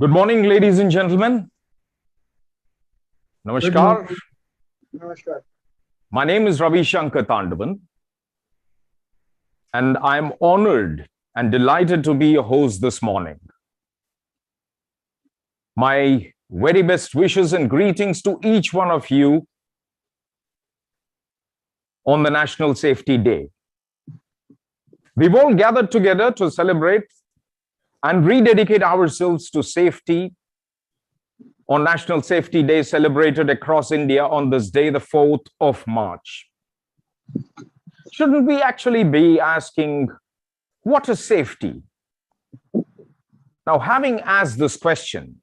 Good morning, ladies and gentlemen. Namaskar. Namaskar. My name is Ravi Shankar Tandavan, and I'm honored and delighted to be your host this morning. My very best wishes and greetings to each one of you on the National Safety Day. We've all gathered together to celebrate and rededicate ourselves to safety on National Safety Day, celebrated across India on this day, the 4th of March. Shouldn't we actually be asking, what is safety? Now, having asked this question,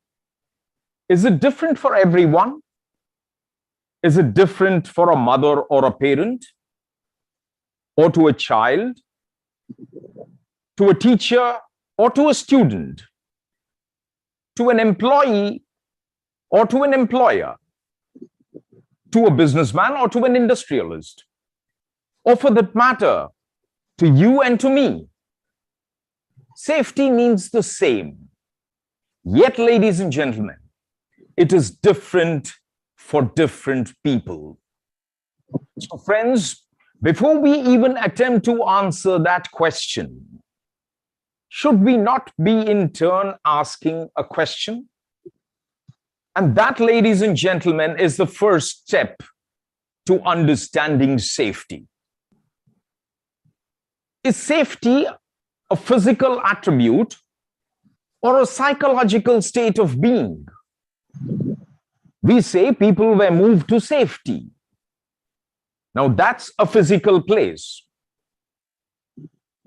is it different for everyone? Is it different for a mother or a parent? Or to a child? To a teacher? Or to a student? To an employee? Or to an employer? To a businessman or to an industrialist? Or for that matter, to you and to me? Safety means the same. Yet, ladies and gentlemen, it is different for different people. So, friends, before we even attempt to answer that question, should we not be in turn asking a question? And that, ladies and gentlemen, is the first step to understanding safety. Is safety a physical attribute or a psychological state of being? We say people were moved to safety. Now that's a physical place.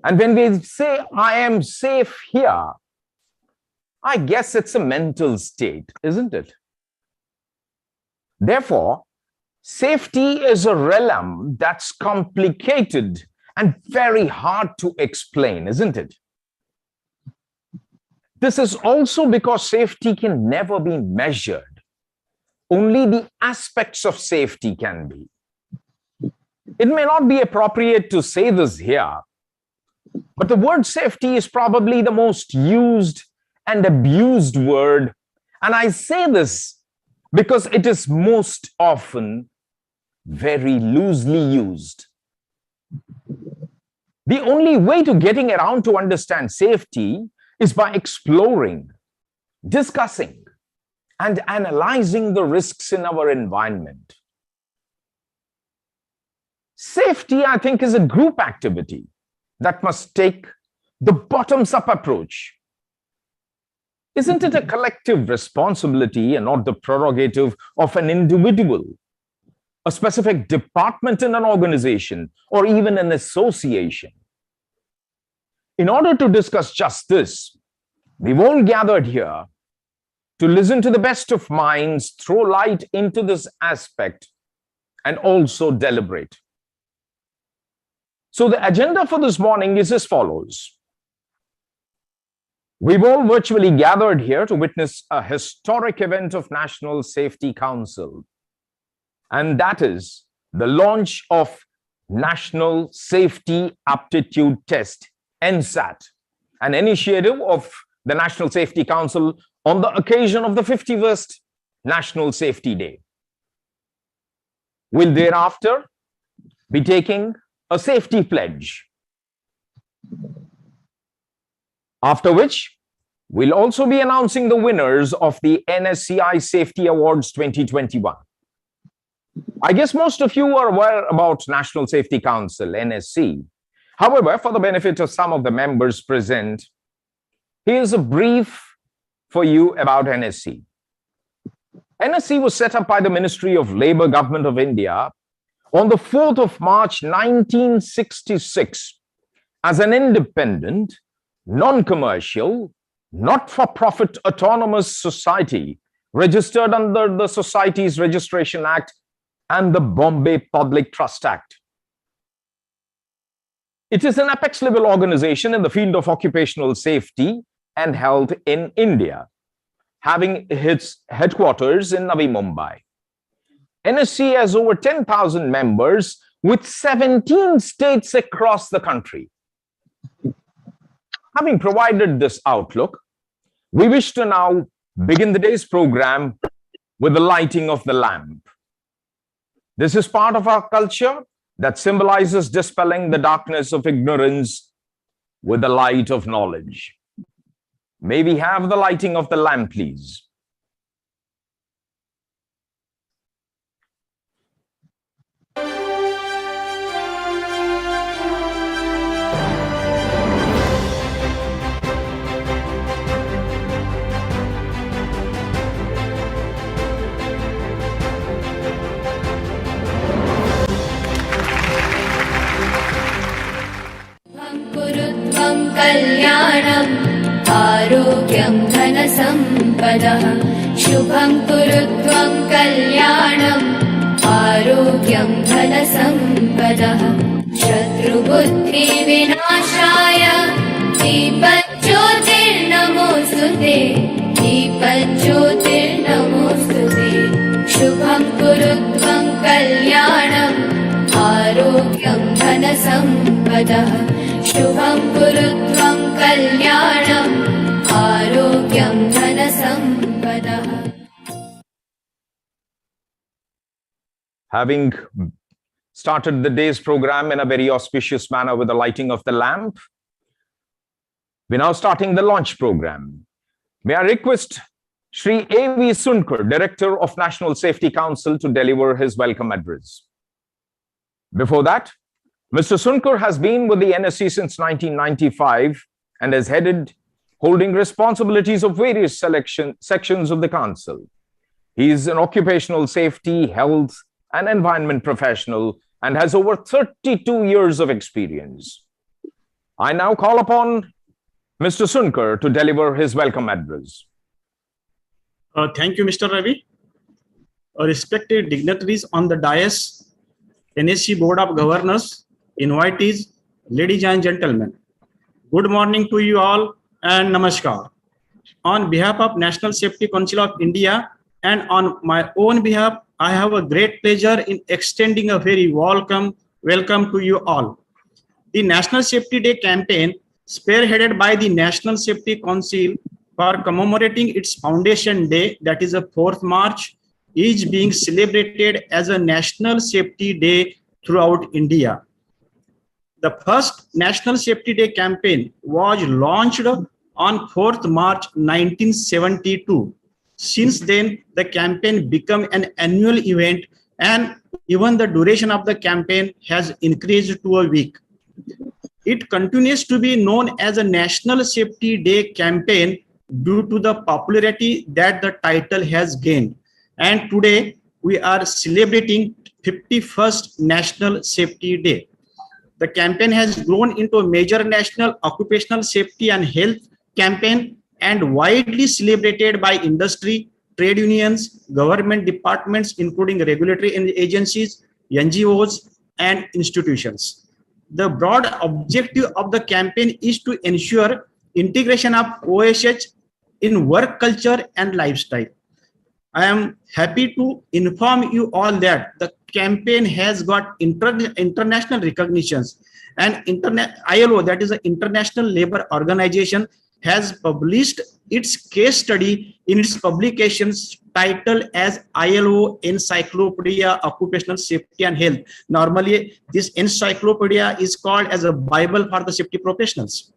And when we say, I am safe here, I guess it's a mental state, isn't it? Therefore, safety is a realm that's complicated and very hard to explain, isn't it? This is also because safety can never be measured. Only the aspects of safety can be. It may not be appropriate to say this here, but the word safety is probably the most used and abused word. And I say this because it is most often very loosely used. The only way to getting around to understand safety is by exploring, discussing, and analyzing the risks in our environment. Safety, I think, is a group activity that must take the bottoms-up approach. Isn't it a collective responsibility and not the prerogative of an individual, a specific department in an organization, or even an association? In order to discuss just this, we've all gathered here to listen to the best of minds, throw light into this aspect, and also deliberate. So the agenda for this morning is as follows. We've all virtually gathered here to witness a historic event of National Safety Council, and that is the launch of National Safety Aptitude Test, NSAT, an initiative of the National Safety Council on the occasion of the 51st National Safety Day. We'll thereafter be taking a safety pledge, after which we'll also be announcing the winners of the NSCI Safety Awards 2021. I guess most of you are aware about National Safety Council, NSC. However, for the benefit of some of the members present, here's a brief for you about NSC. NSC was set up by the Ministry of Labour, Government of India on the 4th of March 1966 as an independent, non-commercial, not-for-profit autonomous society registered under the Societies Registration Act and the Bombay Public Trust Act. It is an apex-level organization in the field of occupational safety and health in India, having its headquarters in Navi Mumbai. NSC has over 10,000 members with 17 states across the country. Having provided this outlook, we wish to now begin the day's program with the lighting of the lamp. This is part of our culture that symbolizes dispelling the darkness of ignorance with the light of knowledge. May we have the lighting of the lamp, please. कल्याणम् आरोग्यं धनसम्पदः शुभं कुरु त्वं कल्याणम् आरोग्यं धनसम्पदः शत्रुबुद्धिविनाशाय दीपज्योतिर्नमोऽस्तुते दीपज्योतिर्नमोऽस्तुते शुभं कुरु त्वं कल्याणम् आरोग्यं धनसम्पदः शुभं कुरु त्वं कल्याणम् आरोग्यं धनसम्पदः. Having started the day's program in a very auspicious manner with the lighting of the lamp, we're now starting the launch program. May I request Shri A.V. Sunkar, Director of National Safety Council, to deliver his welcome address. Before that, Mr. Sunkar has been with the NSC since 1995 and has holding responsibilities of various sections of the council. He is an occupational safety, health, and environment professional and has over 32 years of experience. I now call upon Mr. Sunkar to deliver his welcome address. Thank you, Mr. Ravi. Respected dignitaries on the dais, NSC Board of Governors, invitees, ladies and gentlemen. Good morning to you all and namaskar. On behalf of National Safety Council of India and on my own behalf, I have a great pleasure in extending a very welcome to you all. The National Safety Day campaign, spearheaded by the National Safety Council for commemorating its foundation day, that is the 4th March, is being celebrated as a National Safety Day throughout India. The first National Safety Day campaign was launched on 4th March 1972. Since then, the campaign became an annual event and even the duration of the campaign has increased to a week. It continues to be known as a National Safety Day campaign due to the popularity that the title has gained. And today, we are celebrating 51st National Safety Day. The campaign has grown into a major national occupational safety and health campaign and widely celebrated by industry, trade unions, government departments, including regulatory agencies, NGOs, and institutions. The broad objective of the campaign is to ensure integration of OSH in work culture and lifestyle. I am happy to inform you all that the campaign has got international recognitions, and ILO, that is the International Labour Organization, has published its case study in its publications titled as ILO Encyclopedia Occupational Safety and Health. Normally, this encyclopedia is called as a Bible for the safety professionals.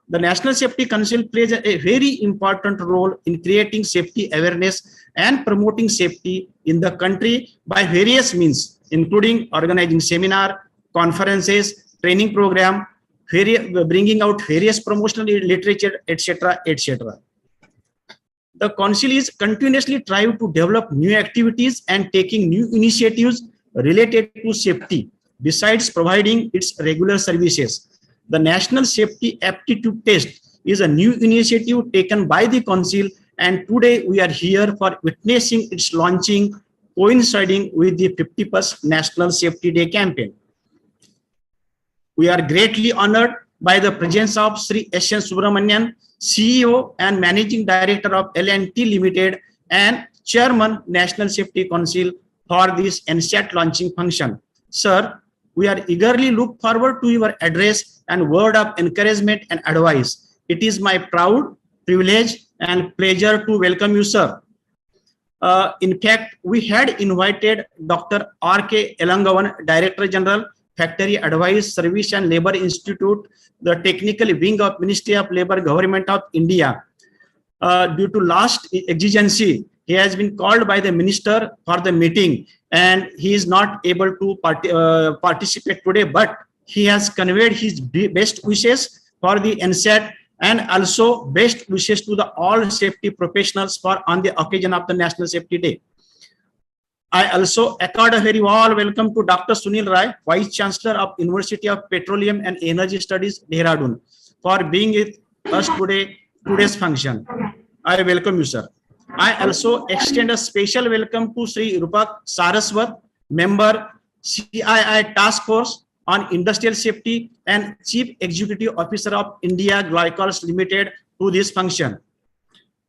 The National Safety Council plays a very important role in creating safety awareness and promoting safety in the country by various means, including organizing seminar, conferences, training program, bringing out various promotional literature, etc., etc. The council is continuously trying to develop new activities and taking new initiatives related to safety, besides providing its regular services. The National Safety Aptitude Test is a new initiative taken by the council, and today we are here for witnessing its launching, coinciding with the 51st National Safety Day campaign. We are greatly honored by the presence of Sri S.N. Subramanian, CEO and Managing Director of L&T Limited and Chairman, National Safety Council, for this NSAT launching function. Sir, we are eagerly look forward to your address and word of encouragement and advice. It is my proud privilege and pleasure to welcome you, sir. In fact, we had invited Dr. R.K. Elangavan, Director General, Factory Advice Service and Labor Institute, the technical wing of Ministry of Labor, Government of India. Due to last exigency, he has been called by the minister for the meeting and he is not able to participate today, but he has conveyed his best wishes for the NSAT and also best wishes to the all safety professionals for on the occasion of the National Safety Day. I also accord a very warm welcome to Dr. Sunil Rai, Vice Chancellor of University of Petroleum and Energy Studies, Dehradun, for being with us today's function. I welcome you, sir. I also extend a special welcome to Sri Rupak Saraswat, member CII Task Force on Industrial Safety and Chief Executive Officer of India Glycols Limited to this function.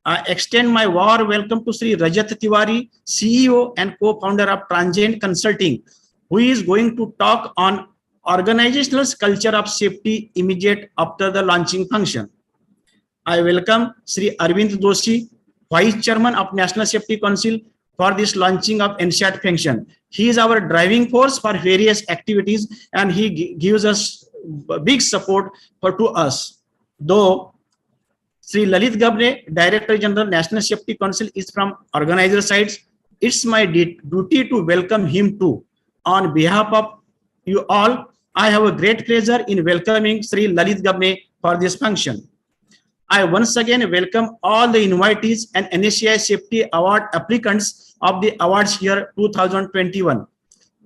I extend my warm welcome to Sri Rajat Tiwari, CEO and co-founder of Transient Consulting, who is going to talk on organizational culture of safety immediate after the launching function. I welcome Sri Arvind Doshi, Vice Chairman of National Safety Council, for this launching of NSAT function. He is our driving force for various activities and he gives us big support to us. Though Sri Lalit Gabne, Director General, National Safety Council, is from organizer sides, it's my duty to welcome him too. On behalf of you all, I have a great pleasure in welcoming Sri Lalit Gabne for this function. I once again welcome all the invitees and NSCI Safety Award applicants of the awards year 2021.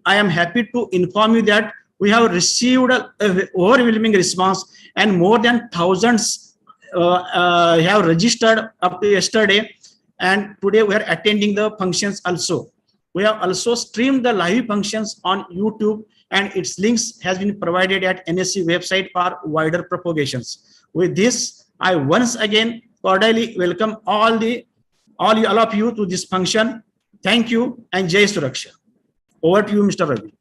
I am happy to inform you that we have received an overwhelming response and more than thousands have registered up to yesterday, and today we are attending the functions also. We have also streamed the live functions on YouTube and its links has been provided at NSC website for wider propagations. With this, I once again cordially welcome all of you to this function. Thank you and Jai Suraksha. Over to you, Mr. Ravi.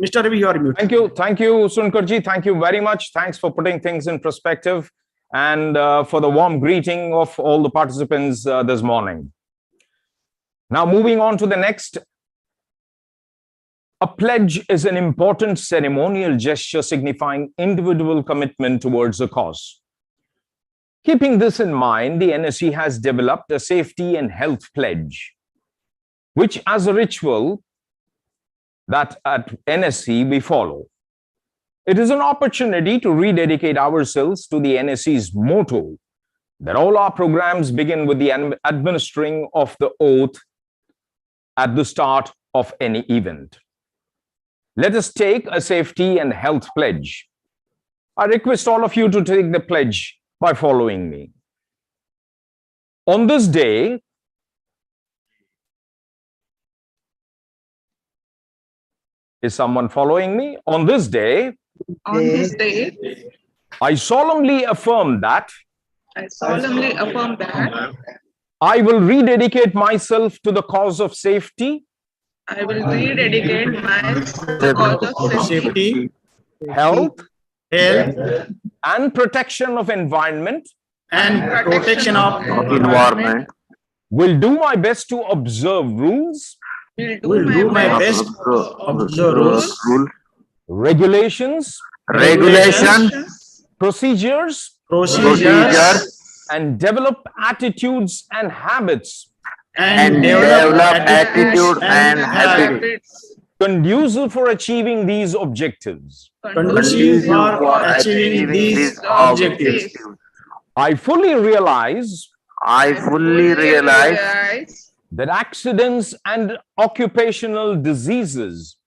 Mr. Ravi, you are muted. Thank you, Sunkarji. Thank you very much. Thanks for putting things in perspective and for the warm greeting of all the participants this morning. Now, moving on to the next. A pledge is an important ceremonial gesture signifying individual commitment towards a cause. Keeping this in mind, the NSC has developed a safety and health pledge, which as a ritual that at NSC we follow. It is an opportunity to rededicate ourselves to the NSC's motto that all our programs begin with the administering of the oath at the start of any event. Let us take a safety and health pledge. I request all of you to take the pledge by following me. On this day, is someone following me? On this day, I solemnly affirm that I will rededicate myself to the cause of safety, Safety, health, health, and protection of environment, and protection of environment. will do my best to observe rules, will do my best to observe rules, regulations, procedures, and develop attitudes and habits and develop attitude and habits conducive for achieving these objectives. conducive for achieving these objectives. I fully realize that accidents and occupational diseases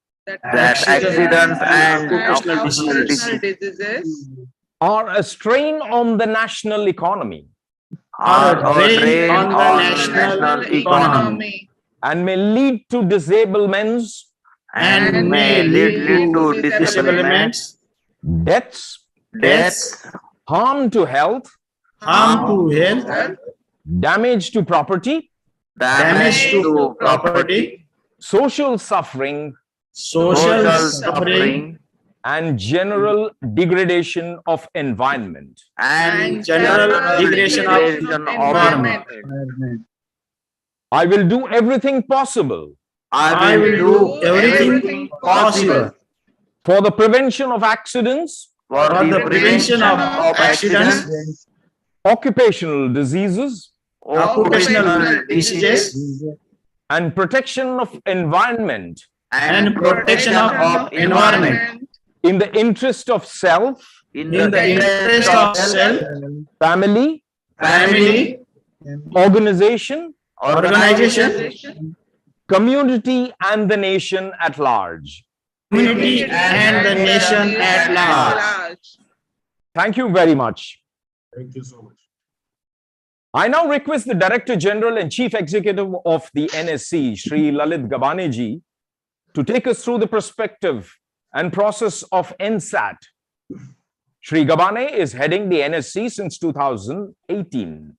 are a strain on the national economy Are a drain on the national economy and may lead to disablements, and may lead to disablements, deaths, harm to health, harm to health, damage to property, property, social suffering, social suffering, and general degradation of environment. and general degradation of environment. I will do everything possible I will do everything possible for the prevention of accidents, for the prevention of accidents, occupational diseases, occupational diseases, and protection of environment and protection of environment in the interest of self, in the interest of self, family, family, organization, organization, community, and the nation at large. community, and the nation at large. Thank you very much. Thank you so much. I now request the Director General and Chief Executive of the NSC, Shri Lalit Gabane ji, to take us through the perspective and process of NSAT. Shri Gabane is heading the NSC since 2018.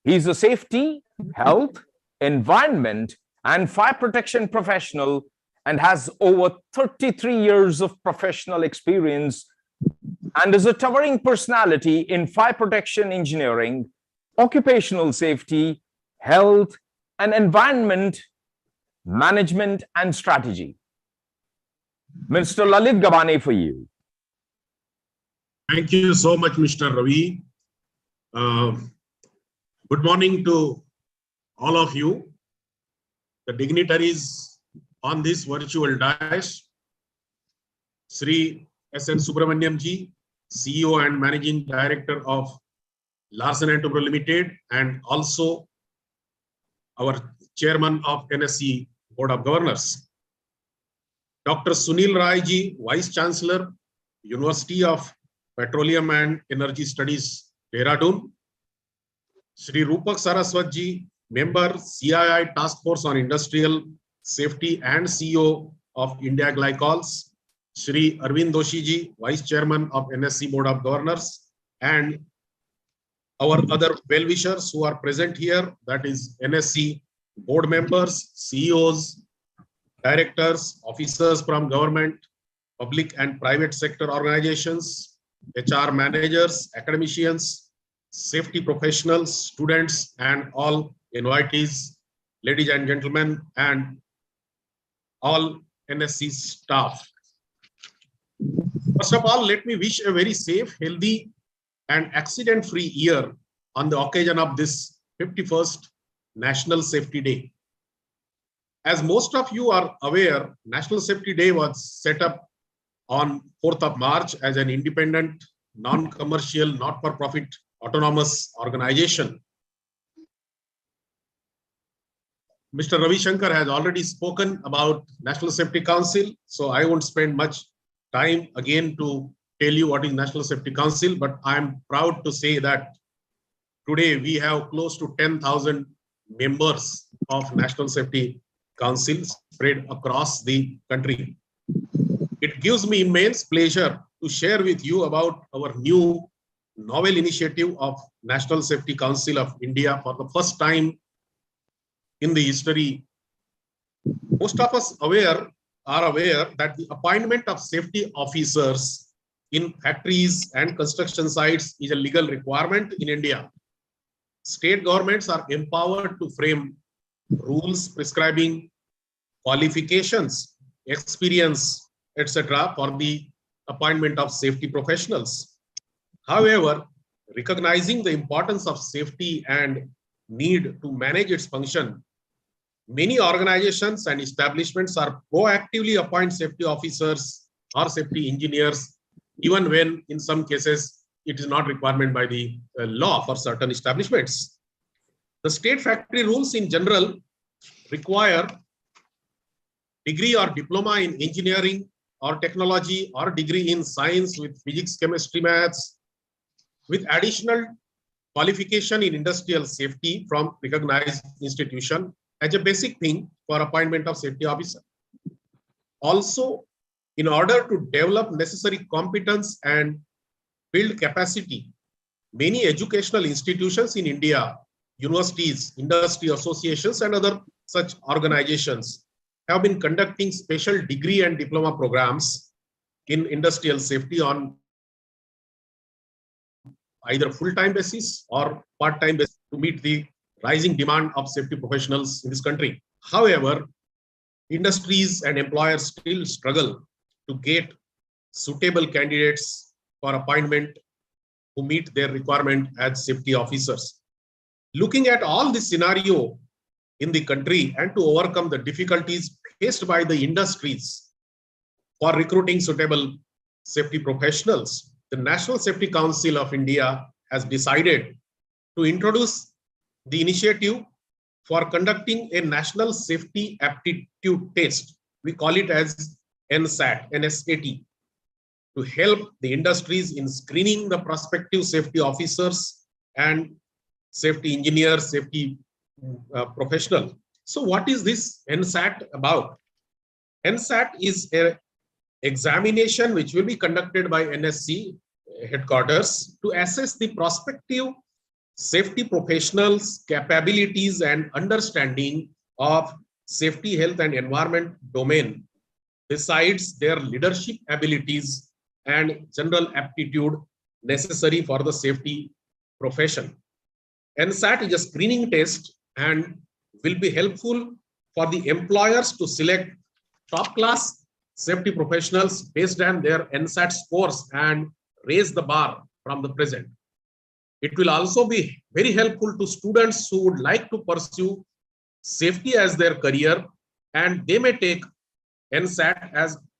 He is a safety, health, environment, and fire protection professional and has over 33 years of professional experience and is a towering personality in fire protection engineering, occupational safety, health, and environment management and strategy. Mr. Lalit Gabane, for you. Thank you so much, Mr. Ravi. Good morning to all of you, the dignitaries on this virtual dais. Sri S. N. Subramaniam ji, CEO and Managing Director of Larsen & Toubro Limited, and also our Chairman of NSC Board of Governors. Dr. Sunil Rai ji, Vice Chancellor, University of Petroleum and Energy Studies, Dehradun. Shri Rupak Saraswat ji, Member CII Task Force on Industrial Safety and CEO of India Glycols. Shri Arvind Doshi ji, Vice Chairman of NSC Board of Governors, and our other well-wishers who are present here, that is NSC board members, CEOs, directors, officers from government, public and private sector organizations, HR managers, academicians, safety professionals, students, and all invitees, ladies and gentlemen, and all NSC staff. First of all, let me wish a very safe, healthy, and accident-free year on the occasion of this 51st National Safety Day. As most of you are aware, National Safety Day was set up on 4th of March as an independent, non-commercial, not-for-profit, autonomous organization. Mr. Ravi Shankar has already spoken about National Safety Council, so I won't spend much time again to tell you what is National Safety Council, but I'm proud to say that today we have close to 10,000 members of National Safety Council spread across the country. It gives me immense pleasure to share with you about our new novel initiative of National Safety Council of India for the first time in the history. Most of us are aware that the appointment of safety officers in factories and construction sites is a legal requirement in India. State governments are empowered to frame rules prescribing qualifications, experience, etc. for the appointment of safety professionals. However, recognizing the importance of safety and need to manage its function, many organizations and establishments are proactively appoint safety officers or safety engineers, even when in some cases it is not requirement by the law for certain establishments. The state factory rules in general require degree or diploma in engineering or technology or degree in science with physics, chemistry, maths, with additional qualification in industrial safety from recognized institution as a basic thing for appointment of safety officer. Also, in order to develop necessary competence and build capacity, many educational institutions in India, universities, industry associations, and other such organizations have been conducting special degree and diploma programs in industrial safety on either full-time basis or part-time basis to meet the rising demand of safety professionals in this country. However, industries and employers still struggle to get suitable candidates for appointment who meet their requirement as safety officers. Looking at all this scenario in the country and to overcome the difficulties faced by the industries for recruiting suitable safety professionals, the National Safety Council of India has decided to introduce the initiative for conducting a national safety aptitude test. We call it as NSAT, NSAT, to help the industries in screening the prospective safety officers and safety engineers, safety professional. So what is this NSAT about? NSAT is an examination which will be conducted by NSC headquarters to assess the prospective safety professionals' capabilities and understanding of safety, health, and environment domain, besides their leadership abilities and general aptitude necessary for the safety profession. NSAT is a screening test and will be helpful for the employers to select top-class safety professionals based on their NSAT scores and raise the bar from the present. It will also be very helpful to students who would like to pursue safety as their career, and they may take NSAT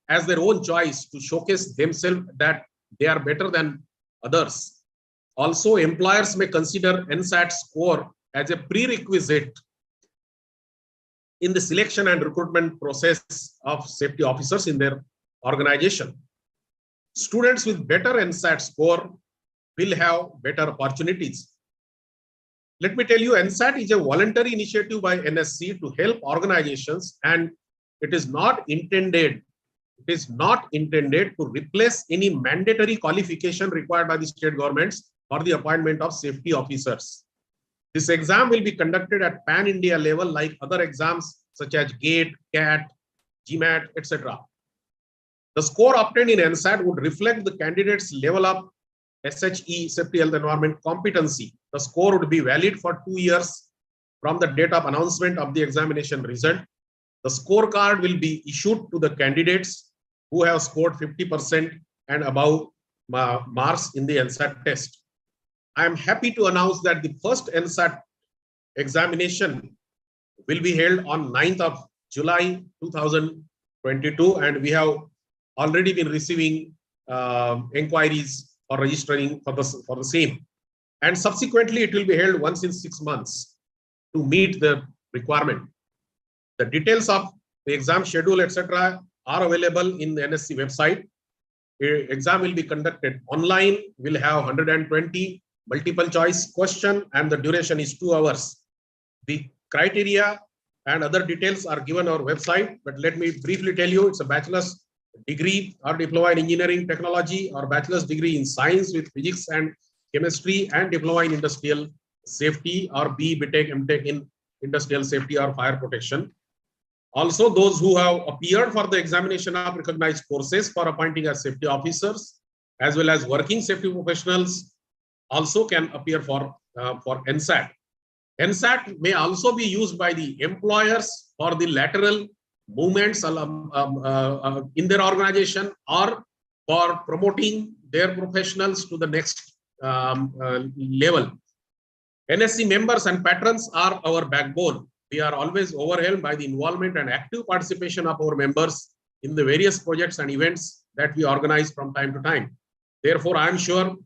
as their own choice to showcase themselves that they are better than others. Also, employers may consider NSAT score as a prerequisite in the selection and recruitment process of safety officers in their organization. Students with better NSAT score will have better opportunities. Let me tell you, NSAT is a voluntary initiative by NSC to help organizations, and it is not intended to replace any mandatory qualification required by the state governments for the appointment of safety officers. This exam will be conducted at pan-India level like other exams such as GATE, CAT, GMAT, etc. The score obtained in NSAT would reflect the candidate's level of SHE, Safety Health Environment competency. The score would be valid for 2 years from the date of announcement of the examination result. The scorecard will be issued to the candidates who have scored 50% and above marks in the NSAT test. I am happy to announce that the first NSAT examination will be held on 9th of July 2022, and we have already been receiving inquiries for registering for the same. And subsequently, it will be held once in 6 months to meet the requirement. The details of the exam schedule, etc., are available in the NSC website. The exam will be conducted online. We'll have 120 multiple choice question, and the duration is 2 hours. The criteria and other details are given on our website, but let me briefly tell you, it's a bachelor's degree or diploma in engineering technology or bachelor's degree in science with physics and chemistry and diploma in industrial safety or BTech, MTech in industrial safety or fire protection. Also, those who have appeared for the examination of recognized courses for appointing as safety officers, as well as working safety professionals, also can appear for NSAT. NSAT may also be used by the employers for the lateral movements in their organization or for promoting their professionals to the next level. NSC members and patrons are our backbone. We are always overwhelmed by the involvement and active participation of our members in the various projects and events that we organize from time to time. Therefore, I am sure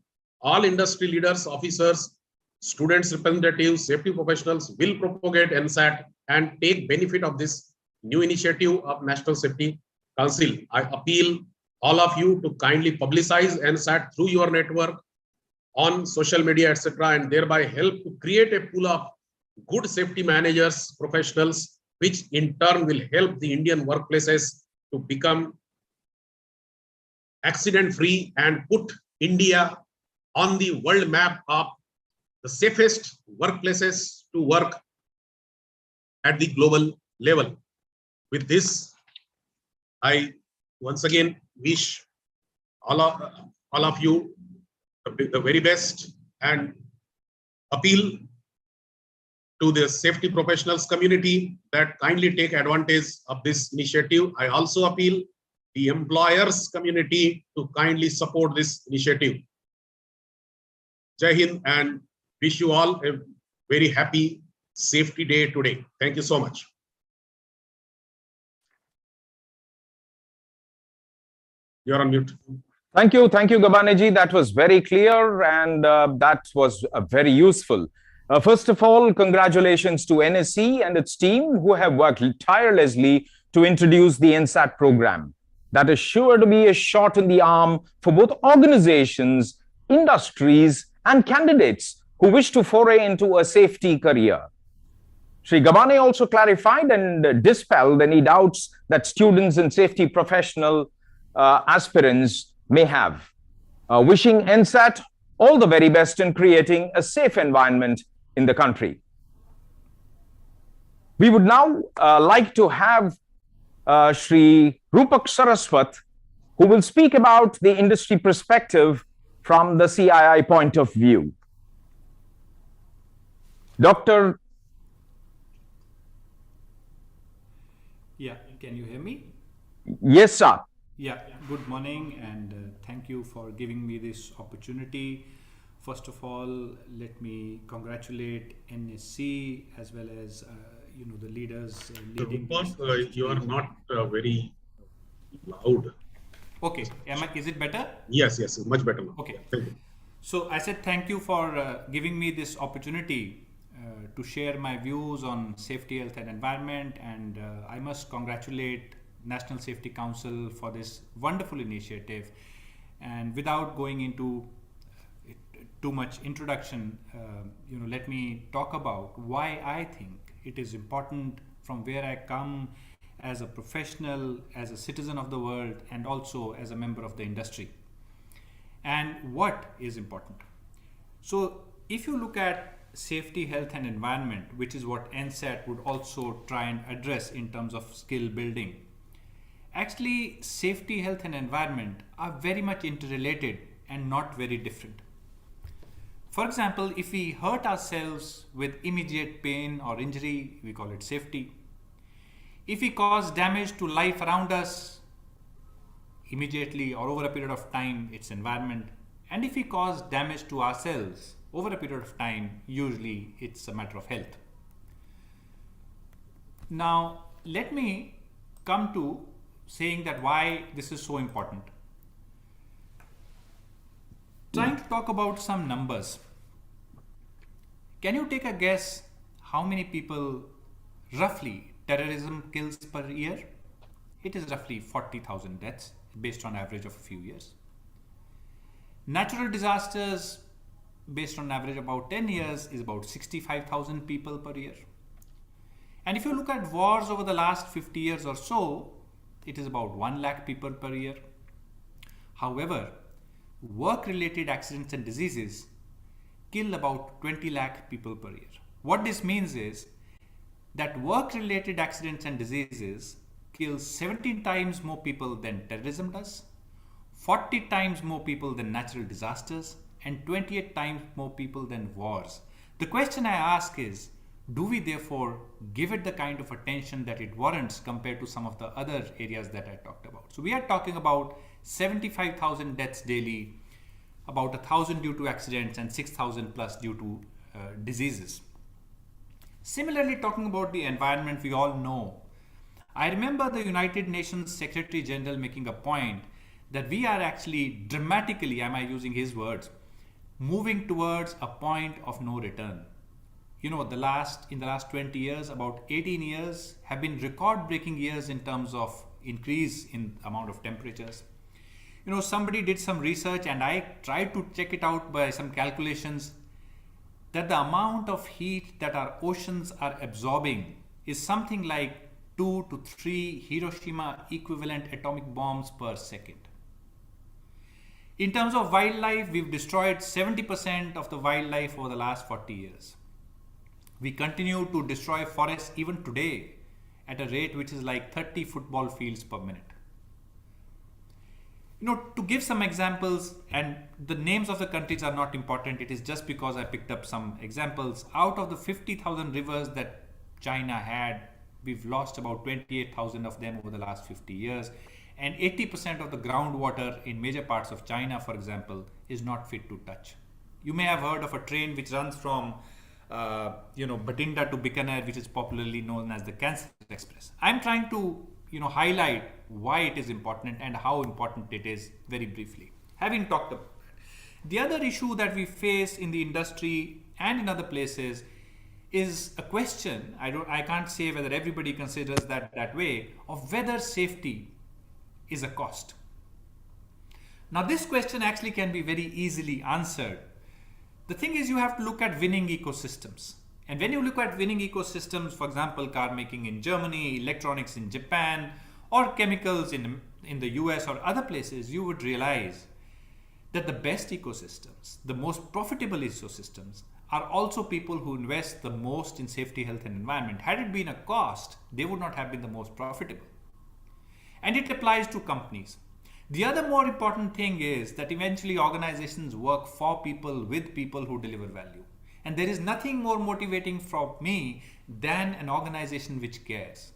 all industry leaders, officers, students, representatives, safety professionals will propagate NSAT and take benefit of this new initiative of National Safety Council. I appeal all of you to kindly publicize NSAT through your network, on social media, etc., and thereby help to create a pool of good safety managers, professionals, which in turn will help the Indian workplaces to become accident-free and put India on the world map of the safest workplaces to work at the global level. With this, I once again wish all of you the very best, and appeal to the safety professionals community that kindly take advantage of this initiative. I also appeal the employers community to kindly support this initiative. Jai Hind, and wish you all a very happy safety day today. Thank you so much. You're on mute. Thank you, Gabaneji. That was very clear, and that was very useful. First of all, congratulations to NSC and its team who have worked tirelessly to introduce the NSAT program. That is sure to be a shot in the arm for both organizations, industries, and candidates who wish to foray into a safety career. Sri Gabane also clarified and dispelled any doubts that students and safety professional aspirants may have. Wishing NSAT all the very best in creating a safe environment in the country. We would now like to have Sri Rupak Saraswat, who will speak about the industry perspective from the CII point of view. Dr. Yeah, can you hear me? Yes, sir. Yeah, good morning, and thank you for giving me this opportunity. First of all, let me congratulate NSC as well as the leaders leading. Rupak, you are not very loud. Okay, is it better? Yes, much better now. Okay. Thank you. So I said thank you for giving me this opportunity to share my views on safety, health and environment, and I must congratulate National Safety Council for this wonderful initiative. And without going into too much introduction, let me talk about why I think it is important from where I come as a professional, as a citizen of the world, and also as a member of the industry. And what is important? So if you look at safety, health and environment, which is what NSAT would also try and address in terms of skill building, actually safety, health and environment are very much interrelated and not very different. For example, if we hurt ourselves with immediate pain or injury, we call it safety. If we cause damage to life around us immediately or over a period of time, it's environment. And if we cause damage to ourselves over a period of time, usually it's a matter of health. Now, let me come to saying that why this is so important. Trying to talk about some numbers. Can you take a guess how many people roughly terrorism kills per year? It is roughly 40,000 deaths based on average of a few years. Natural disasters based on average about 10 years is about 65,000 people per year. And if you look at wars over the last 50 years or so, it is about 1 lakh people per year. However, work-related accidents and diseases kill about 20 lakh people per year. What this means is that work-related accidents and diseases kill 17 times more people than terrorism does, 40 times more people than natural disasters, and 28 times more people than wars. The question I ask is, do we therefore give it the kind of attention that it warrants compared to some of the other areas that I talked about? So we are talking about 75,000 deaths daily, about 1,000 due to accidents and 6,000 plus due to diseases. Similarly, talking about the environment, we all know. I remember the United Nations Secretary General making a point that we are actually dramatically, am I using his words, moving towards a point of no return. In the last 20 years, about 18 years have been record-breaking years in terms of increase in amount of temperatures. Somebody did some research and I tried to check it out by some calculations that the amount of heat that our oceans are absorbing is something like 2 to 3 Hiroshima equivalent atomic bombs per second. In terms of wildlife, we've destroyed 70% of the wildlife over the last 40 years. We continue to destroy forests even today at a rate which is like 30 football fields per minute. To give some examples, and the names of the countries are not important, it is just because I picked up some examples. Out of the 50,000 rivers that China had, we've lost about 28,000 of them over the last 50 years. And 80% of the groundwater in major parts of China, for example, is not fit to touch. You may have heard of a train which runs from Batinda to Bikaner, which is popularly known as the Cancer Express. I'm trying to highlight why it is important and how important it is very briefly. Having talked about that, the other issue that we face in the industry and in other places is a question, I can't say whether everybody considers that way, of whether safety is a cost. Now this question actually can be very easily answered. The thing is, you have to look at winning ecosystems. And when you look at winning ecosystems, for example, car making in Germany, electronics in Japan, or chemicals in the US or other places, you would realize that the best ecosystems, the most profitable ecosystems, are also people who invest the most in safety, health, and environment. Had it been a cost, they would not have been the most profitable. And it applies to companies. The other more important thing is that eventually organizations work for people, with people who deliver value. And there is nothing more motivating for me than an organization which cares.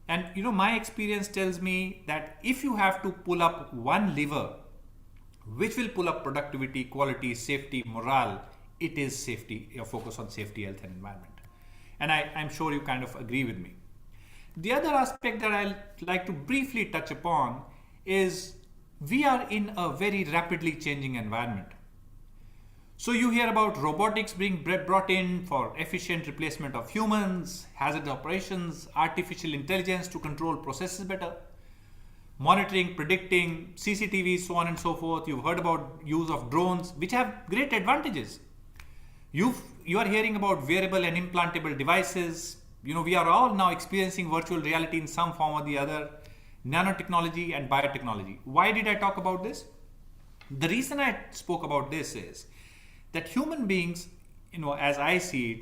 And my experience tells me that if you have to pull up one lever, which will pull up productivity, quality, safety, morale, it is safety, your focus on safety, health, and environment. And I'm sure you kind of agree with me. The other aspect that I'd like to briefly touch upon is we are in a very rapidly changing environment. So you hear about robotics being brought in for efficient replacement of humans, hazard operations, artificial intelligence to control processes better, monitoring, predicting, CCTV, so on and so forth. You've heard about use of drones, which have great advantages. You are hearing about wearable and implantable devices. We are all now experiencing virtual reality in some form or the other, nanotechnology and biotechnology. Why did I talk about this? The reason I spoke about this is that human beings, as I see it,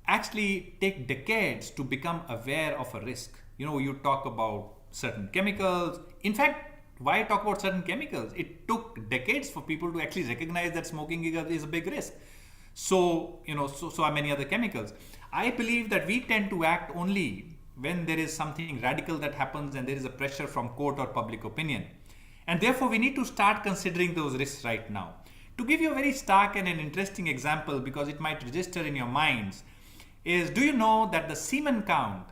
actually take decades to become aware of a risk. You talk about certain chemicals. In fact, why I talk about certain chemicals? It took decades for people to actually recognize that smoking is a big risk. So are many other chemicals. I believe that we tend to act only when there is something radical that happens and there is a pressure from court or public opinion. And therefore, we need to start considering those risks right now. To give you a very stark and an interesting example, because it might register in your minds, is do you know that the semen count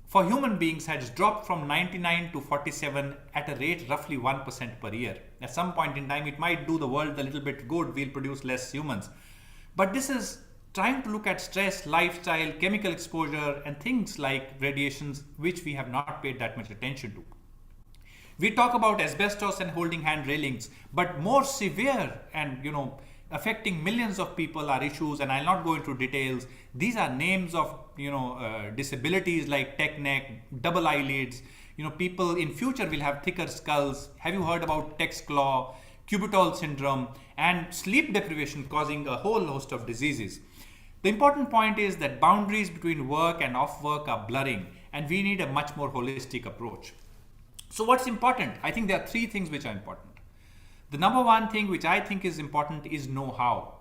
for human beings has dropped from 99 to 47 at a rate roughly 1% per year. At some point in time, it might do the world a little bit good, we'll produce less humans. But this is trying to look at stress, lifestyle, chemical exposure, and things like radiations, which we have not paid that much attention to. We talk about asbestos and holding hand railings, but more severe and affecting millions of people are issues, and I'll not go into details. These are names of disabilities like tech neck, double eyelids. People in future will have thicker skulls. Have you heard about Tex claw, cubital syndrome, and sleep deprivation causing a whole host of diseases? The important point is that boundaries between work and off work are blurring, and we need a much more holistic approach. So what's important? I think there are three things which are important. The number one thing which I think is important is know-how.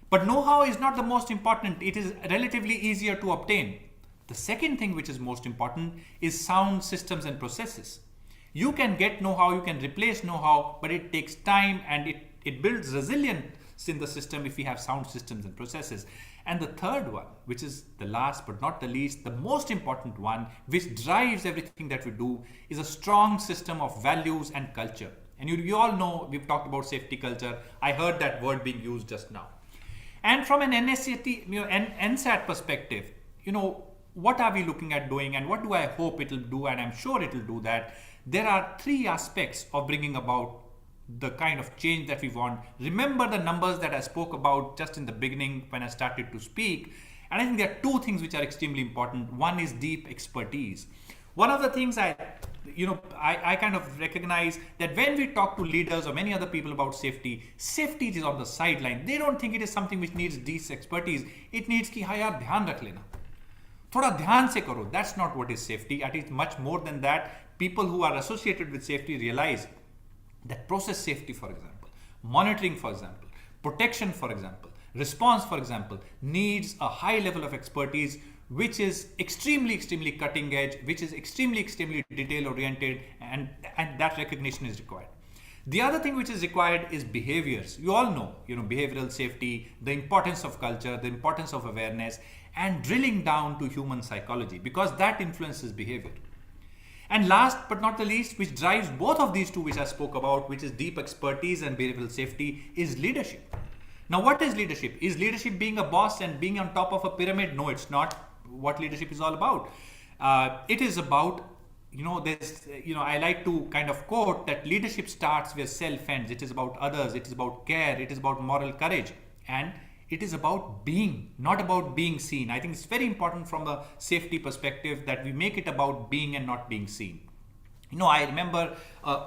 But know-how is not the most important. It is relatively easier to obtain. The second thing which is most important is sound systems and processes. You can get know-how, you can replace know-how, but it takes time and it builds resilience in the system if we have sound systems and processes. And the third one, which is the last but not the least, the most important one, which drives everything that we do, is a strong system of values and culture. And you all know, we've talked about safety culture. I heard that word being used just now. And from an NSC, NSAT perspective, what are we looking at doing and what do I hope it will do? And I'm sure it will do that. There are three aspects of bringing about the kind of change that we want. Remember the numbers that I spoke about just in the beginning when I started to speak. And I think there are two things which are extremely important. One is deep expertise. One of the things I kind of recognize that when we talk to leaders or many other people about safety is on the sideline. They don't think it is something which needs deep expertise. It needs ki हाँ यार ध्यान रख लेना, थोड़ा ध्यान से करो. That's not what is safety. It is much more than that. People who are associated with safety realize That process safety, for example, monitoring, for example, protection, for example, response, for example, needs a high level of expertise, which is extremely cutting edge, which is extremely detail oriented, and that recognition is required. The other thing which is required is behaviors. You all know, behavioral safety, the importance of culture, the importance of awareness, and drilling down to human psychology, because that influences behavior. And last but not the least, which drives both of these two which I spoke about, which is deep expertise and behavioral safety, is leadership. Now, what is leadership? Is leadership being a boss and being on top of a pyramid? No, it's not what leadership is all about. It is about, I like to kind of quote that leadership starts where self ends. It is about others. It is about care. It is about moral courage. And it is about being, not about being seen. I think it's very important from the safety perspective that we make it about being and not being seen. I remember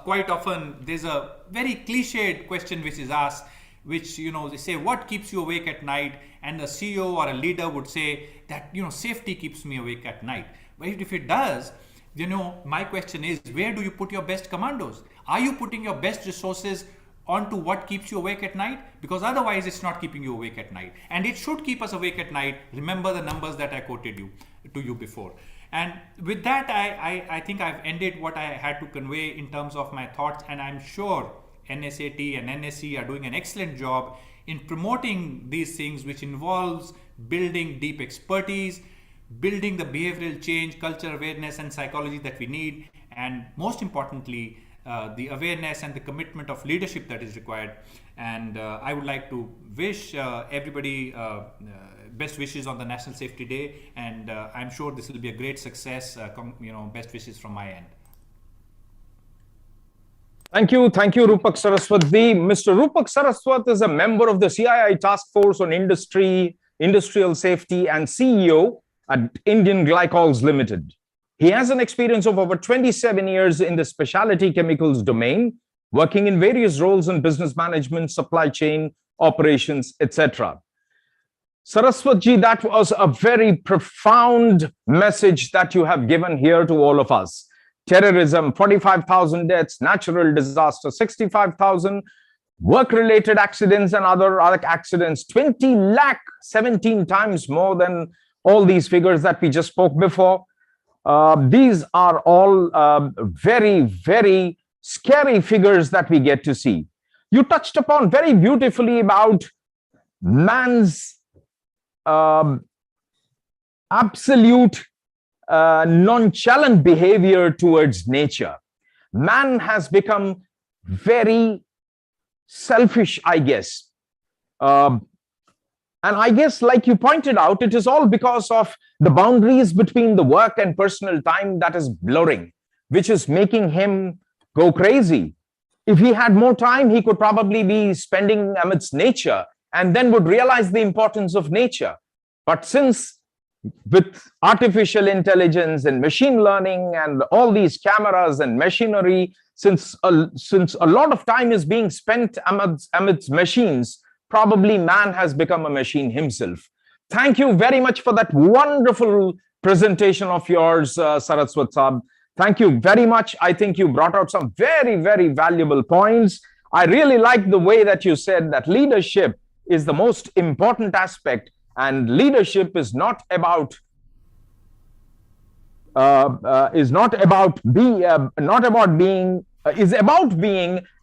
quite often there's a very cliched question which is asked, which, they say, what keeps you awake at night? And the CEO or a leader would say that, safety keeps me awake at night. But if it does, my question is, where do you put your best commandos? Are you putting your best resources onto what keeps you awake at night? Because otherwise it's not keeping you awake at night. And it should keep us awake at night. Remember the numbers that I quoted to you before. And with that, I think I've ended what I had to convey in terms of my thoughts. And I'm sure NSAT and NSC are doing an excellent job in promoting these things, which involves building deep expertise, building the behavioral change, culture awareness and psychology that we need, and most importantly, the awareness and the commitment of leadership that is required. And I would like to wish everybody best wishes on the National Safety Day, and I'm sure this will be a great success. Best wishes from my end. Thank you, Rupak Saraswat. Mr. Rupak Saraswat is a member of the CII Task Force on Industrial Safety and CEO at Indian Glycols Limited. He has an experience of over 27 years in the specialty chemicals domain, working in various roles in business management, supply chain, operations, etc. Saraswatji, that was a very profound message that you have given here to all of us. Terrorism, 45,000 deaths, natural disaster, 65,000, work-related accidents and other accidents, 20 lakh, 17 times more than all these figures that we just spoke before. These are all very scary figures that we get to see. You touched upon very beautifully about man's absolute nonchalant behavior towards nature. Man has become very selfish, I guess. And I guess, like you pointed out, it is all because of the boundaries between the work and personal time that is blurring, which is making him go crazy. If he had more time, he could probably be spending amidst nature and then would realize the importance of nature. But since with artificial intelligence and machine learning and all these cameras and machinery, since a lot of time is being spent amidst machines, probably man has become a machine himself. Thank you very much for that wonderful presentation of yours, Saraswat Saab. Thank you very much. I think you brought out some very valuable points. I really like the way that you said that leadership is the most important aspect, and leadership is not about is about being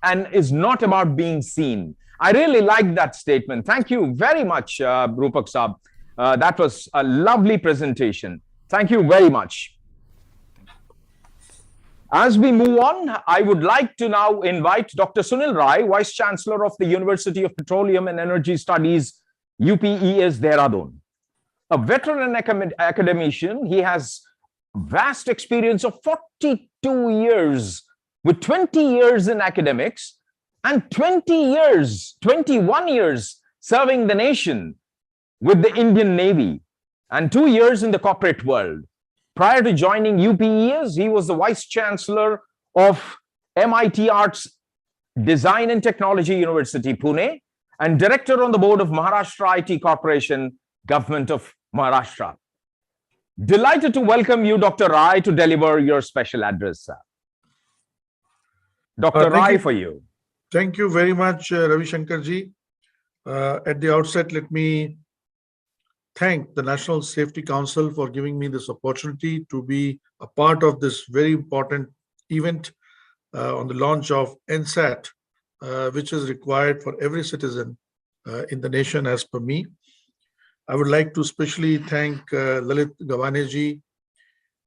and is not about being seen. I really like that statement. Thank you very much, Rupak Saab. That was a lovely presentation. Thank you very much. As we move on, I would like to now invite Dr. Sunil Rai, Vice Chancellor of the University of Petroleum and Energy Studies, UPES, Dehradun. A veteran academician, he has vast experience of 42 years, with 20 years in academics and 21 years serving the nation with the Indian Navy and 2 years in the corporate world. Prior to joining UPES, he was the Vice Chancellor of MIT Arts Design and Technology University, Pune, and Director on the Board of Maharashtra IT Corporation, Government of Maharashtra. Delighted to welcome you, Dr. Rai, to deliver your special address, sir. Dr. Thank Rai, you. for you. Thank you very much, Ravi Shankar ji. At the outset, let me thank the National Safety Council for giving me this opportunity to be a part of this very important event on the launch of NSAT, which is required for every citizen in the nation as per me. I would like to especially thank Lalit Gawane ji,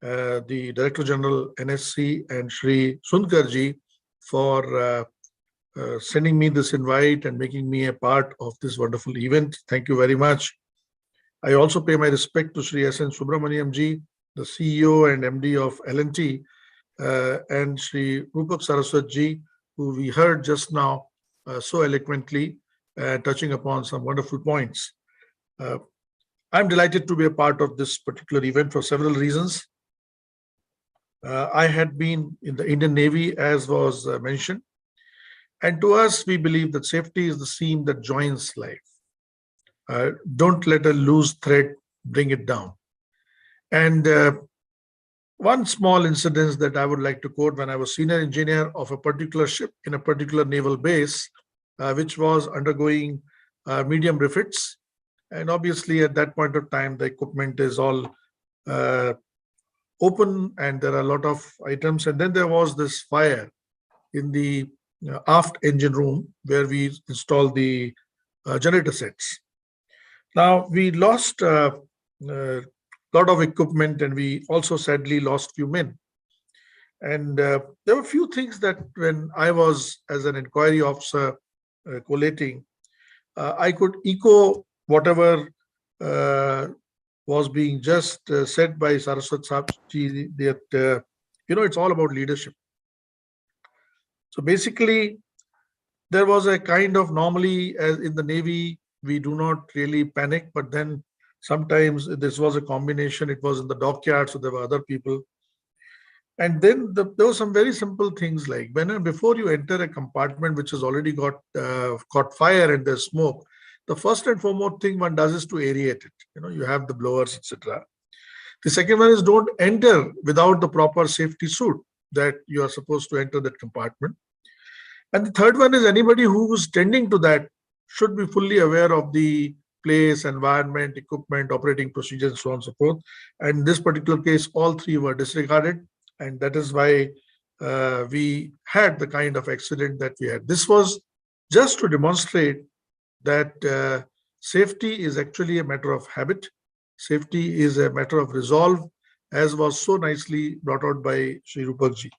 the Director General NSC, and Shri Sundkar ji for sending me this invite and making me a part of this wonderful event. Thank you very much. I also pay my respect to Shri S.N. Subramaniam ji, the CEO and MD of L&T, and Shri Rupak Saraswat ji, who we heard just now so eloquently, touching upon some wonderful points. I'm delighted to be a part of this particular event for several reasons. I had been in the Indian Navy, as was mentioned, and to us, we believe that safety is the seam that joins life. Don't let a loose thread bring it down. And one small incident that I would like to quote: when I was senior engineer of a particular ship in a particular naval base, which was undergoing medium refits. And obviously, at that point of time, the equipment is all open and there are a lot of items. And then there was this fire in the aft engine room where we installed the generator sets. Now, we lost a lot of equipment and we also sadly lost few men. And there were a few things that when I was as an inquiry officer collating, I could echo whatever was being just said by Saraswat Saabji, that, it's all about leadership. So basically, there was a kind of, normally as in the Navy, we do not really panic, but then sometimes this was a combination. It was in the dockyard, so there were other people. And then there were some very simple things like before you enter a compartment which has already got caught fire and there's smoke, the first and foremost thing one does is to aerate it. You have the blowers, etc. The second one is don't enter without the proper safety suit that you are supposed to enter that compartment. And the third one is anybody who's tending to that should be fully aware of the place, environment, equipment, operating procedures, and so on and so forth. And in this particular case, all three were disregarded. And that is why we had the kind of accident that we had. This was just to demonstrate that safety is actually a matter of habit. Safety is a matter of resolve, as was so nicely brought out by Sri Rupakji.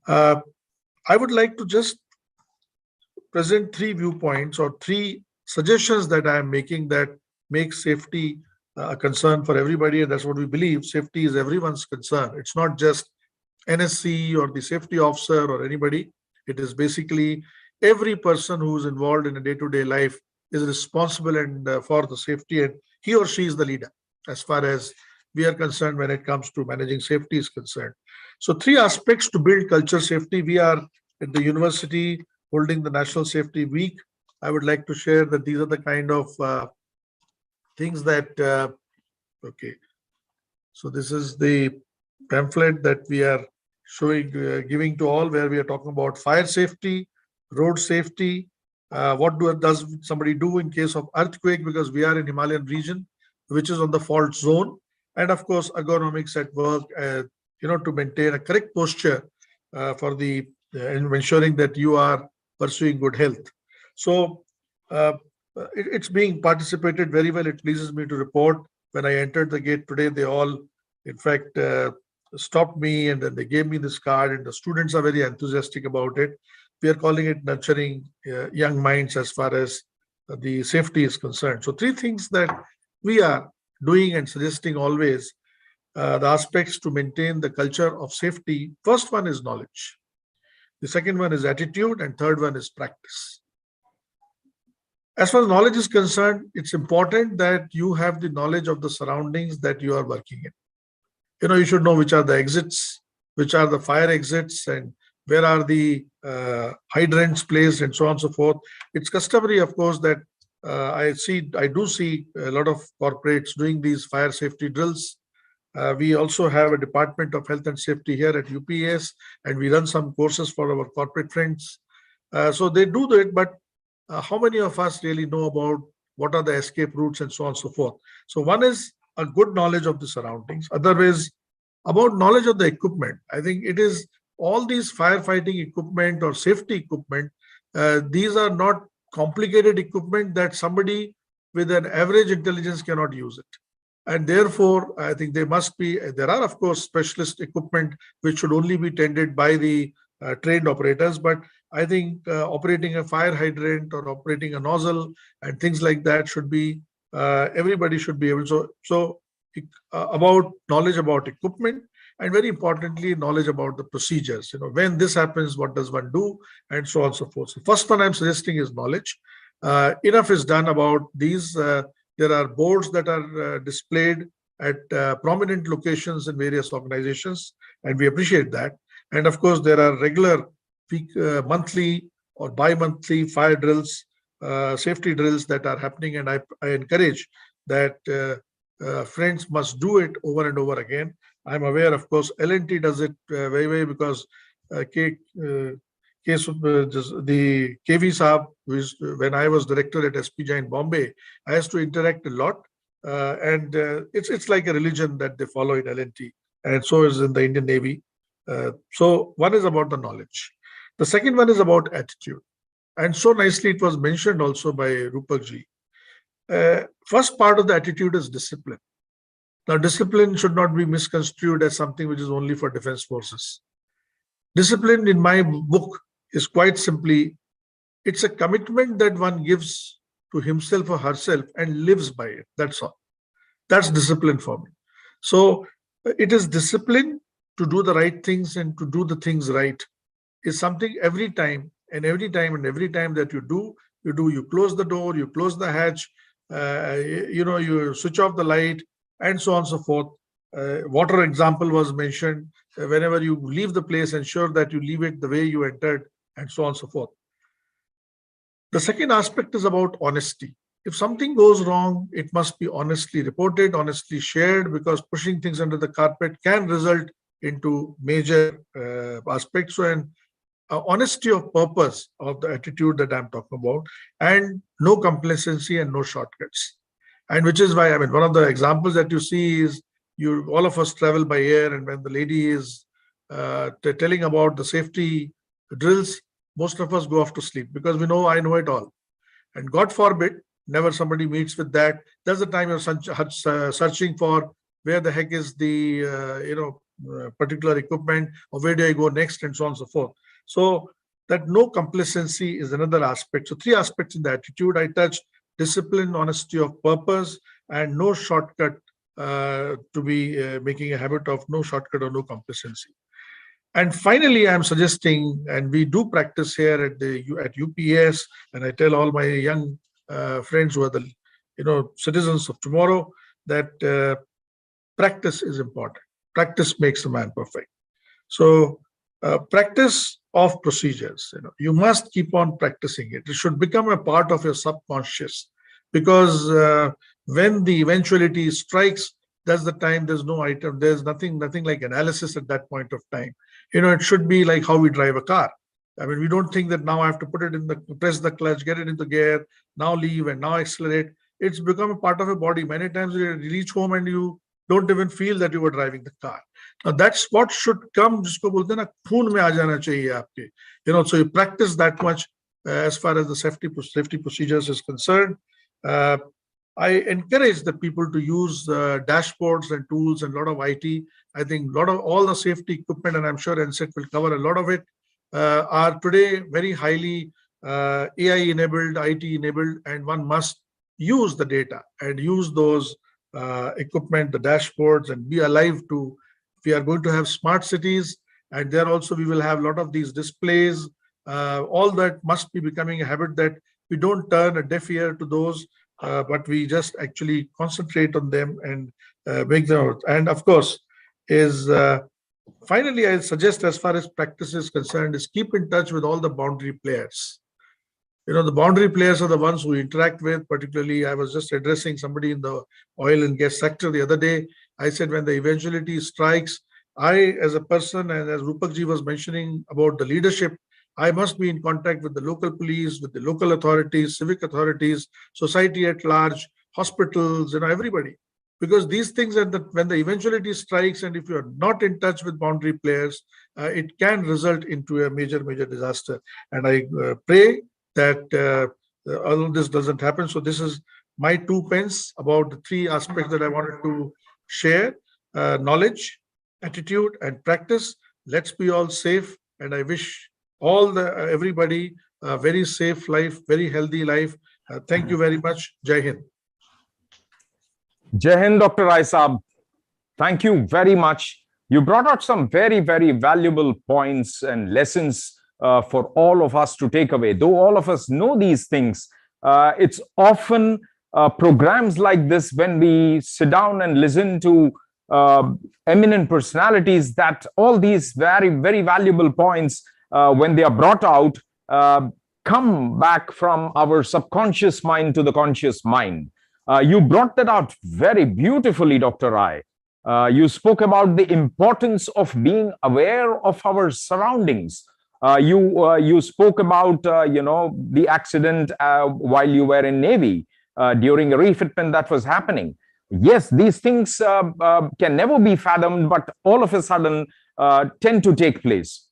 I would like to just present three viewpoints or three suggestions that I am making that make safety a concern for everybody, and that's what we believe. Safety is everyone's concern. It's not just NSC or the safety officer or anybody. It is basically every person who is involved in a day-to-day life is responsible and for the safety, and he or she is the leader as far as we are concerned when it comes to managing safety is concerned. So three aspects to build culture safety. We are at the university holding the National Safety Week. I would like to share that these are the kind of things that, okay. So this is the pamphlet that we are showing, giving to all, where we are talking about fire safety, road safety, what does somebody do in case of earthquake, because we are in Himalayan region, which is on the fault zone, and of course ergonomics at work, to maintain a correct posture for the ensuring that you are pursuing good health. So it's being participated very well. It pleases me to report when I entered the gate today, they all in fact stopped me and then they gave me this card, and the students are very enthusiastic about it. We are calling it nurturing young minds as far as the safety is concerned. So three things that we are doing and suggesting always, the aspects to maintain the culture of safety. First one is knowledge. The second one is attitude, and third one is practice. As far as knowledge is concerned, it's important that you have the knowledge of the surroundings that you are working in. You should know which are the exits, which are the fire exits, and where are the hydrants placed, and so on and so forth. It's customary, of course, that I do see a lot of corporates doing these fire safety drills. We also have a Department of Health and Safety here at UPS, and we run some courses for our corporate friends. So they do it, but how many of us really know about what are the escape routes and so on and so forth? So one is a good knowledge of the surroundings. Other is about knowledge of the equipment. I think it is all these firefighting equipment or safety equipment. These are not complicated equipment that somebody with an average intelligence cannot use it. And therefore, I think there are, of course, specialist equipment which should only be tended by the trained operators. But I think operating a fire hydrant or operating a nozzle and things like that should be, everybody should be able to. So about knowledge about equipment, and very importantly, knowledge about the procedures. When this happens, what does one do, and so on and so forth. So first one I'm suggesting is knowledge. Enough is done about these. There are boards that are displayed at prominent locations in various organizations, and we appreciate that. And of course, there are regular monthly or bi-monthly fire drills, safety drills that are happening, and I encourage that friends must do it over and over again. I'm aware, of course, L&T does it very well, because the KV Saab, when I was director at SPJ in Bombay, I used to interact a lot, and it's like a religion that they follow in L&T, and so is in the Indian Navy. So one is about the knowledge. The second one is about attitude, and so nicely it was mentioned also by Rupakji. First part of the attitude is discipline. Now, discipline should not be misconstrued as something which is only for defense forces. Discipline, in my book, is quite simply, it's a commitment that one gives to himself or herself and lives by it. That's all. That's discipline for me. So it is discipline to do the right things and to do the things right. Is something every time that you close the door, you close the hatch, you switch off the light, and so on and so forth. Water example was mentioned. Whenever you leave the place, ensure that you leave it the way you entered, and so on and so forth. The second aspect is about honesty. If something goes wrong, it must be honestly reported, honestly shared, because pushing things under the carpet can result into major aspects. And honesty of purpose of the attitude that I'm talking about, and no complacency and no shortcuts. And which is why, one of the examples that you see is all of us travel by air, and when the lady is telling about the safety drills, most of us go off to sleep because I know it all. And God forbid, never somebody meets with that. That's the time you're searching for where the heck is the particular equipment, or where do I go next, and so on and so forth. So that no complacency is another aspect. So three aspects in the attitude I touched: discipline, honesty of purpose, and no shortcut, to be making a habit of no shortcut or no complacency. And finally, I'm suggesting, and we do practice here at UPS, and I tell all my young friends who are the citizens of tomorrow, that practice is important. Practice makes a man perfect. So practice of procedures, you must keep on practicing it. It should become a part of your subconscious, because when the eventuality strikes, that's the time there's no item, there's nothing like analysis at that point of time. It should be like how we drive a car. We don't think that now I have to press the clutch, get it into gear, now leave, and now accelerate. It's become a part of a body. Many times you reach home and you don't even feel that you were driving the car. Now that's what should come. जिसको बोलते हैं ना, खून में आ जाना चाहिए आपके. So you practice that much as far as the safety procedures is concerned. I encourage the people to use dashboards and tools and a lot of IT. I think all the safety equipment, and I'm sure NSC will cover a lot of it, are today very highly AI enabled, IT enabled, and one must use the data and use those equipment, the dashboards, and be alive to. We are going to have smart cities, and there also we will have a lot of these displays. All that must be becoming a habit, that we don't turn a deaf ear to those, but we just actually concentrate on them and make them out. And of course, finally, I suggest, as far as practice is concerned, is keep in touch with all the boundary players. The boundary players are the ones who interact with. Particularly, I was just addressing somebody in the oil and gas sector the other day. I said when the eventuality strikes, I, as a person, and as Rupakji was mentioning about the leadership, I must be in contact with the local police, with the local authorities, civic authorities, society at large, hospitals, everybody. Because these things, when the eventuality strikes, and if you are not in touch with boundary players, it can result into a major, major disaster. And I pray that all of this doesn't happen. So this is my 2 pence about the 3 aspects that I wanted to share: knowledge, attitude, and practice. Let's be all safe, and I wish everybody a very safe life, very healthy life. Thank you very much. Jai Hind. Jai Hind, Dr. Rai Saab. Thank you very much. You brought out some very, very valuable points and lessons for all of us to take away. Though all of us know these things, it's often programs like this, when we sit down and listen to eminent personalities, that all these very, very valuable points, when they are brought out, come back from our subconscious mind to the conscious mind. You brought that out very beautifully, Dr. Rai. You spoke about the importance of being aware of our surroundings. You spoke about the accident while you were in Navy during a refitment that was happening. Yes, these things can never be fathomed, but all of a sudden tend to take place.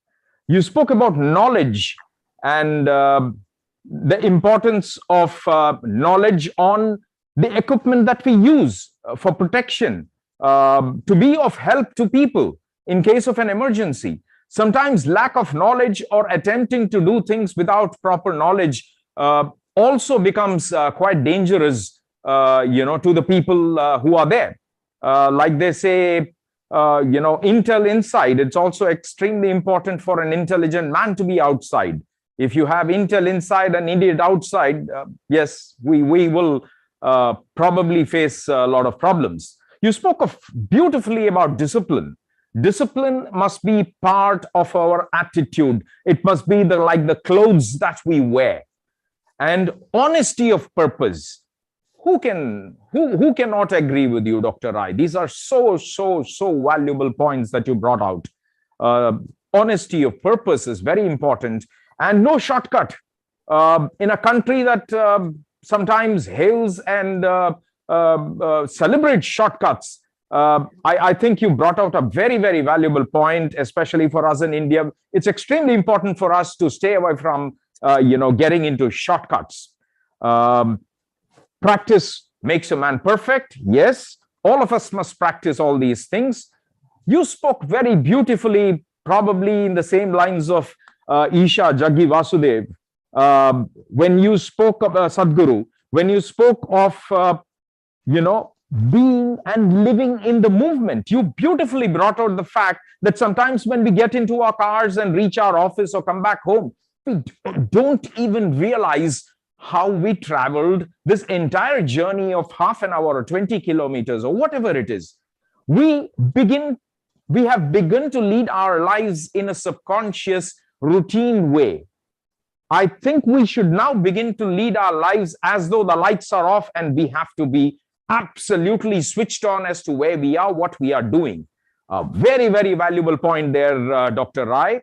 You spoke about knowledge and the importance of knowledge on the equipment that we use for protection, to be of help to people in case of an emergency. Sometimes lack of knowledge or attempting to do things without proper knowledge also becomes quite dangerous, to the people who are there. Like they say, intel inside. It's also extremely important for an intelligent man to be outside. If you have intel inside and idiot outside, yes, we will probably face a lot of problems. You spoke beautifully about discipline. Discipline must be part of our attitude. It must be like the clothes that we wear. And honesty of purpose. Who cannot agree with you, Dr. Rai? These are so valuable points that you brought out. Honesty of purpose is very important, and no shortcut. In a country that sometimes hails and celebrates shortcuts, I think you brought out a very, very valuable point, especially for us in India. It's extremely important for us to stay away from, getting into shortcuts. Practice makes a man perfect. Yes, all of us must practice all these things. You spoke very beautifully, probably in the same lines of Isha Jaggi Vasudev, when you spoke of Sadhguru, when you spoke of, being and living in the movement. You beautifully brought out the fact that sometimes when we get into our cars and reach our office or come back home, we don't even realize how we traveled this entire journey of half an hour or 20 kilometers or whatever it is. We have begun to lead our lives in a subconscious, routine way. I think we should now begin to lead our lives as though the lights are off and we have to be absolutely switched on as to where we are, what we are doing. Very, very valuable point there, Dr. Rai.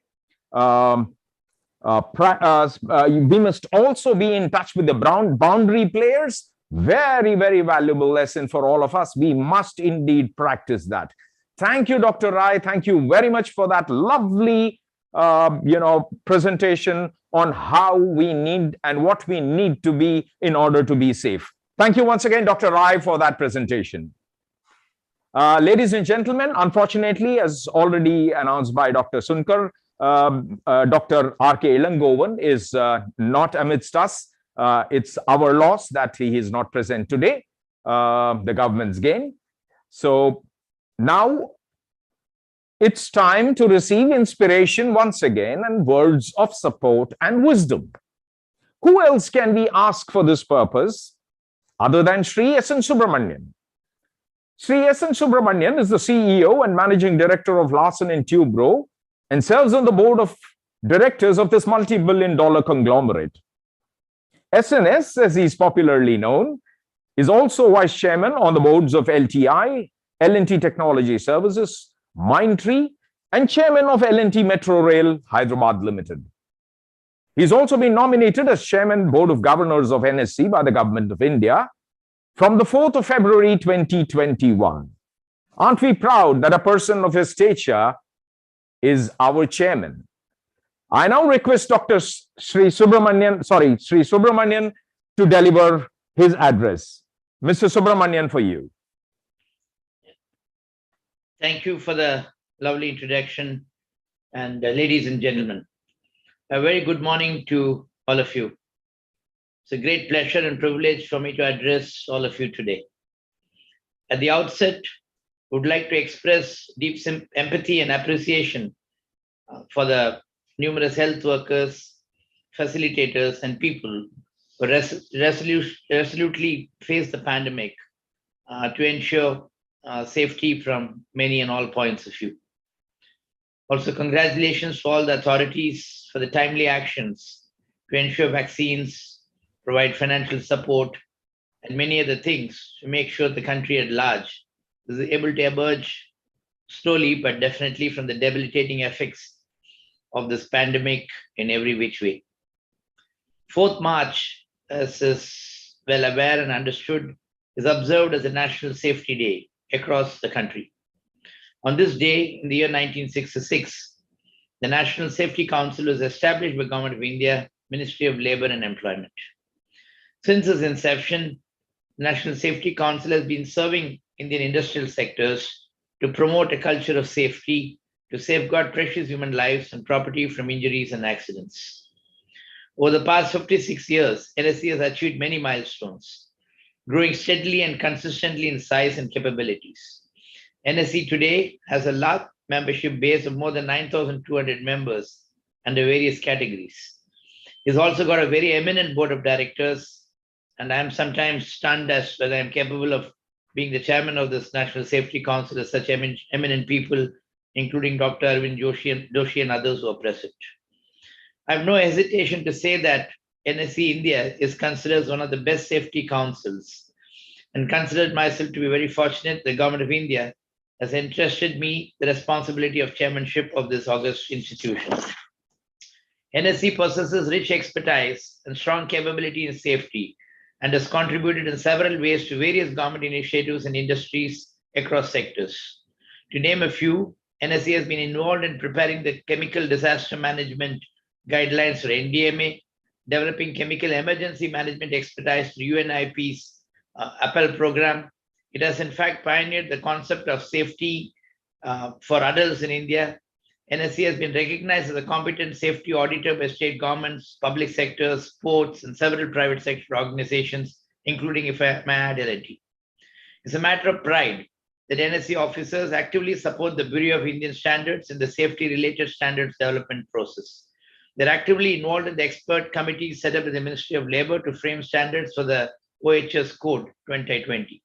We must also be in touch with the boundary players. Very, very valuable lesson for all of us. We must indeed practice that. Thank you, Dr. Rai. Thank you very much for that lovely, presentation on how we need and what we need to be in order to be safe. Thank you once again, Dr. Rai, for that presentation. Ladies and gentlemen, unfortunately, as already announced by Dr. Sunkar, Dr. R.K. Ilangovan is not amidst us. It's our loss that he is not present today, the government's gain. So now it's time to receive inspiration once again and words of support and wisdom. Who else can we ask for this purpose other than Sri S.N. Subramanian? Sri S.N. Subramanian is the CEO and Managing Director of Larsen & Toubro and serves on the board of directors of this multi-billion-dollar conglomerate. SNS, as he's popularly known, is also vice chairman on the boards of LTI, L&T Technology Services, Mindtree, and chairman of L&T Metro Rail, Hyderabad Limited. He's also been nominated as chairman Board of Governors of NSC by the Government of India from the 4th of February 2021. Aren't we proud that a person of his stature is our chairman? I now request Dr. Sri Subramanian to deliver his address. Mr. Subramanian, for you. Thank you for the lovely introduction. And ladies and gentlemen, a very good morning to all of you. It's a great pleasure and privilege for me to address all of you today. At the outset, I would like to express deep empathy and appreciation for the numerous health workers, facilitators, and people who resolutely face the pandemic to ensure safety from many and all points of view. Also, congratulations to all the authorities for the timely actions to ensure vaccines, provide financial support, and many other things to make sure the country at large is able to emerge slowly but definitely from the debilitating effects of this pandemic in every which way. 4th March, as is well aware and understood, is observed as a National Safety Day across the country. On this day, in the year 1966, the National Safety Council was established by Government of India, Ministry of Labour and Employment. Since its inception, the National Safety Council has been serving Indian industrial sectors to promote a culture of safety, to safeguard precious human lives and property from injuries and accidents. Over the past 56 years, NSC has achieved many milestones, growing steadily and consistently in size and capabilities. NSC today has a large membership base of more than 9,200 members under various categories. It's also got a very eminent board of directors, and I am sometimes stunned as whether I am capable of being the chairman of this National Safety Council as such eminent people, including Dr. Arvind Joshi and others who are present. I have no hesitation to say that NSC India is considered one of the best safety councils, and considered myself to be very fortunate the Government of India has entrusted me the responsibility of chairmanship of this august institution. NSC possesses rich expertise and strong capability in safety and has contributed in several ways to various government initiatives and industries across sectors. To name a few, NSC has been involved in preparing the chemical disaster management guidelines for NDMA, developing chemical emergency management expertise through UNIP's APPEL program. It has in fact pioneered the concept of safety for adults in India. NSC has been recognized as a competent safety auditor by state governments, public sectors, sports, and several private sector organizations, including, if I may add, L&T. It's a matter of pride that NSC officers actively support the Bureau of Indian Standards in the safety-related standards development process. They're actively involved in the expert committees set up by the Ministry of Labour to frame standards for the OHS Code 2020.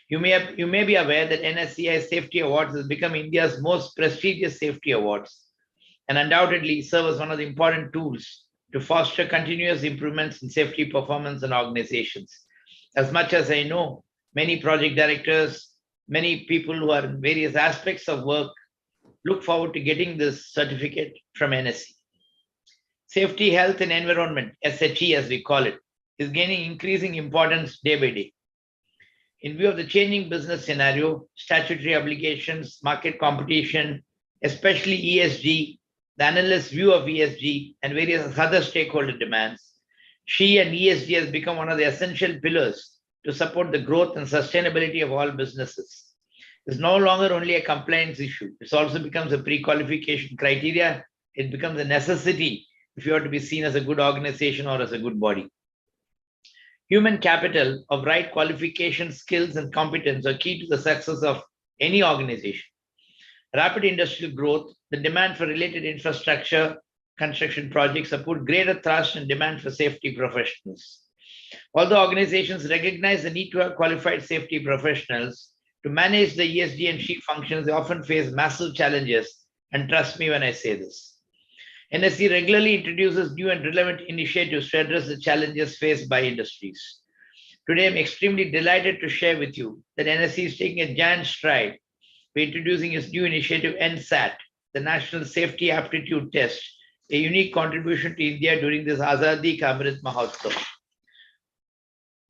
You may be aware that NSCI Safety Awards has become India's most prestigious safety awards and undoubtedly serve as one of the important tools to foster continuous improvements in safety performance in organizations. As much as I know, many project directors, many people who are in various aspects of work look forward to getting this certificate from NSC. Safety, health, and environment, SHE as we call it, is gaining increasing importance day by day. In view of the changing business scenario, statutory obligations, market competition, especially ESG, the analyst's view of ESG, and various other stakeholder demands, SHE and ESG has become one of the essential pillars to support the growth and sustainability of all businesses. It's no longer only a compliance issue. It also becomes a pre-qualification criteria. It becomes a necessity if you are to be seen as a good organization or as a good body. Human capital of right qualifications, skills, and competence are key to the success of any organization. Rapid industrial growth, the demand for related infrastructure, construction projects have put greater thrust and demand for safety professionals. Although organizations recognize the need to have qualified safety professionals to manage the ESG and SHE functions, they often face massive challenges, and trust me when I say this. NSC regularly introduces new and relevant initiatives to address the challenges faced by industries. Today, I'm extremely delighted to share with you that NSC is taking a giant stride by introducing its new initiative, NSAT, the National Safety Aptitude Test, a unique contribution to India during this Azadi Ka Amrit Mahotsav.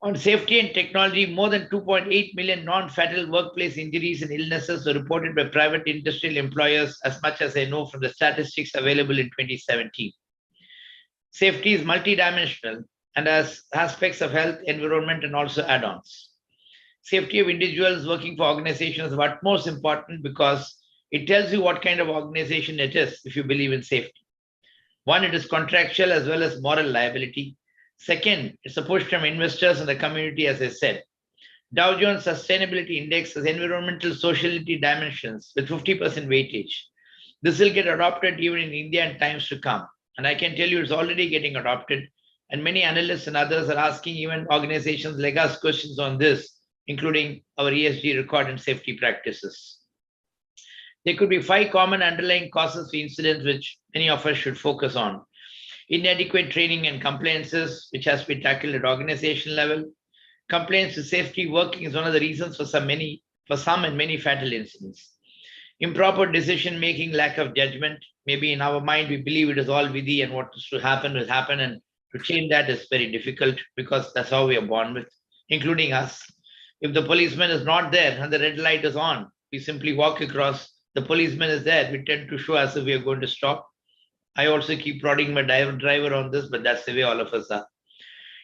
On safety and technology, more than 2.8 million non-fatal workplace injuries and illnesses were reported by private industrial employers, as much as I know from the statistics available in 2017. Safety is multidimensional and has aspects of health, environment, and also add-ons. Safety of individuals working for organizations is utmost important because it tells you what kind of organization it is if you believe in safety. One, it is contractual as well as moral liability. Second, it's a push from investors and the community, as I said. Dow Jones Sustainability Index has environmental sociality dimensions with 50% weightage. This will get adopted even in India in times to come. And I can tell you it's already getting adopted. And many analysts and others are asking even organizations like us questions on this, including our ESG record and safety practices. There could be 5 common underlying causes for incidents which many of us should focus on. Inadequate training and compliances, which has to be tackled at organization level. Compliance to safety working is one of the reasons for some and many fatal incidents. Improper decision making, lack of judgment. Maybe in our mind we believe it is all vidhi and what is to happen will happen, and to change that is very difficult because that's how we are born with, including us. If the policeman is not there and the red light is on, we simply walk across. The policeman is there, we tend to show as if we are going to stop. I also keep prodding my driver on this, but that's the way all of us are.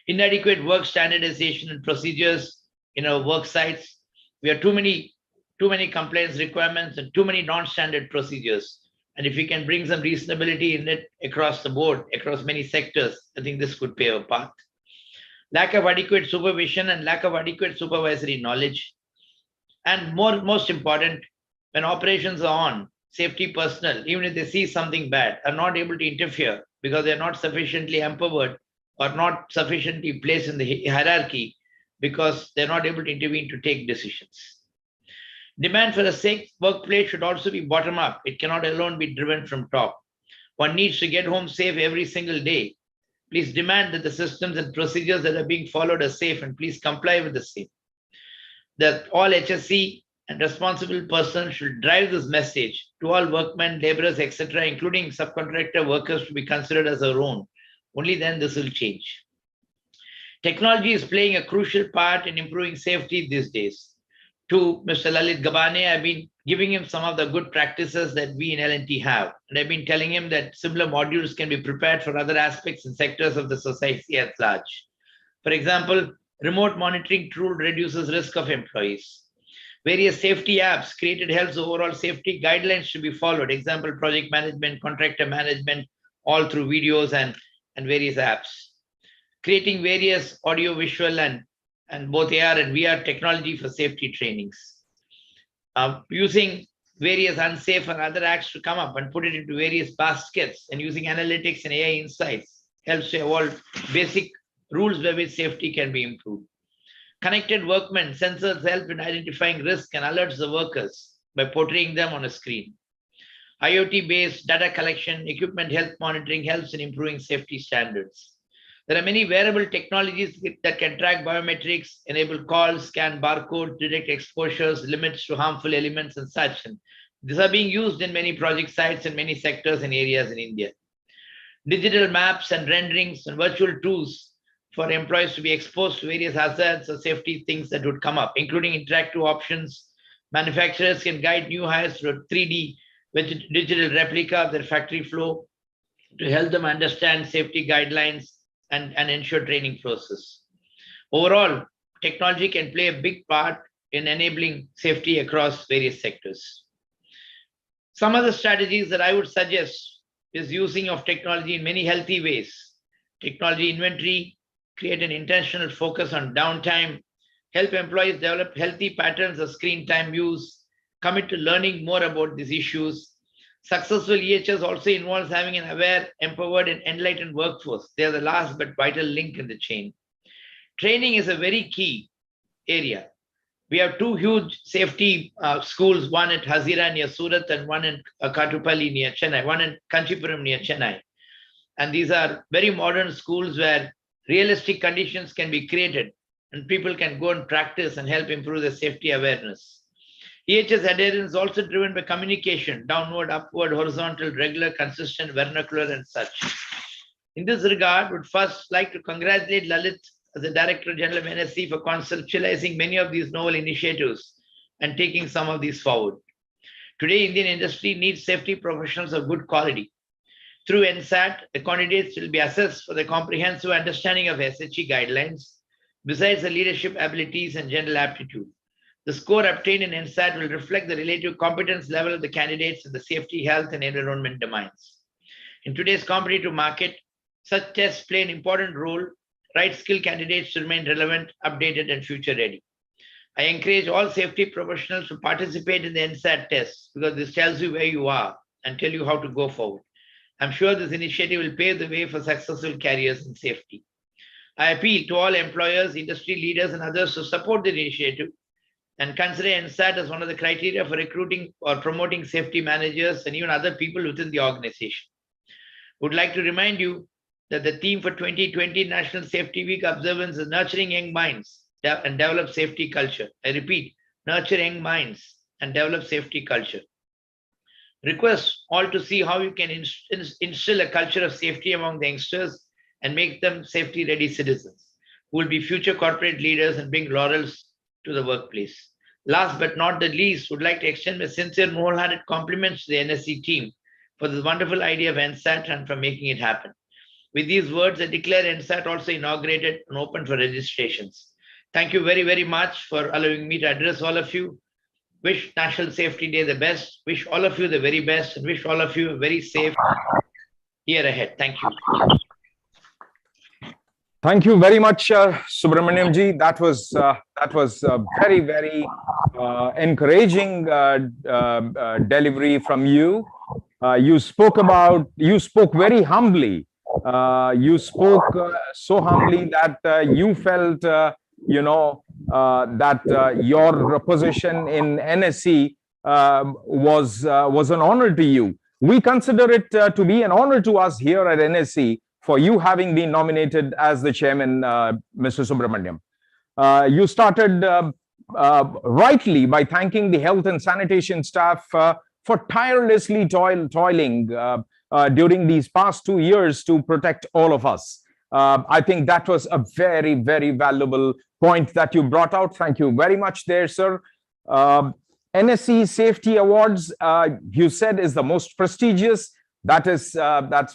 Inadequate work standardization and procedures in our work sites. We have too many compliance requirements and too many non-standard procedures. And if we can bring some reasonability in it across the board, across many sectors, I think this could pave a path. Lack of adequate supervision and lack of adequate supervisory knowledge. And most important, when operations are on, safety personnel, even if they see something bad, are not able to interfere because they're not sufficiently empowered or not sufficiently placed in the hierarchy because they're not able to intervene to take decisions. Demand for a safe workplace should also be bottom up. It cannot alone be driven from top. One needs to get home safe every single day. Please demand that the systems and procedures that are being followed are safe, and please comply with the same. That all HSC and responsible persons should drive this message to all workmen, laborers, etc., including subcontractor workers, to be considered as our own. Only then this will change. Technology is playing a crucial part in improving safety these days. To Mr. Lalit Gabane, I've been giving him some of the good practices that we in L&T have. And I've been telling him that similar modules can be prepared for other aspects and sectors of the society at large. For example, remote monitoring tool reduces risk of employees. Various safety apps created helps overall safety guidelines to be followed. Example, project management, contractor management, all through videos and various apps. Creating various audio, visual, and both AR and VR technology for safety trainings. Using various unsafe and other acts to come up and put it into various baskets, and using analytics and AI insights helps to evolve basic rules by which safety can be improved. Connected workmen, sensors help in identifying risk and alerts the workers by portraying them on a screen. IoT-based data collection, equipment health monitoring helps in improving safety standards. There are many wearable technologies that can track biometrics, enable calls, scan barcodes, detect exposures, limits to harmful elements and such. And these are being used in many project sites and many sectors and areas in India. Digital maps and renderings and virtual tools for employees to be exposed to various hazards or safety things that would come up, including interactive options. Manufacturers can guide new hires through a 3D digital replica of their factory flow to help them understand safety guidelines and ensure training process. Overall, technology can play a big part in enabling safety across various sectors. Some of the strategies that I would suggest is using of technology in many healthy ways. Technology inventory, create an intentional focus on downtime, help employees develop healthy patterns of screen time use, commit to learning more about these issues. Successful EHS also involves having an aware, empowered, and enlightened workforce. They are the last but vital link in the chain. Training is a very key area. We have two huge safety schools, one at Hazira near Surat and one in Katupalli near Chennai, one in Kanchipuram near Chennai. And these are very modern schools where realistic conditions can be created and people can go and practice and help improve their safety awareness. EHS adherence is also driven by communication, downward, upward, horizontal, regular, consistent, vernacular, and such. In this regard, would first like to congratulate Lalit as the Director General of NSC for conceptualizing many of these novel initiatives and taking some of these forward. Today, Indian industry needs safety professionals of good quality. Through NSAT, the candidates will be assessed for the comprehensive understanding of SHE guidelines, besides the leadership abilities and general aptitude. The score obtained in NSAT will reflect the relative competence level of the candidates in the safety, health, and environment domains. In today's competitive market, such tests play an important role. Right skill candidates to remain relevant, updated, and future ready. I encourage all safety professionals to participate in the NSAT tests because this tells you where you are and tell you how to go forward. I'm sure this initiative will pave the way for successful careers in safety. I appeal to all employers, industry leaders, and others to support the initiative and consider NSAT as one of the criteria for recruiting or promoting safety managers and even other people within the organization. Would like to remind you that the theme for 2020 National Safety Week observance is nurturing young minds and develop safety culture. I repeat, nurture young minds and develop safety culture. Request all to see how you can instill a culture of safety among the youngsters and make them safety ready citizens who will be future corporate leaders and bring laurels to the workplace. Last but not the least, would like to extend my sincere and wholehearted compliments to the NSC team for this wonderful idea of NSAT and for making it happen. With these words, I declare NSAT also inaugurated and open for registrations. Thank you very, very much for allowing me to address all of you. Wish National Safety Day the best. Wish all of you the very best and wish all of you a very safe year ahead. Thank you. Thank you very much, Subramaniam ji. That was very, very encouraging delivery from you. You spoke very humbly. You spoke so humbly that you felt, that your position in NSC was an honor to you. We consider it to be an honor to us here at NSC for you having been nominated as the chairman, Mr. Subramaniam. You started rightly by thanking the health and sanitation staff for tirelessly toiling during these past 2 years to protect all of us. I think that was a very, very valuable point that you brought out. Thank you very much there, sir. NSC Safety Awards, you said, is the most prestigious. That's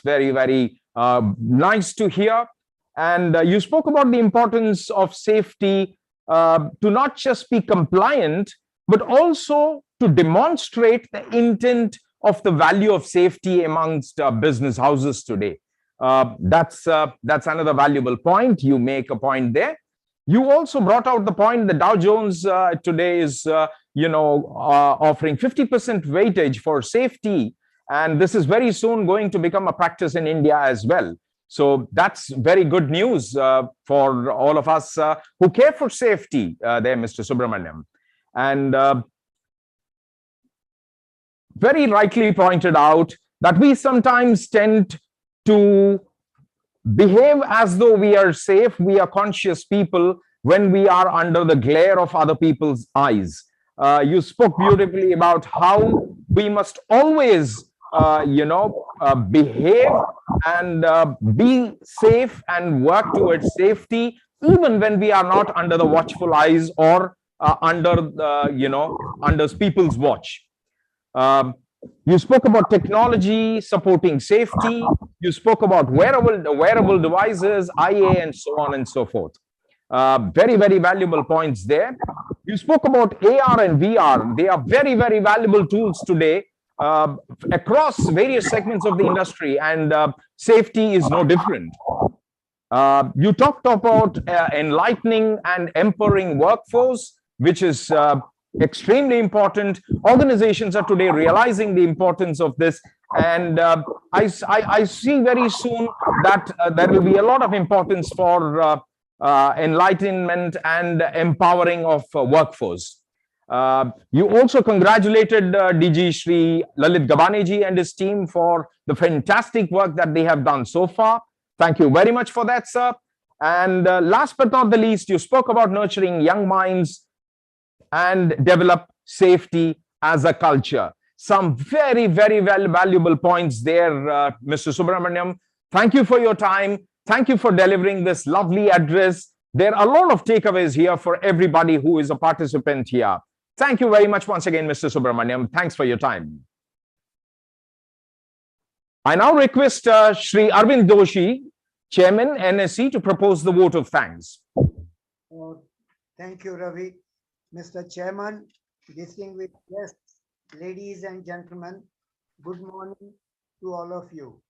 very, very nice to hear. And you spoke about the importance of safety to not just be compliant, but also to demonstrate the intent of the value of safety amongst business houses today. That's another valuable point. You make a point there. You also brought out the point that Dow Jones today is, offering 50% weightage for safety. And this is very soon going to become a practice in India as well. So that's very good news for all of us who care for safety there, Mr. Subramaniam. And very rightly pointed out that we sometimes tend to behave as though we are safe, we are conscious people when we are under the glare of other people's eyes. You spoke beautifully about how we must always behave and be safe and work towards safety, even when we are not under the watchful eyes or under people's watch. You spoke about technology supporting safety. You spoke about wearable devices, IA, and so on and so forth. Very, very valuable points there. You spoke about AR and VR. They are very, very valuable tools today across various segments of the industry, and safety is no different. You talked about enlightening and empowering workforce, which is extremely important. Organizations are today realizing the importance of this, and I see very soon that there will be a lot of importance for enlightenment and empowering of workforce. You also congratulated DG Shri Lalit Gabane and his team for the fantastic work that they have done so far. Thank you very much for that, sir. And last but not the least, you spoke about nurturing young minds and develop safety as a culture. Some very, very valuable points there, Mr. Subramaniam. Thank you for your time. Thank you for delivering this lovely address. There are a lot of takeaways here for everybody who is a participant here. Thank you very much once again, Mr. Subramaniam. Thanks for your time. I now request Shri Arvind Doshi, Chairman, NSC, to propose the vote of thanks. Thank you, Ravi. Mr. Chairman, distinguished guests, ladies and gentlemen, good morning to all of you.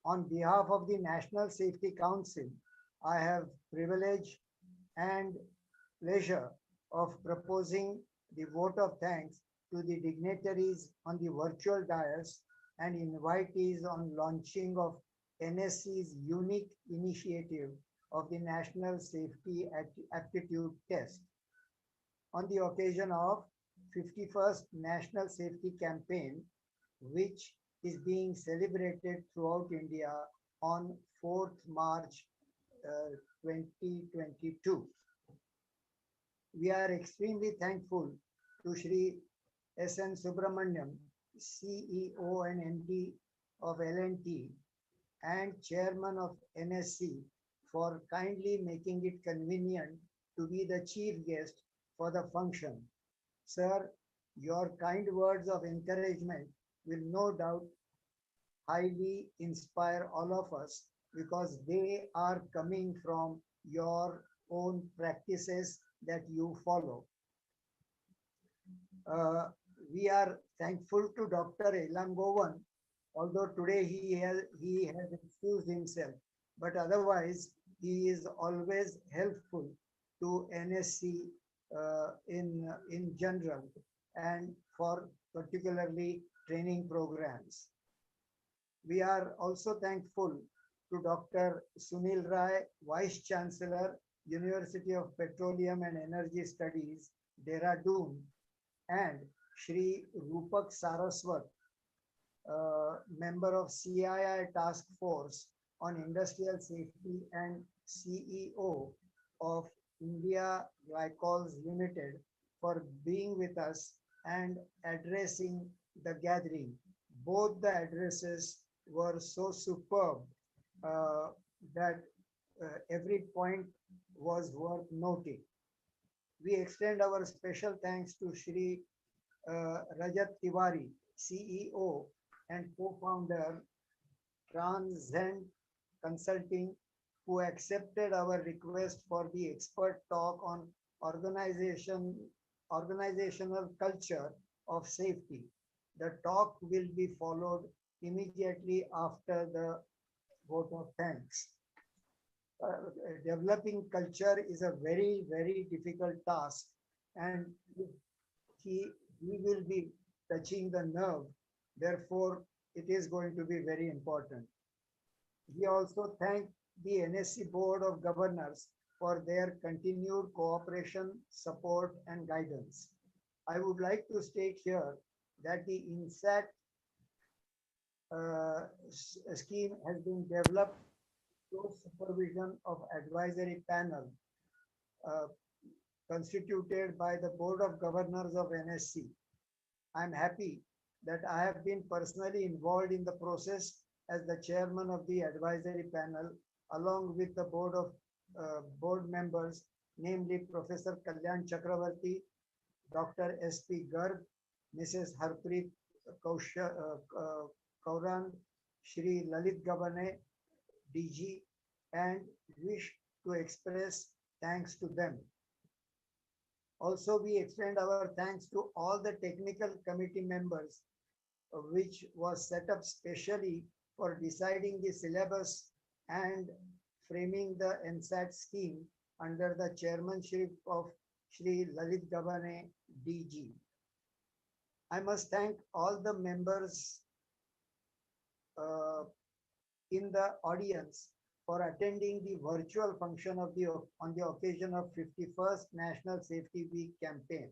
On behalf of the National Safety Council, I have privilege and pleasure of proposing the vote of thanks to the dignitaries on the virtual dais and invitees on launching of NSC's unique initiative of the National Safety Aptitude Test. On the occasion of 51st National Safety Campaign, which is being celebrated throughout India on 4th March 2022. We are extremely thankful to Shri S.N. Subramaniam, CEO and MD of L&T and Chairman of NSC for kindly making it convenient to be the chief guest for the function. Sir, your kind words of encouragement will no doubt highly inspire all of us because they are coming from your own practices that you follow. We are thankful to Dr. Elangovan, although today he has excused himself, but otherwise he is always helpful to NSC in general and for particularly training programs. We are also thankful to Dr. Sunil Rai, Vice Chancellor, University of Petroleum and Energy Studies, Dehradun, and Shri Rupak Saraswat, member of CII Task Force on Industrial Safety and CEO of India Glycols Limited, for being with us and addressing the gathering. Both the addresses were so superb that every point was worth noting. We extend our special thanks to Shri Rajat Tiwari, CEO and co-founder, Transcend Consulting, who accepted our request for the expert talk on organizational culture of safety. The talk will be followed immediately after the vote of thanks. Developing culture is a very, very difficult task, and he will be touching the nerve. Therefore, it is going to be very important. We also thank the NSC Board of Governors for their continued cooperation, support, and guidance. I would like to state here that the INSAT scheme has been developed through supervision of advisory panel constituted by the Board of Governors of NSC. I'm happy that I have been personally involved in the process as the chairman of the advisory panel, along with the board members, namely Professor Kalyan Chakravarti, Dr. S.P. Garg, Mrs. Harpreet Kauran, Shri Lalit Gavane, DG, and wish to express thanks to them. Also, we extend our thanks to all the technical committee members, which was set up specially for deciding the syllabus and framing the NSAT scheme under the chairmanship of Shri Lalit Gavane, DG. I must thank all the members in the audience for attending the virtual function of on the occasion of 51st National Safety Week campaign,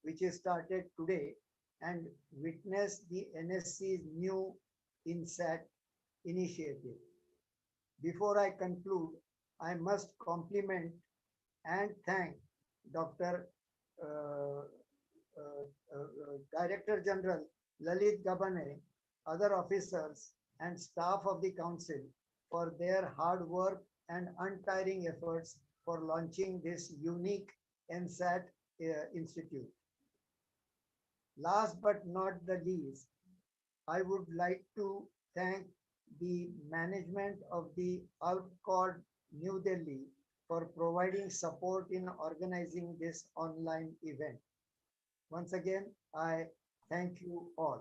which is started today, and witness the NSC's new INSAT initiative. Before I conclude, I must compliment and thank Dr. uh, Director General Lalit Gabane, other officers and staff of the council for their hard work and untiring efforts for launching this unique NSAT institute. Last but not the least, I would like to thank the management of the Alcod New Delhi for providing support in organizing this online event. Once again, I thank you all.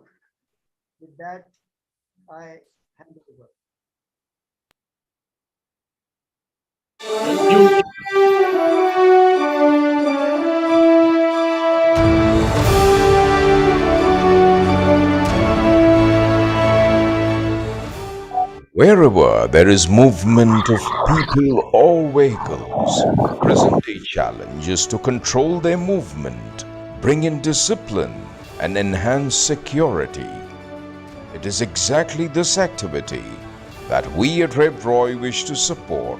With that, I hand over. Thank you. Wherever there is movement of people or vehicles, present-day challenge is to control their movement, bring in discipline, and enhance security. It is exactly this activity that we at RevRoy wish to support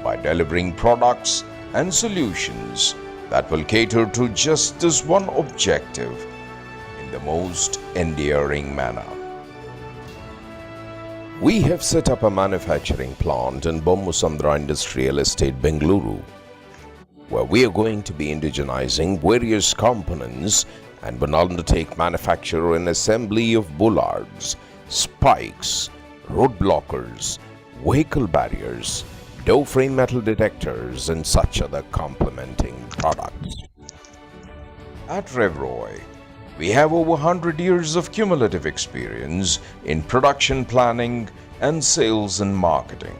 by delivering products and solutions that will cater to just this one objective in the most endearing manner. We have set up a manufacturing plant in Bommusandra Industrial Estate, Bengaluru, where we are going to be indigenizing various components and will undertake manufacture and assembly of bollards, spikes, road blockers, vehicle barriers, door frame metal detectors, and such other complementing products. At RevRoy, we have over 100 years of cumulative experience in production planning and sales and marketing.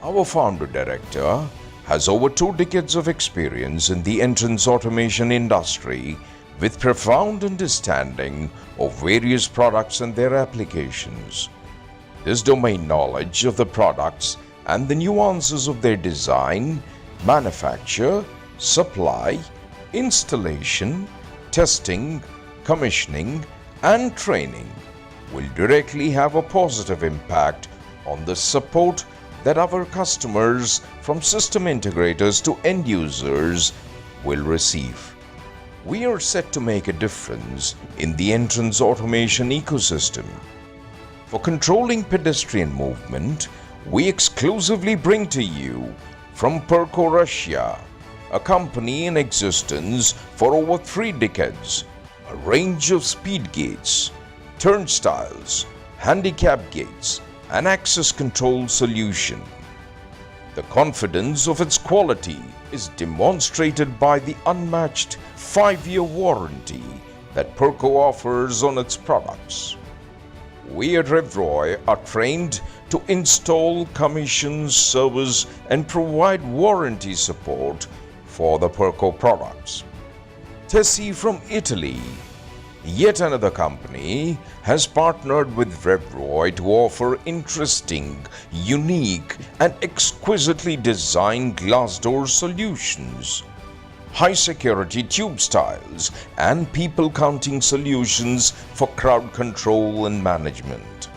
Our founder director has over 2 decades of experience in the entrance automation industry with profound understanding of various products and their applications. This domain knowledge of the products and the nuances of their design, manufacture, supply, installation, testing, commissioning, and training will directly have a positive impact on the support that our customers, from system integrators to end users, will receive. We are set to make a difference in the entrance automation ecosystem. For controlling pedestrian movement, we exclusively bring to you from Perco, Russia, a company in existence for over 3 decades, a range of speed gates, turnstiles, handicap gates, and access control solution. The confidence of its quality is demonstrated by the unmatched 5-year warranty that Perco offers on its products. We at RevRoy are trained to install, commission, service, and provide warranty support for the Perco products. Tessie from Italy, yet another company, has partnered with RevRoy to offer interesting, unique, and exquisitely designed glass door solutions, high security tube styles, and people counting solutions for crowd control and management.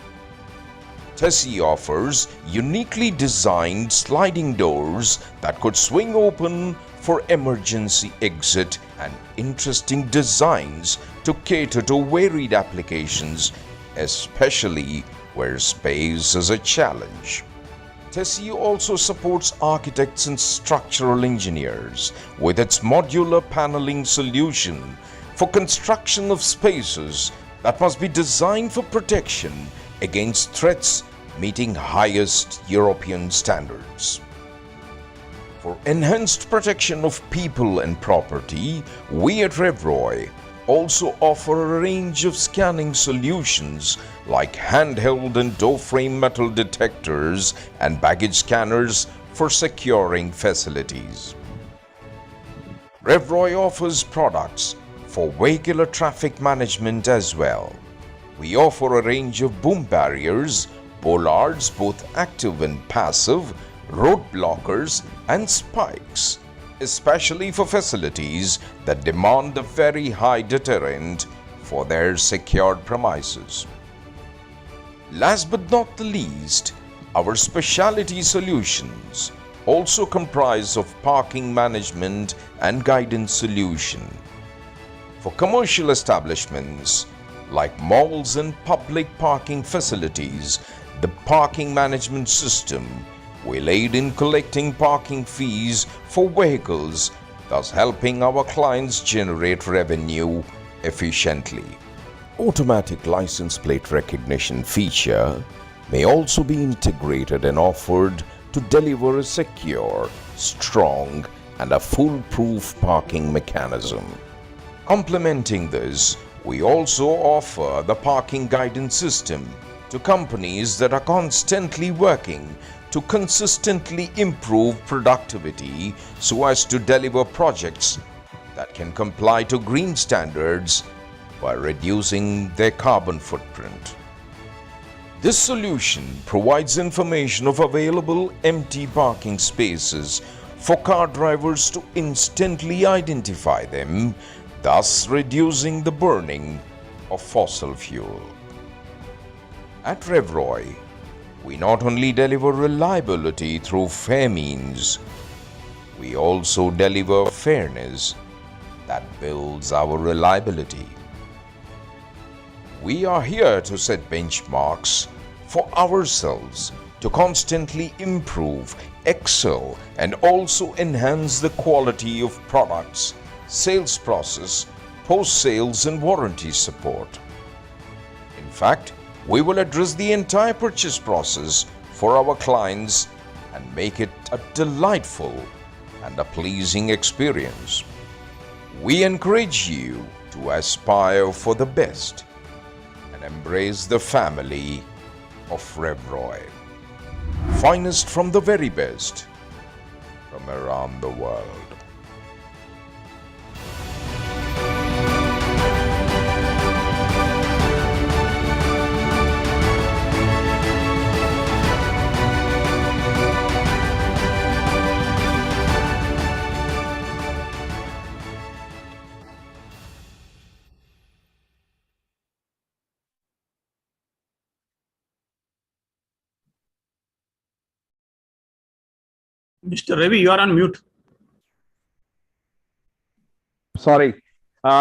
Tessie offers uniquely designed sliding doors that could swing open for emergency exit and interesting designs to cater to varied applications, especially where space is a challenge. Tessie also supports architects and structural engineers with its modular paneling solution for construction of spaces that must be designed for protection against threats meeting highest European standards. For enhanced protection of people and property, we at RevRoy also offer a range of scanning solutions like handheld and door frame metal detectors and baggage scanners for securing facilities. RevRoy offers products for vehicular traffic management as well. We offer a range of boom barriers, bollards, both active and passive, road blockers, and spikes, especially for facilities that demand a very high deterrent for their secured premises. Last but not the least, our specialty solutions also comprise of parking management and guidance solution. For commercial establishments like malls and public parking facilities, the parking management system will aid in collecting parking fees for vehicles, thus helping our clients generate revenue efficiently. Automatic license plate recognition feature may also be integrated and offered to deliver a secure, strong, and a foolproof parking mechanism. Complementing this, we also offer the parking guidance system to companies that are constantly working to consistently improve productivity so as to deliver projects that can comply to green standards by reducing their carbon footprint. This solution provides information of available empty parking spaces for car drivers to instantly identify them, thus reducing the burning of fossil fuel. At Revroy, we not only deliver reliability through fair means, we also deliver fairness that builds our reliability. We are here to set benchmarks for ourselves to constantly improve, excel, and also enhance the quality of products, sales process, post-sales, and warranty support. In fact, we will address the entire purchase process for our clients and make it a delightful and a pleasing experience. We encourage you to aspire for the best and embrace the family of Revroy. Finest from the very best from around the world. Mr. Ravi, you are on mute. Sorry.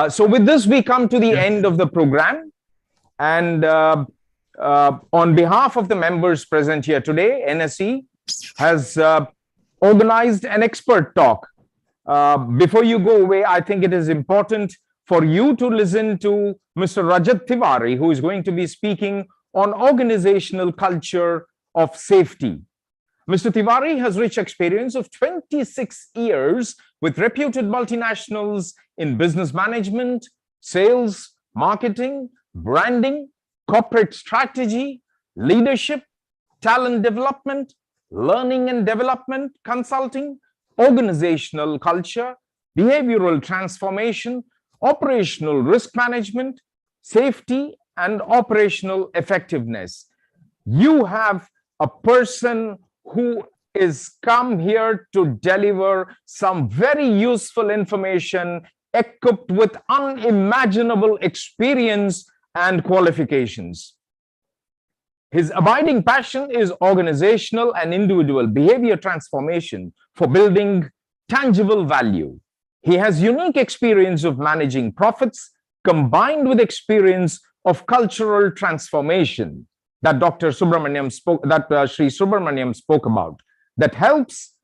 So with this, we come to the end of the program. And on behalf of the members present here today, NSC has organized an expert talk. Before you go away, I think it is important for you to listen to Mr. Rajat Tiwari, who is going to be speaking on organizational culture of safety. Mr. Tiwari has rich experience of 26 years with reputed multinationals in business management, sales, marketing, branding, corporate strategy, leadership, talent development, learning and development, consulting, organizational culture, behavioral transformation, operational risk management, safety, and operational effectiveness. You have a person who is come here to deliver some very useful information equipped with unimaginable experience and qualifications. His abiding passion is organizational and individual behavior transformation for building tangible value. He has unique experience of managing profits combined with experience of cultural transformation that Dr. Subramaniam spoke, that Sri Subramaniam spoke about, that helps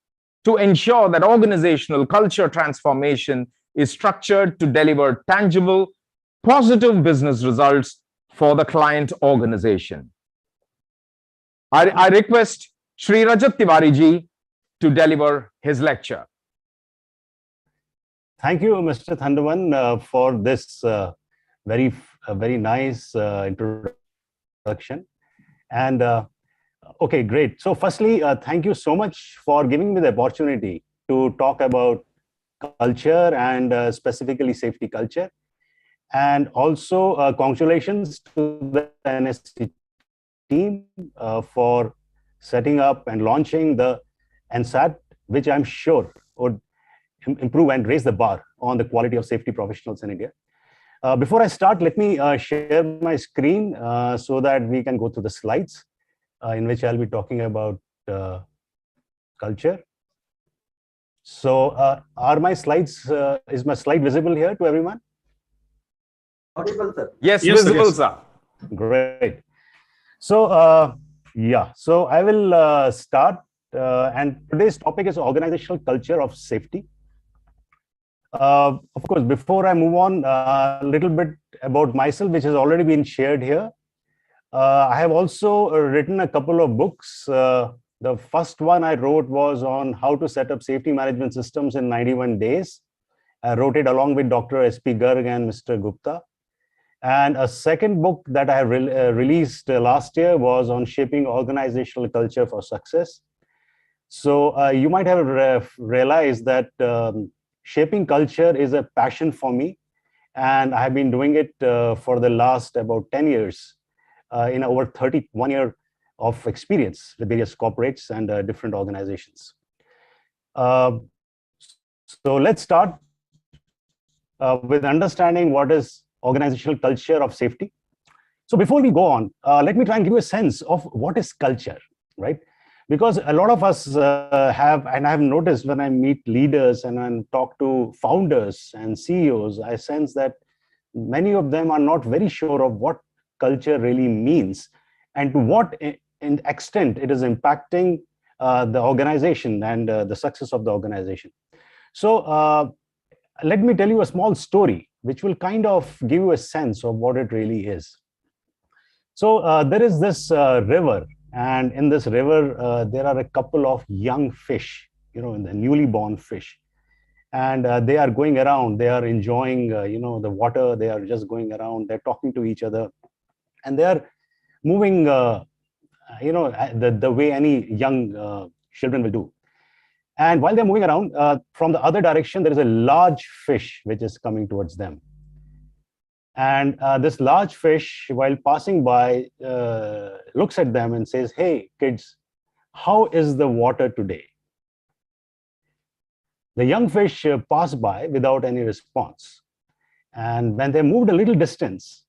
to ensure that organizational culture transformation is structured to deliver tangible, positive business results for the client organization. I request Sri Rajat Tiwari ji to deliver his lecture. Thank you, Mr. Thandavan, for this very nice introduction. And okay, great. So firstly, thank you so much for giving me the opportunity to talk about culture and specifically safety culture. And also congratulations to the NSC team for setting up and launching the NSAT, which I'm sure would improve and raise the bar on the quality of safety professionals in India. Before I start, let me share my screen so that we can go through the slides in which I'll be talking about culture. So are my slides, is my slide visible here to everyone? Audible, sir. Yes, Yes, sir, visible, yes. sir. Great. So yeah, so I will start, and today's topic is organizational culture of safety. Of course, before I move on, a little bit about myself, which has already been shared here. I have also written a couple of books. The first one I wrote was on how to set up safety management systems in 91 days. I wrote it along with Dr. S.P. Garg and Mr. Gupta. And a second book that I released last year was on shaping organizational culture for success. So you might have realized that shaping culture is a passion for me. And I have been doing it for the last about 10 years in over 31 years of experience with various corporates and different organizations. So let's start with understanding what is organizational culture of safety. So before we go on, let me try and give you a sense of what is culture, right? Because a lot of us have, and I've noticed when I meet leaders and when talk to founders and CEOs, I sense that many of them are not very sure of what culture really means and to what in extent it is impacting the organization and the success of the organization. So let me tell you a small story which will kind of give you a sense of what it really is. So there is this river, and in this river there are a couple of young fish, the newly born fish, and they are going around, they are enjoying the water, they are just going around, they're talking to each other, and they are moving the way any young children will do. And while they're moving around, from the other direction, there is a large fish which is coming towards them. And this large fish, while passing by, looks at them and says, "Hey, kids, how is the water today?" The young fish passed by without any response. And when they moved a little distance,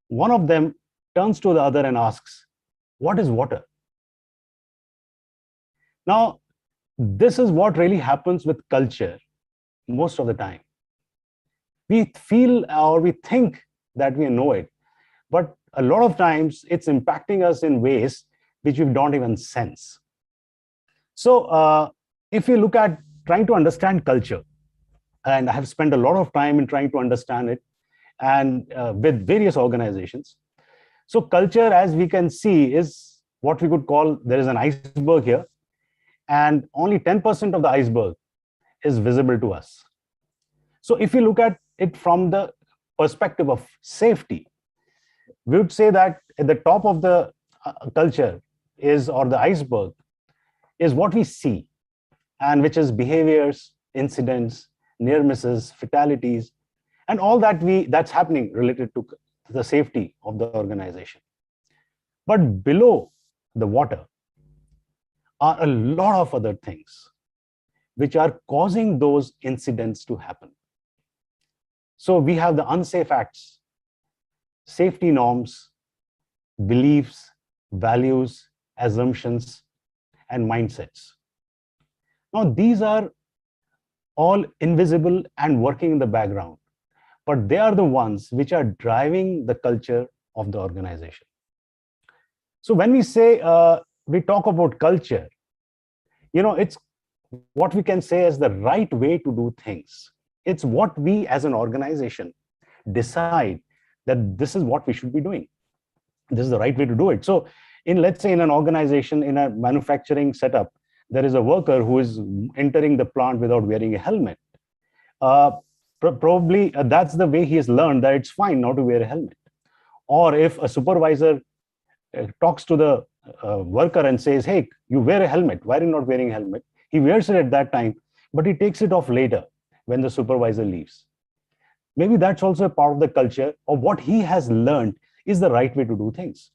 one of them turns to the other and asks, "What is water?" Now, this is what really happens with culture most of the time. We feel or we think that we know it, but a lot of times it's impacting us in ways which we don't even sense. So if you look at trying to understand culture, and I have spent a lot of time in trying to understand it and with various organizations. So culture, as we can see, is what we could call, there is an iceberg here, and only 10% of the iceberg is visible to us. So if you look at it from the perspective of safety, we would say that at the top of the culture is, or the iceberg, is what we see, and which is behaviors, incidents, near misses, fatalities, and all that's happening related to the safety of the organization. But below the water are a lot of other things which are causing those incidents to happen. So we have the unsafe acts, safety norms, beliefs, values, assumptions, and mindsets. Now, these are all invisible and working in the background, but they are the ones which are driving the culture of the organization. So when we say, we talk about culture, it's what we can say as the right way to do things. It's what we as an organization decide that this is what we should be doing. This is the right way to do it. So let's say in an organization, in a manufacturing setup, there is a worker who is entering the plant without wearing a helmet. Probably that's the way he has learned that it's fine not to wear a helmet. Or if a supervisor talks to the worker and says, "Hey, you wear a helmet, why are you not wearing a helmet?" He wears it at that time, but he takes it off later when the supervisor leaves. Maybe that's also a part of the culture of what he has learned is the right way to do things.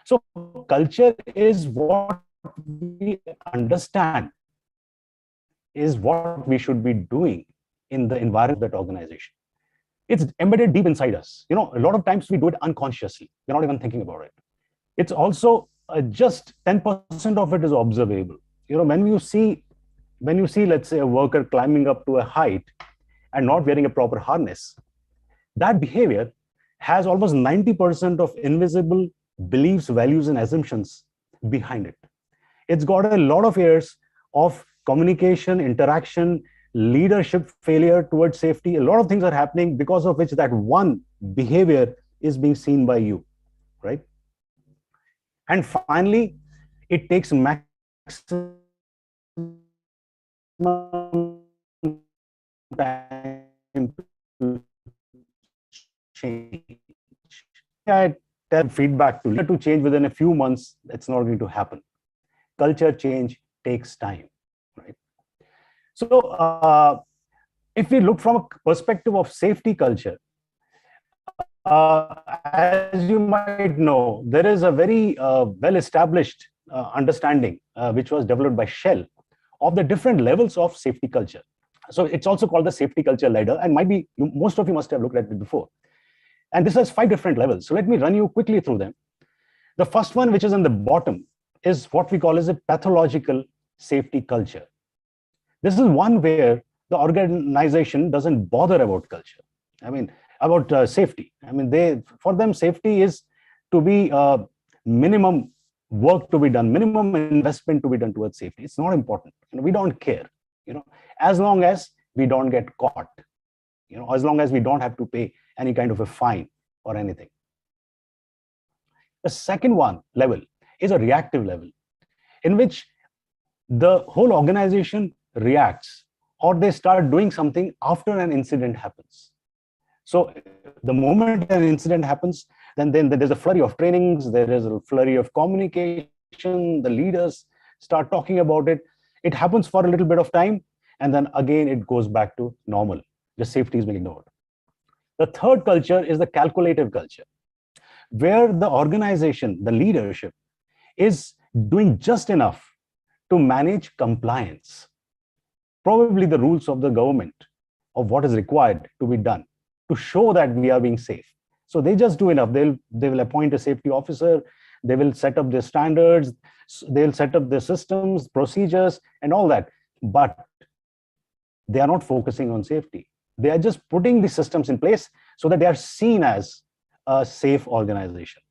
So culture is what we understand is what we should be doing in the environment of that organization. It's embedded deep inside us. A lot of times we do it unconsciously. We're not even thinking about it. It's also just 10% of it is observable. When you see when you see, let's say, a worker climbing up to a height and not wearing a proper harness, that behavior has almost 90% of invisible beliefs, values, and assumptions behind it. It's got a lot of years of communication, interaction, leadership failure towards safety. A lot of things are happening because of which that one behavior is being seen by you, right? And finally, it takes maximum time to change. I tell feedback to change within a few months, it's not going to happen. Culture change takes time, right? So if we look from a perspective of safety culture, as you might know, there is a very well-established understanding which was developed by Shell of the different levels of safety culture. So it's also called the safety culture ladder, and might be most of you must have looked at it before. And this has 5 different levels. So let me run you quickly through them. The first one, which is on the bottom, is what we call as a pathological safety culture. This is one where the organization doesn't bother about culture. I mean, about safety. I mean, for them, safety is to be minimum work to be done, minimum investment to be done towards safety. It's not important. We don't care, as long as we don't get caught, as long as we don't have to pay any kind of a fine or anything. The second one level is a reactive level, in which the whole organization reacts, or they start doing something after an incident happens. So the moment an incident happens, then there's a flurry of trainings, there is a flurry of communication, the leaders start talking about it. It happens for a little bit of time, and then again it goes back to normal. The safety is being ignored. The third culture is the calculative culture, where the organization, the leadership, is doing just enough to manage compliance, probably the rules of the government, of what is required to be done to show that we are being safe. So they just do enough. They will appoint a safety officer, they will set up their standards, they'll set up their systems, procedures, and all that. But they are not focusing on safety. They are just putting the systems in place so that they are seen as a safe organization.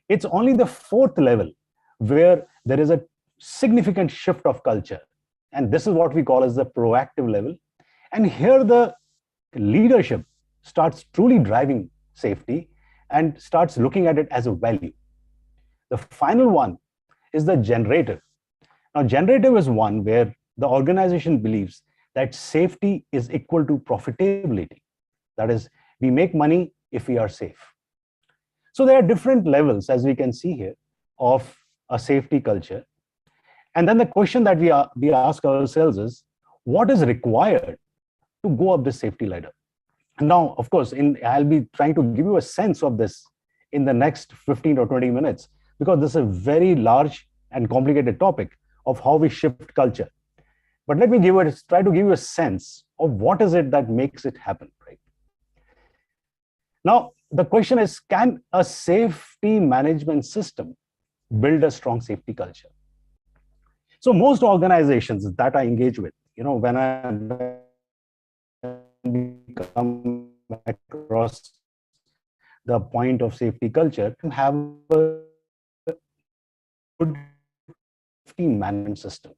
It's only the fourth level where there is a significant shift of culture. And this is what we call as the proactive level. And here the leadership starts truly driving safety and starts looking at it as a value. The final one is the generative. Now, generative is one where the organization believes that safety is equal to profitability. That is, we make money if we are safe. So there are different levels, as we can see here, of a safety culture. And then the question that we ask ourselves is, what is required to go up this safety ladder? Now, of course, I'll be trying to give you a sense of this in the next 15 or 20 minutes, because this is a very large and complicated topic of how we shift culture. But let me try to give you a sense of what is it that makes it happen, right? Now, the question is, can a safety management system build a strong safety culture? So most organizations that I engage with, when I come across the point of safety culture, have a good safety management system,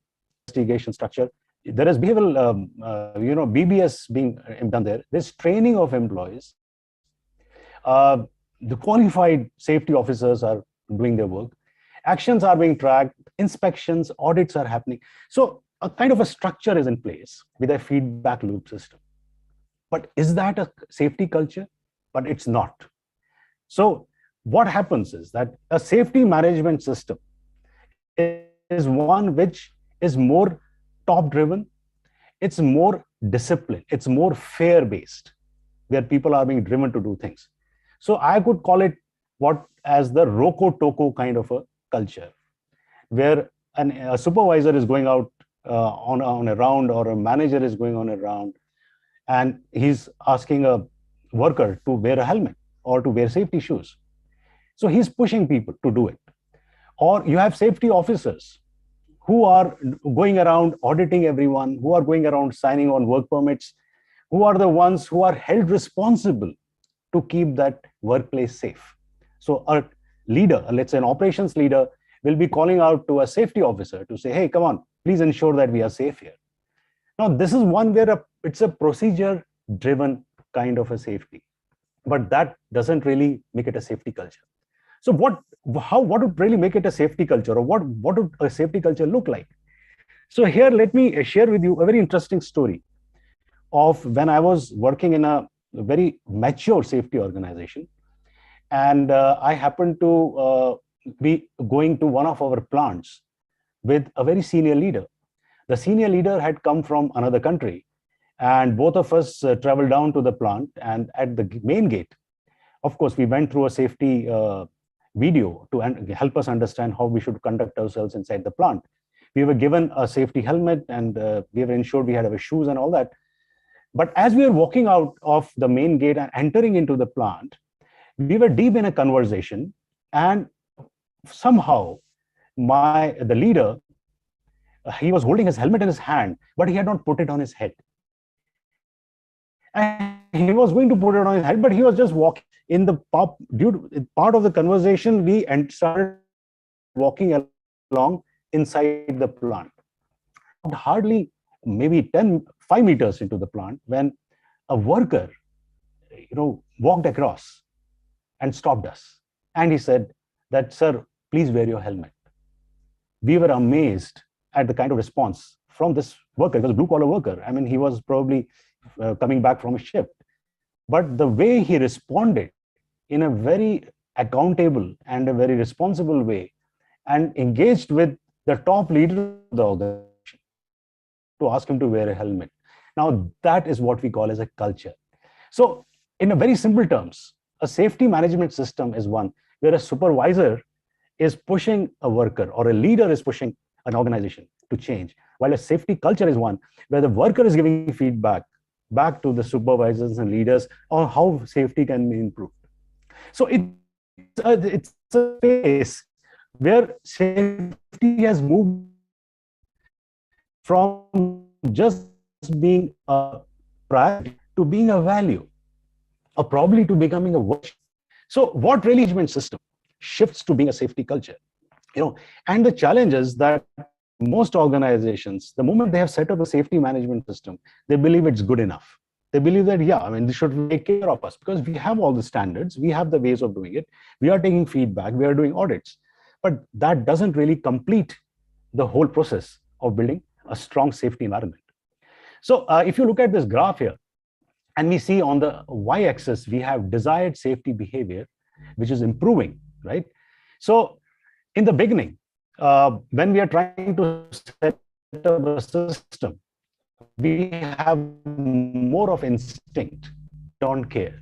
investigation structure. There is behavioral, BBS being done there. There's training of employees. The qualified safety officers are doing their work. Actions are being tracked, inspections, audits are happening. So a kind of a structure is in place with a feedback loop system. But is that a safety culture? But it's not. So what happens is that a safety management system is one which is more top-driven, it's more disciplined, it's more fear-based, where people are being driven to do things. So I could call it as the Roko-Toko kind of a culture, where a supervisor is going out on a round, or a manager is going on a round, and he's asking a worker to wear a helmet or to wear safety shoes. So he's pushing people to do it. Or you have safety officers who are going around auditing everyone, who are going around signing on work permits, who are the ones who are held responsible to keep that workplace safe. So a leader, let's say an operations leader, will be calling out to a safety officer to say, hey, come on, please ensure that we are safe here. Now, this is one where it's a procedure-driven kind of a safety, but that doesn't really make it a safety culture. So what would really make it a safety culture, or what would a safety culture look like? So here, let me share with you a very interesting story of when I was working in a very mature safety organization. And I happened to be going to one of our plants with a very senior leader. The senior leader had come from another country, and both of us traveled down to the plant. And at the main gate, of course, we went through a safety video to help us understand how we should conduct ourselves inside the plant. We were given a safety helmet, and we were ensured we had our shoes and all that. But as we were walking out of the main gate and entering into the plant, we were deep in a conversation, and somehow the leader, he was holding his helmet in his hand, but he had not put it on his head. And he was going to put it on his head, but he was just walking in the part of the conversation. We started walking along inside the plant. Hardly maybe 5 meters into the plant, when a worker, walked across and stopped us. And he said that, sir, please wear your helmet. We were amazed at the kind of response from this worker. It was a blue-collar worker. I mean, he was probably coming back from a shift. But the way he responded in a very accountable and a very responsible way, and engaged with the top leader of the organization to ask him to wear a helmet. Now, that is what we call as a culture. So in a very simple terms, a safety management system is one where a supervisor is pushing a worker, or a leader is pushing an organization to change, while a safety culture is one where the worker is giving feedback back to the supervisors and leaders on how safety can be improved. So it's a space where safety has moved from just being a priority to being a value, or probably to becoming a virtue. So what really management system shifts to being a safety culture? And the challenge is that most organizations, the moment they have set up a safety management system, they believe it's good enough. They believe that, they should take care of us because we have all the standards, we have the ways of doing it, we are taking feedback, we are doing audits. But that doesn't really complete the whole process of building a strong safety environment. So if you look at this graph here, and we see on the y-axis, we have desired safety behavior, which is improving, right? So in the beginning, when we are trying to set up a system, we have more of instinct, don't care.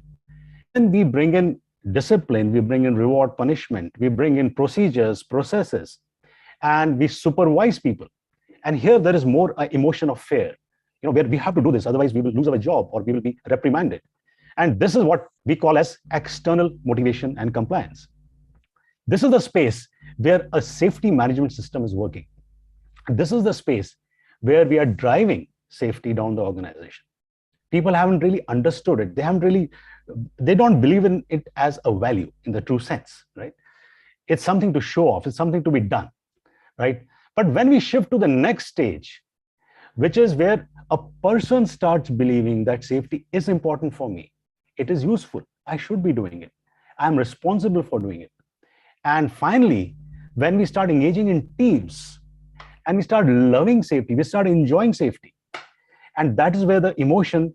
And we bring in discipline, we bring in reward punishment, we bring in procedures, processes, and we supervise people. And here there is more emotion of fear, where we have to do this, otherwise we will lose our job or we will be reprimanded. And this is what we call as external motivation and compliance. This is the space where a safety management system is working. This is the space where we are driving safety down the organization. People haven't really understood it. They don't believe in it as a value in the true sense, right? It's something to show off. It's something to be done, right? But when we shift to the next stage, which is where a person starts believing that safety is important for me, it is useful, I should be doing it, I'm responsible for doing it. And finally, when we start engaging in teams and we start loving safety, we start enjoying safety. And that is where the emotion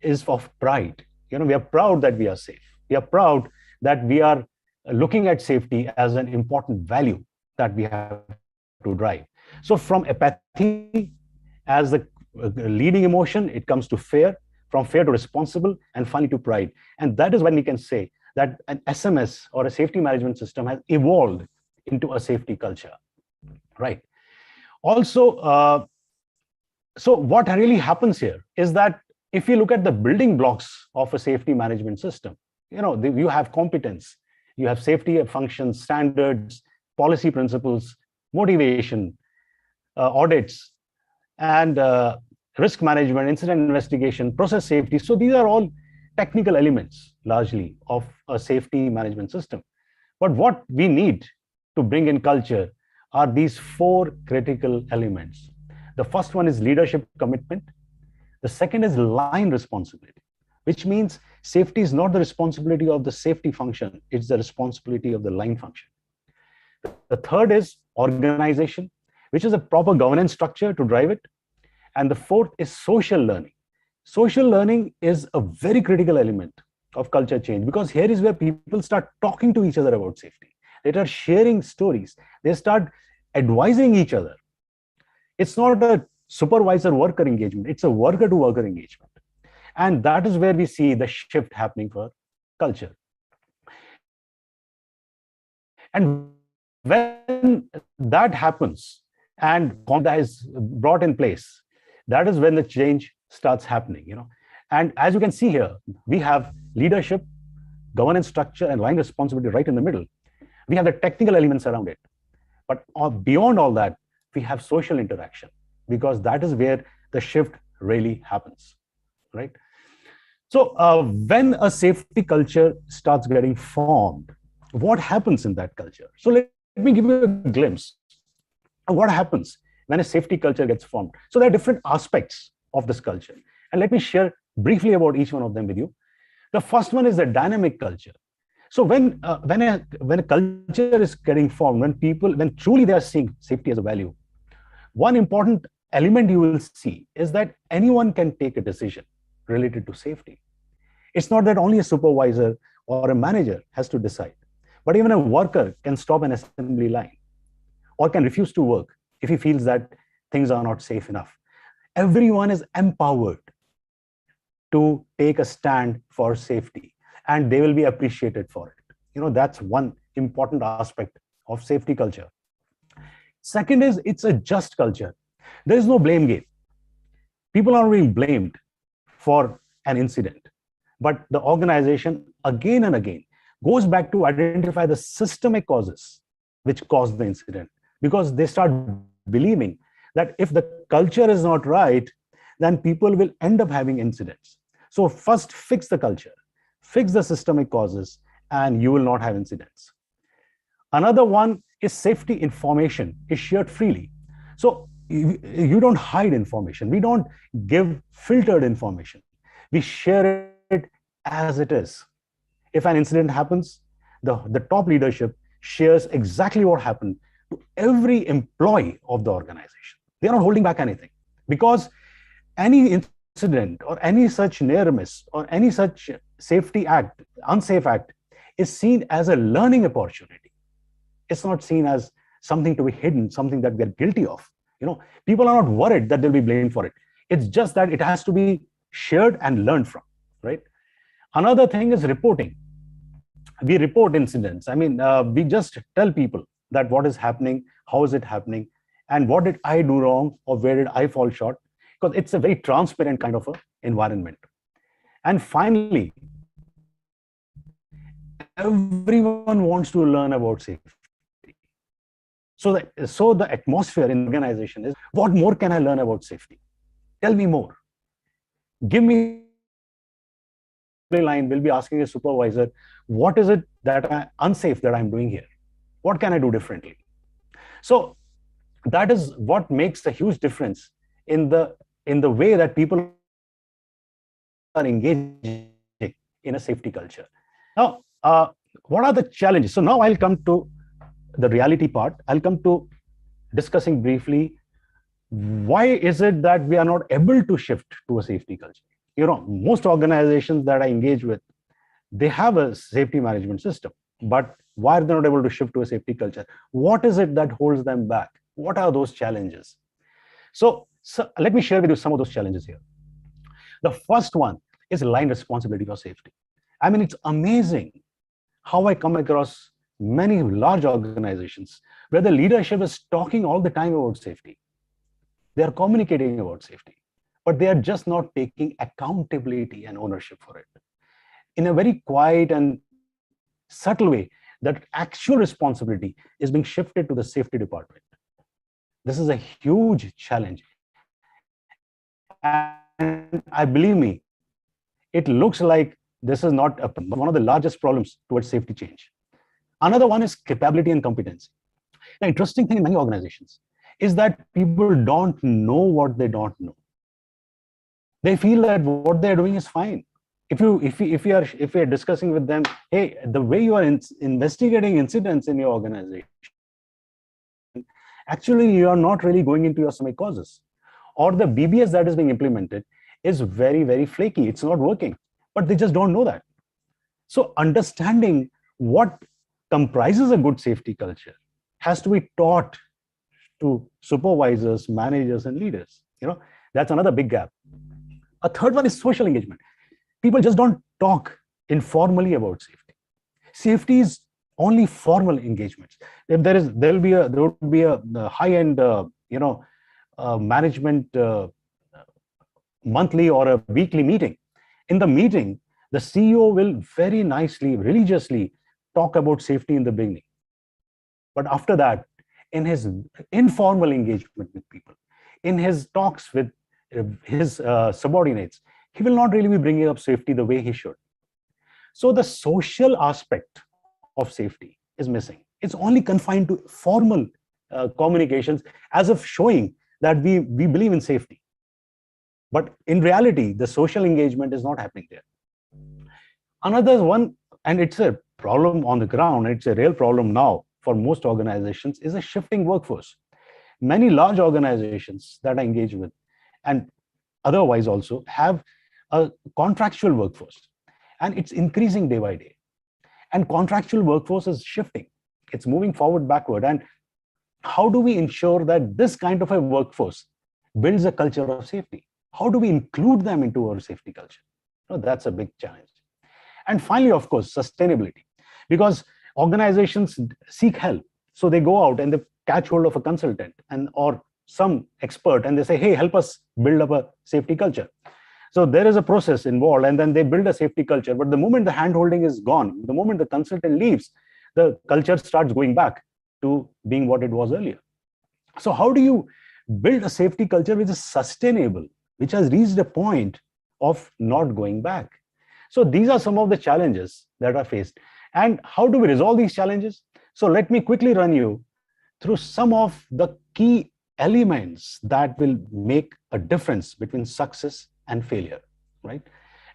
is of pride. We are proud that we are safe. We are proud that we are looking at safety as an important value that we have to drive. So from apathy as the leading emotion, it comes to fear, from fear to responsible, and finally to pride. And that is when we can say that an SMS or a safety management system has evolved into a safety culture, right? Also, so what really happens here is that if you look at the building blocks of a safety management system, you have competence, you have safety functions, standards, policy principles, motivation, audits, and risk management, incident investigation, process safety. So these are all technical elements largely of a safety management system. But what we need to bring in culture are these four critical elements. The first one is leadership commitment. The second is line responsibility, which means safety is not the responsibility of the safety function, it's the responsibility of the line function. The third is organization, which is a proper governance structure to drive it. And the fourth is social learning. Social learning is a very critical element of culture change, because here is where people start talking to each other about safety. They start sharing stories. They start advising each other. It's not a supervisor-worker engagement. It's a worker-to-worker engagement. And that is where we see the shift happening for culture. And when that happens and that is brought in place, that is when the change starts happening. And as you can see here, we have leadership, governance structure, and line responsibility right in the middle. We have the technical elements around it. But beyond all that, we have social interaction, because that is where the shift really happens, right? So when a safety culture starts getting formed, what happens in that culture? So let me give you a glimpse of what happens when a safety culture gets formed. So there are different aspects of this culture. And let me share briefly about each one of them with you. The first one is the dynamic culture. So when a culture is getting formed, when truly they are seeing safety as a value, one important element you will see is that anyone can take a decision related to safety. It's not that only a supervisor or a manager has to decide, but even a worker can stop an assembly line or can refuse to work if he feels that things are not safe enough. Everyone is empowered to take a stand for safety, and they will be appreciated for it. That's one important aspect of safety culture. Second is, it's a just culture. There is no blame game. People are being blamed for an incident, but the organization again and again goes back to identify the systemic causes which caused the incident, because they start believing that if the culture is not right, then people will end up having incidents. So first, fix the culture, fix the systemic causes, and you will not have incidents. Another one is safety information is shared freely. So you don't hide information. We don't give filtered information. We share it as it is. If an incident happens, the top leadership shares exactly what happened to every employee of the organization. They are not holding back anything, because any incident or any such near miss or any such safety act, unsafe act, is seen as a learning opportunity. It's not seen as something to be hidden, something that we're guilty of. People are not worried that they'll be blamed for it. It's just that it has to be shared and learned from, right? Another thing is reporting. We report incidents. We just tell people that what is happening, how is it happening, and what did I do wrong, or where did I fall short, because it's a very transparent kind of environment. And finally, everyone wants to learn about safety. So the atmosphere in the organization is, what more can I learn about safety? Tell me more. Give me line. We'll be asking a supervisor, what is it that unsafe that I'm doing here? What can I do differently? So that is what makes a huge difference in the way that people are engaging in a safety culture. Now, what are the challenges? So now I'll come to the reality part. I'll come to discussing briefly, why is it that we are not able to shift to a safety culture? Most organizations that I engage with, they have a safety management system, but why are they not able to shift to a safety culture? What is it that holds them back? What are those challenges? So let me share with you some of those challenges here. The first one is line responsibility for safety. It's amazing how I come across many large organizations where the leadership is talking all the time about safety. They are communicating about safety, but they are just not taking accountability and ownership for it. In a very quiet and subtle way, that actual responsibility is being shifted to the safety department. This is a huge challenge. And I believe me, it looks like this is not one of the largest problems towards safety change. Another one is capability and competency. The interesting thing in many organizations is that people don't know what they don't know. They feel that what they're doing is fine. If we are discussing with them, hey, the way you are investigating incidents in your organization, actually you are not really going into your systemic causes, or the BBS that is being implemented is very, very flaky. It's not working, but they just don't know that. So understanding what comprises a good safety culture has to be taught to supervisors, managers, and leaders. That's another big gap. A third one is social engagement. People just don't talk informally about safety. Safety is only formal engagements. If there would be a high-end, management monthly or a weekly meeting. In the meeting, the CEO will very nicely, religiously talk about safety in the beginning. But after that, in his informal engagement with people, in his talks with his subordinates, he will not really be bringing up safety the way he should. So the social aspect of safety is missing. It's only confined to formal communications as of showing that we believe in safety. But in reality, the social engagement is not happening there. Another one, and it's a problem on the ground, it's a real problem now for most organizations, is a shifting workforce. Many large organizations that I engage with, and otherwise also, have a contractual workforce, and it's increasing day by day. And contractual workforce is shifting. It's moving forward, backward. And how do we ensure that this kind of a workforce builds a culture of safety? How do we include them into our safety culture? That's a big challenge. And finally, of course, sustainability. Because organizations seek help. So they go out and they catch hold of a consultant or some expert, and they say, hey, help us build up a safety culture. So there is a process involved, and then they build a safety culture. But the moment the handholding is gone, the moment the consultant leaves, the culture starts going back to being what it was earlier. So how do you build a safety culture which is sustainable, which has reached a point of not going back? So these are some of the challenges that are faced. And how do we resolve these challenges? So let me quickly run you through some of the key elements that will make a difference between success and failure, right?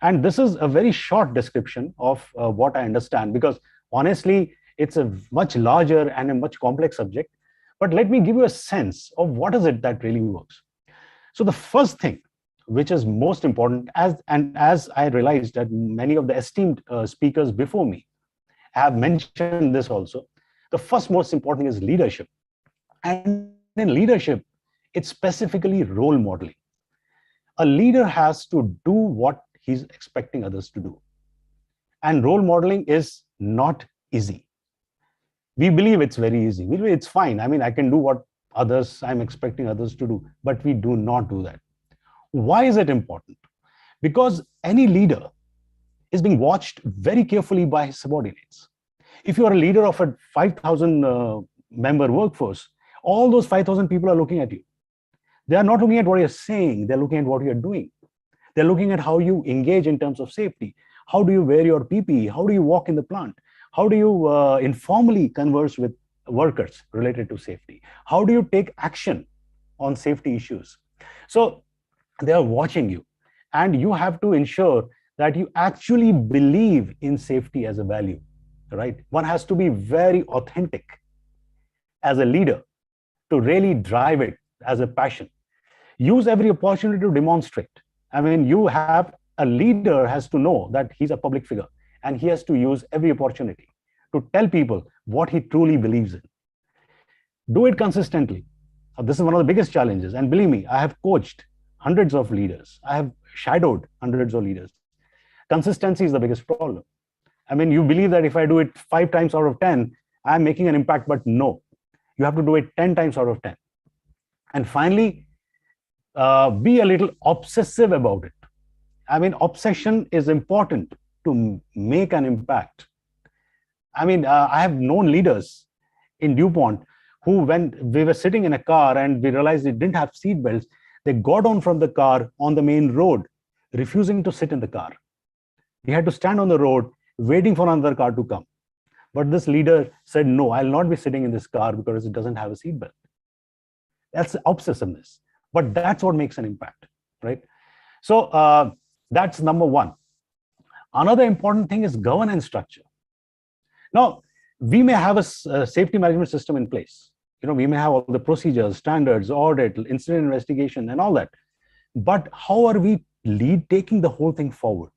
And this is a very short description of what I understand, because honestly, it's a much larger and a much complex subject. But let me give you a sense of what is it that really works. So the first thing, which is most important, as I realized that many of the esteemed speakers before me have mentioned this also, the first most important thing is leadership. And in leadership, it's specifically role modeling. A leader has to do what he's expecting others to do. And role modeling is not easy. We believe it's very easy. We believe it's fine. I mean, I can do what I'm expecting others to do, but we do not do that. Why is it important? Because any leader is being watched very carefully by his subordinates. If you are a leader of a 5,000 member workforce, all those 5,000 people are looking at you. They are not looking at what you're saying, they're looking at what you're doing. They're looking at how you engage in terms of safety. How do you wear your PPE? How do you walk in the plant? How do you informally converse with workers related to safety? How do you take action on safety issues? So they are watching you, and you have to ensure that you actually believe in safety as a value, right? One has to be very authentic as a leader to really drive it as a passion. Use every opportunity to demonstrate. I mean, a leader has to know that he's a public figure, and he has to use every opportunity to tell people what he truly believes in. Do it consistently. This is one of the biggest challenges. And believe me, I have coached hundreds of leaders. I have shadowed hundreds of leaders. Consistency is the biggest problem. I mean, you believe that if I do it 5 times out of 10, I'm making an impact, but no, you have to do it 10 times out of 10. And finally, be a little obsessive about it. I mean, obsession is important to make an impact. I mean, I have known leaders in DuPont who, when we were sitting in a car and we realized they didn't have seat belts, they got down from the car on the main road, refusing to sit in the car. We had to stand on the road waiting for another car to come. But this leader said, no, I'll not be sitting in this car because it doesn't have a seat belt. That's obsessiveness. But that's what makes an impact, right? So that's number one. Another important thing is governance structure. Now, we may have a safety management system in place. We may have all the procedures, standards, audit, incident investigation, and all that. But how are we taking the whole thing forward?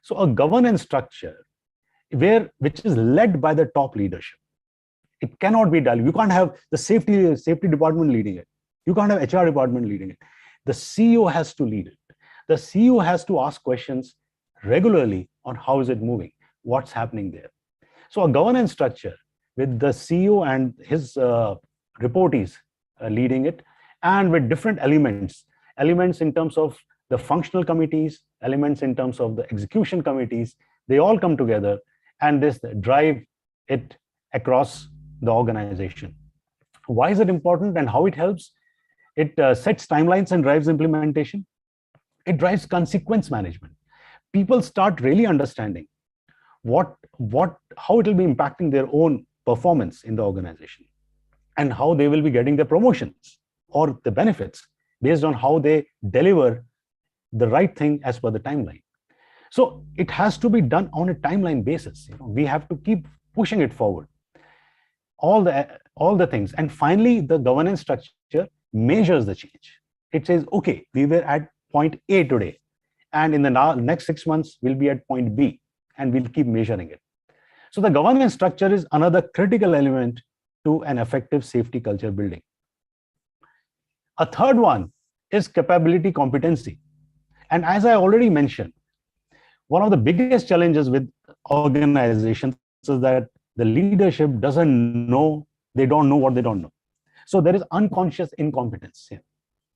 So a governance structure which is led by the top leadership. It cannot be done. You can't have the safety department leading it. You can't have HR department leading it. The CEO has to lead it. The CEO has to ask questions regularly on how is it moving, what's happening there. So a governance structure with the CEO and his reportees leading it, and with different elements in terms of the functional committees, elements in terms of the execution committees, they all come together and this drive it across the organization. Why is it important and how it helps? It sets timelines and drives implementation. It drives consequence management. People start really understanding how it will be impacting their own performance in the organization and how they will be getting the promotions or the benefits based on how they deliver the right thing as per the timeline. So it has to be done on a timeline basis. We have to keep pushing it forward. All the things. And finally, the governance structure measures the change. It says, okay, we were at point A today, and in the next 6 months, we'll be at point B, and we'll keep measuring it. So the governance structure is another critical element to an effective safety culture building. A third one is capability competency. And as I already mentioned, one of the biggest challenges with organizations is that the leadership doesn't know, they don't know what they don't know. So there is unconscious incompetence here.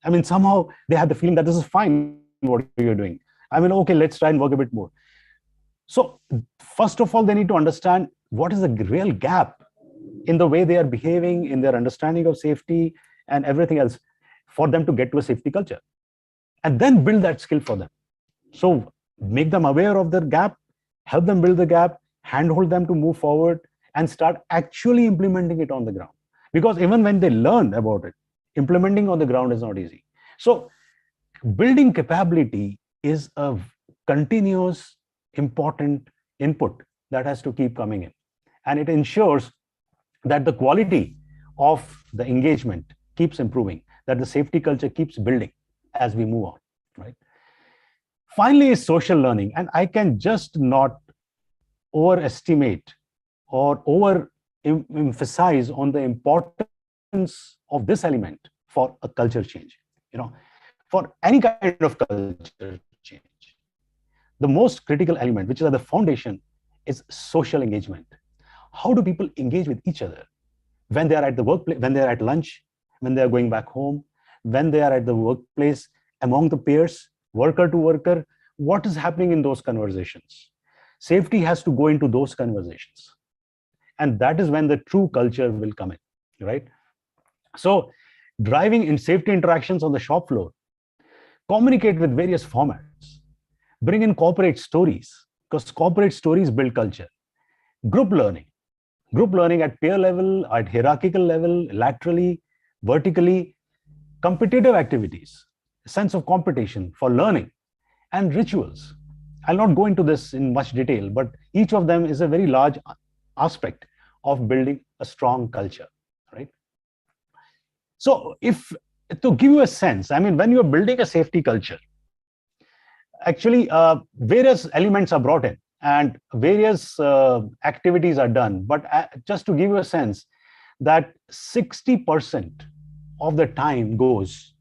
I mean, somehow they have the feeling that this is fine, what you're doing. I mean, okay, let's try and work a bit more. So first of all, they need to understand what is the real gap in the way they are behaving, in their understanding of safety and everything else for them to get to a safety culture. And then build that skill for them. So make them aware of their gap, help them build the gap, handhold them to move forward and start actually implementing it on the ground. Because even when they learn about it, implementing on the ground is not easy. So building capability is a continuous, important input that has to keep coming in. And it ensures that the quality of the engagement keeps improving, that the safety culture keeps building as we move on, right? Finally is social learning. And I can just not overestimate or over-emphasize on the importance of this element for a culture change. For any kind of culture change, the most critical element, which is at the foundation, is social engagement. How do people engage with each other when they are at the workplace, when they are at lunch, when they are going back home, when they are at the workplace, among the peers, worker to worker? What is happening in those conversations? Safety has to go into those conversations. And that is when the true culture will come in, right? So driving in safety interactions on the shop floor, communicate with various formats, bring in corporate stories, because corporate stories build culture. Group learning at peer level, at hierarchical level, laterally, vertically, competitive activities, sense of competition for learning, and rituals. I'll not go into this in much detail, but each of them is a very large aspect of building a strong culture, right? So to give you a sense, I mean, when you're building a safety culture, actually various elements are brought in and various activities are done. But just to give you a sense that 60% of the time goes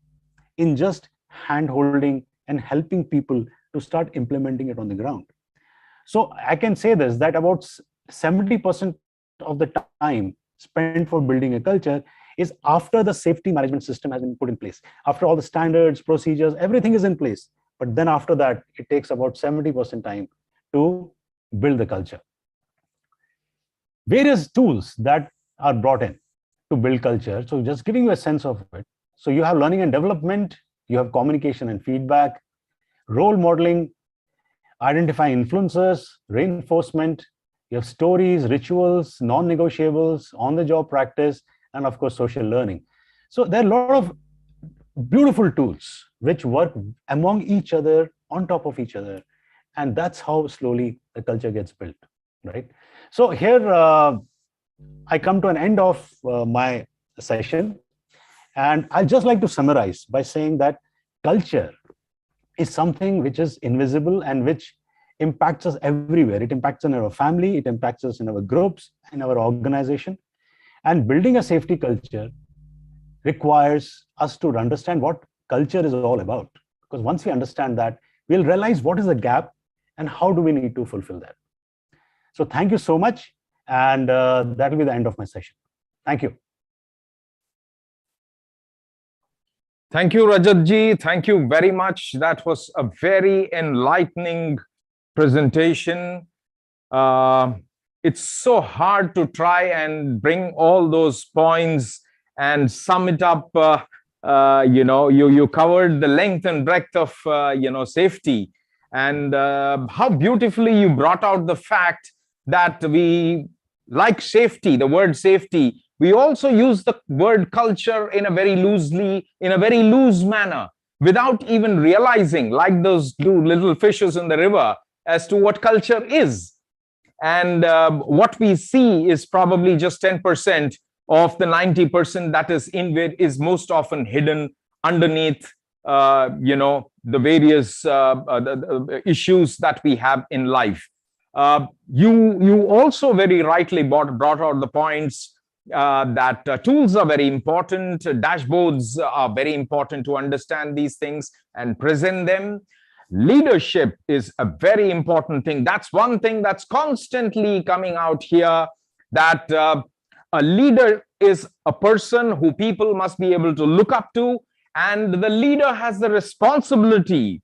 in just hand-holding and helping people to start implementing it on the ground. So I can say this, that about 70% of the time spent for building a culture is after the safety management system has been put in place. After all the standards, procedures, everything is in place. But then after that, it takes about 70% time to build the culture. Various tools that are brought in. to build culture. So just giving you a sense of it. So you have learning and development, you have communication and feedback, role modeling, identifying influencers, reinforcement, you have stories, rituals, non-negotiables, on-the-job practice, and of course, social learning. So there are a lot of beautiful tools which work among each other, on top of each other. And that's how slowly the culture gets built, right? So here, I come to an end of my session. And I'd just like to summarize by saying that culture is something which is invisible and which impacts us everywhere. It impacts in our family, it impacts us in our groups, in our organization. And building a safety culture requires us to understand what culture is all about. Because once we understand that, we'll realize what is the gap and how do we need to fulfill that. So thank you so much. And that will be the end of my session. Thank you. Thank you, Rajatji. Thank you very much. That was a very enlightening presentation. It's so hard to try and bring all those points and sum it up. You covered the length and breadth of safety, and how beautifully you brought out the fact that we like safety, the word safety. We also use the word culture in a very loose manner, without even realizing, like those two little fishes in the river, as to what culture is. And what we see is probably just 10% of the 90% that is most often hidden underneath, the various the issues that we have in life. You also very rightly brought out the points that tools are very important, dashboards are very important to understand these things and present them. Leadership is a very important thing. That's one thing that's constantly coming out here, that a leader is a person who people must be able to look up to, and the leader has the responsibility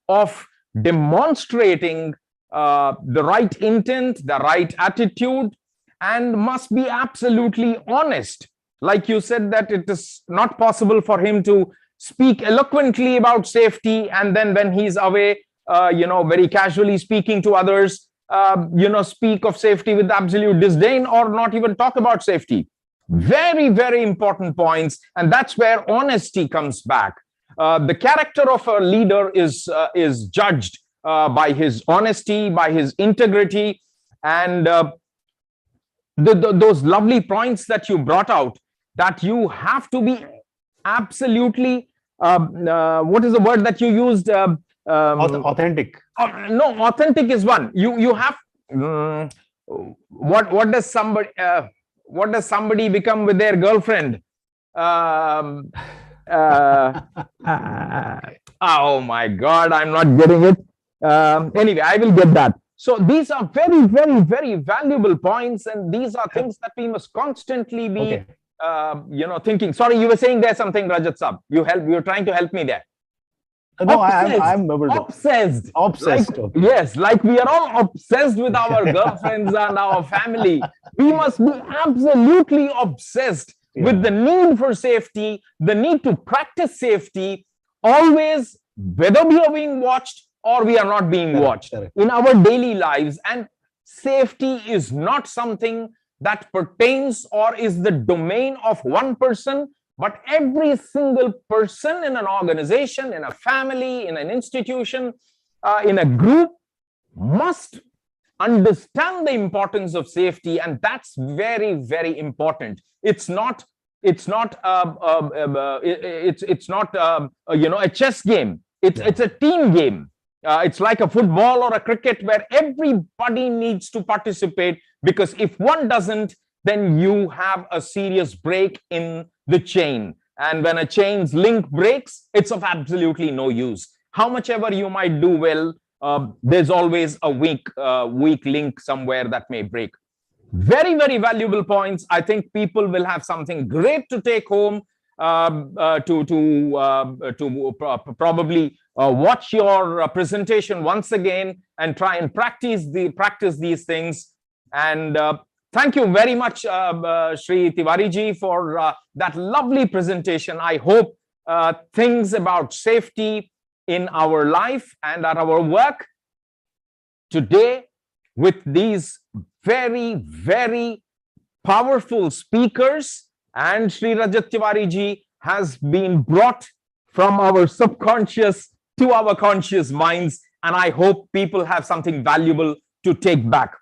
of demonstrating the right intent, the right attitude, and must be absolutely honest. Like you said, that it is not possible for him to speak eloquently about safety, and then when he's away, very casually speaking to others, speak of safety with absolute disdain or not even talk about safety. Very, very important points. And that's where honesty comes back. The character of a leader is judged by his honesty, by his integrity, and those lovely points that you brought out, that you have to be absolutely, what is the word that you used? Authentic. No, authentic is one. You have, what does somebody become with their girlfriend? Oh my God, I'm not getting it. Anyway, I will get that. So these are very, very, very valuable points, and these are things that we must constantly be, thinking. Sorry, you were saying there's something, Rajat Sab. You're trying to help me there. No, I'm obsessed. Obsessed. Like, yes, like we are all obsessed with our girlfriends and our family. We must be absolutely obsessed with the need for safety, the need to practice safety, always, whether we are being watched or we are not being watched in our daily lives. And safety is not something that pertains or is the domain of one person, but every single person in an organization, in a family, in an institution, in a group must understand the importance of safety. And that's very, very important. It's not a chess game. It's a team game. It's like a football or a cricket where everybody needs to participate, because if one doesn't, then you have a serious break in the chain. And when a chain's link breaks, it's of absolutely no use. How much ever you might do well, there's always a weak link somewhere that may break. Very, very valuable points. I think people will have something great to take home, to probably watch your presentation once again and try and practice these things. And Thank you very much, Shri Tiwari ji, for that lovely presentation. I hope things about safety in our life and at our work today, with these very, very powerful speakers, and Shri Rajat Tiwari ji has been brought from our subconscious to our conscious minds, and I hope people have something valuable to take back.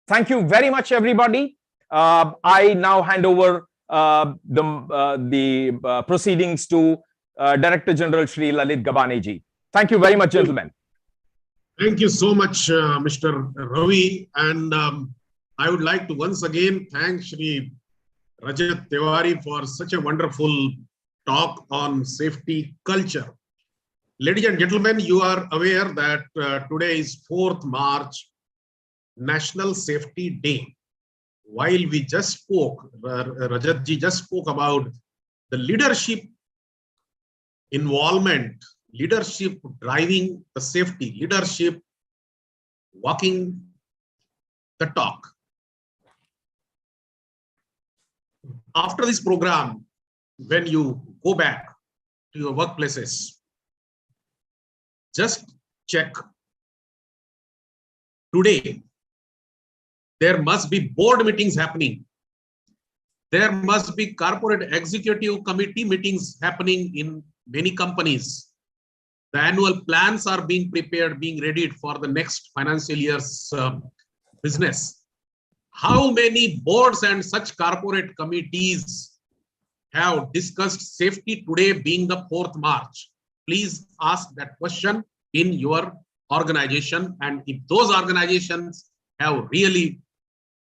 Thank you very much, everybody. I now hand over the proceedings to Director General Shri Lalit Gabane ji. Thank you very much, gentlemen. Thank you so much, Mr. Ravi. And I would like to once again thank Shri Rajat Tiwari for such a wonderful talk on safety culture. Ladies and gentlemen, you are aware that today is 4th March, National Safety Day. While we just spoke, Rajat ji just spoke about the leadership involvement, leadership driving the safety, leadership walking the talk. After this program, when you go back to your workplaces, just check. Today, there must be board meetings happening. There must be corporate executive committee meetings happening in many companies. The annual plans are being prepared, being readied for the next financial year's business. How many boards and such corporate committees have discussed safety today being the 4th March? Please ask that question in your organization. And if those organizations have really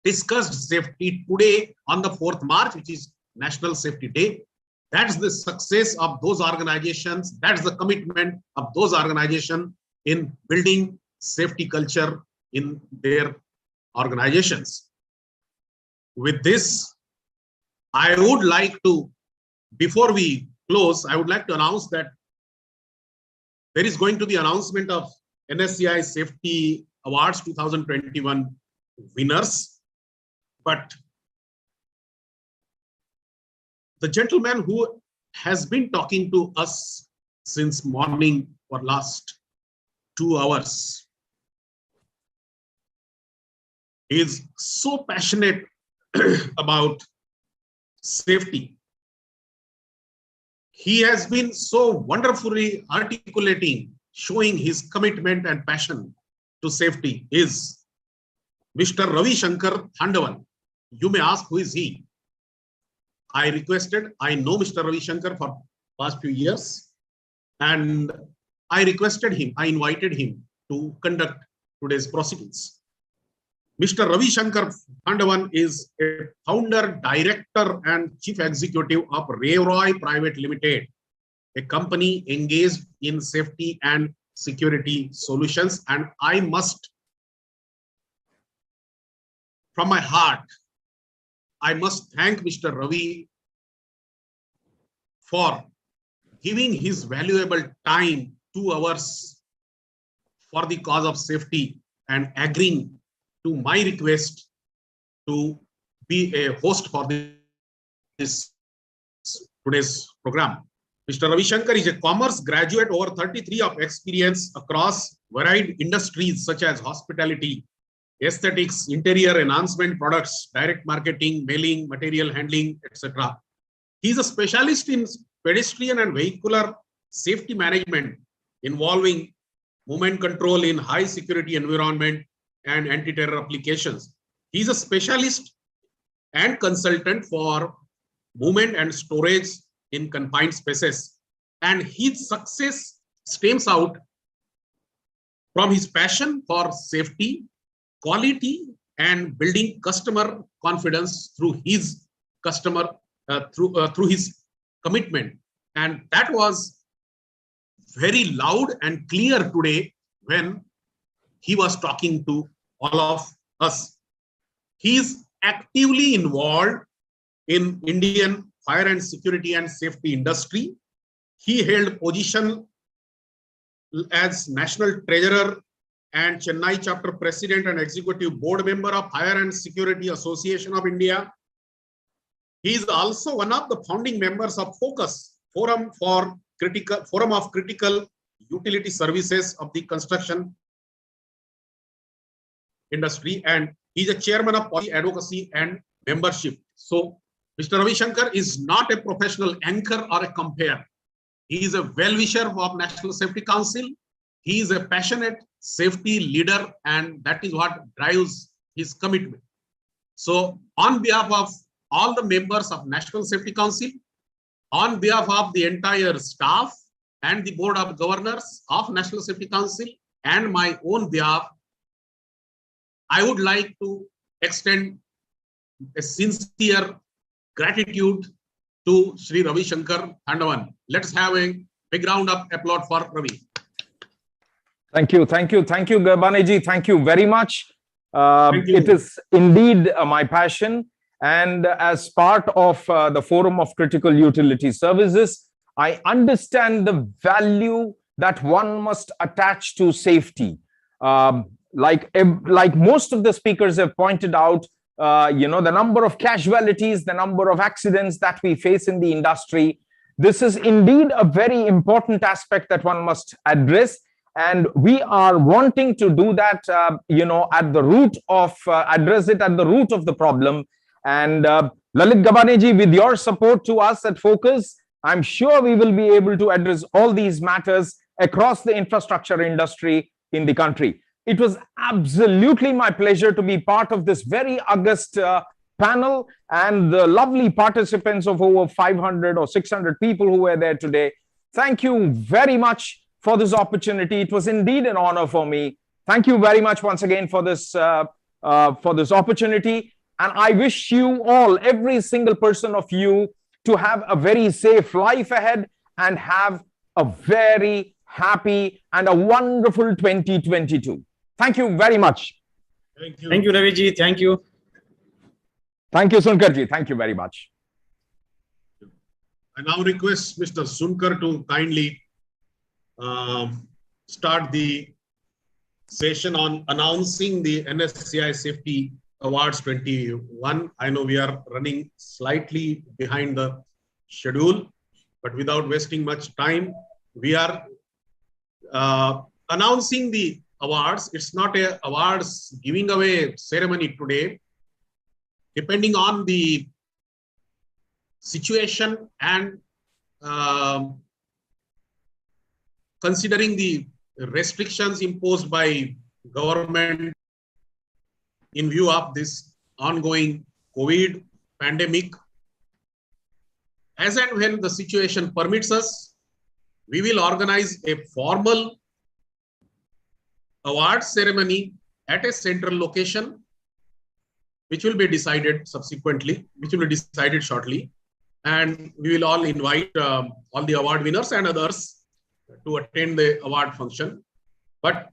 discussed safety today on the 4th March, which is National Safety Day, that's the success of those organizations. That's the commitment of those organizations in building safety culture in their organizations. With this, I would like to, before we close, I would like to announce that there is going to be announcement of NSCI Safety Awards 2021 winners. But the gentleman who has been talking to us since morning for last 2 hours is so passionate about safety. He has been so wonderfully articulating, showing his commitment and passion to safety is Mr. Ravi Shankar Thandavan. You may ask, who is he? I know Mr. Ravi Shankar for past few years, and I invited him to conduct today's proceedings. Mr. Ravi Shankar Thandavan is a founder, director, and chief executive of Revroy Private Limited, a company engaged in safety and security solutions. And I must, from my heart, I must thank Mr. Ravi for giving his valuable time, 2 hours, for the cause of safety and agreeing to my request to be a host for this today's program. Mr. Ravi Shankar is a commerce graduate, over 33 of experience across varied industries such as hospitality, aesthetics, interior enhancement products, direct marketing, mailing, material handling, etc. He is a specialist in pedestrian and vehicular safety management involving movement control in high security environment and anti-terror applications. He is a specialist and consultant for movement and storage in confined spaces. And his success stems out from his passion for safety, quality, and building customer confidence through his through his commitment. And that was very loud and clear today when he was talking to all of us. He is actively involved in Indian fire and security and safety industry. He held position as National Treasurer and Chennai chapter president and executive board member of Fire and Security Association of India. He is also one of the founding members of FOCUS, Forum of Critical Utility Services of the Construction Industry, and he is a chairman of Policy Advocacy and Membership. So Mr. Ravi Shankar is not a professional anchor or a compare. He is a well-wisher of National Safety Council. He is a passionate safety leader, and that is what drives his commitment. So on behalf of all the members of National Safety Council, on behalf of the entire staff and the Board of Governors of National Safety Council and my own behalf, I would like to extend a sincere gratitude to Sri Ravi Shankar Thandavan. Let's have a big round of applause for Ravi. Thank you, Garbaneji. Thank you very much. Thank you. It is indeed my passion. And as part of the Forum of Critical Utility Services, I understand the value that one must attach to safety. Like most of the speakers have pointed out, the number of casualties, the number of accidents that we face in the industry, this is indeed a very important aspect that one must address. And we are wanting to do that, at the root of, address it at the root of the problem. And Lalit Gabaneji, with your support to us at Focus, I'm sure we will be able to address all these matters across the infrastructure industry in the country. It was absolutely my pleasure to be part of this very august panel, and the lovely participants of over 500 or 600 people who were there today. Thank you very much for this opportunity. It was indeed an honor for me. Thank you very much once again for this opportunity. And I wish you all, every single person of you, to have a very safe life ahead and have a very happy and a wonderful 2022. Thank you very much. Thank you. Thank you, Raviji. Thank you. Thank you, Sunkarji. Thank you very much. I now request Mr. Sunkar to kindly start the session on announcing the NSCI Safety Awards 21. I know we are running slightly behind the schedule, but without wasting much time, we are announcing the awards. It's not a awards giving away ceremony today. Depending on the situation and considering the restrictions imposed by government in view of this ongoing COVID pandemic, as and when the situation permits us, we will organize a formal award ceremony at a central location, which will be decided subsequently, which will be decided shortly. And we will all invite all the award winners and others to attend the award function. But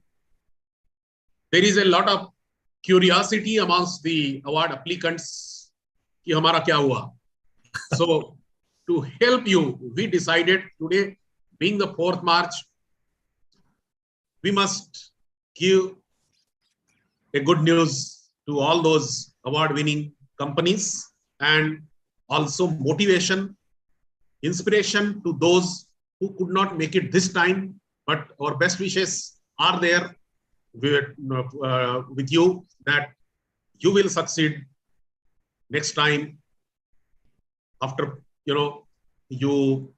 there is a lot of curiosity amongst the award applicants ki hamara kya hua. So to help you, we decided today, being the 4th March, we must give a good news to all those award winning companies, and also motivation, inspiration to those who could not make it this time, but our best wishes are there with you, that you will succeed next time after you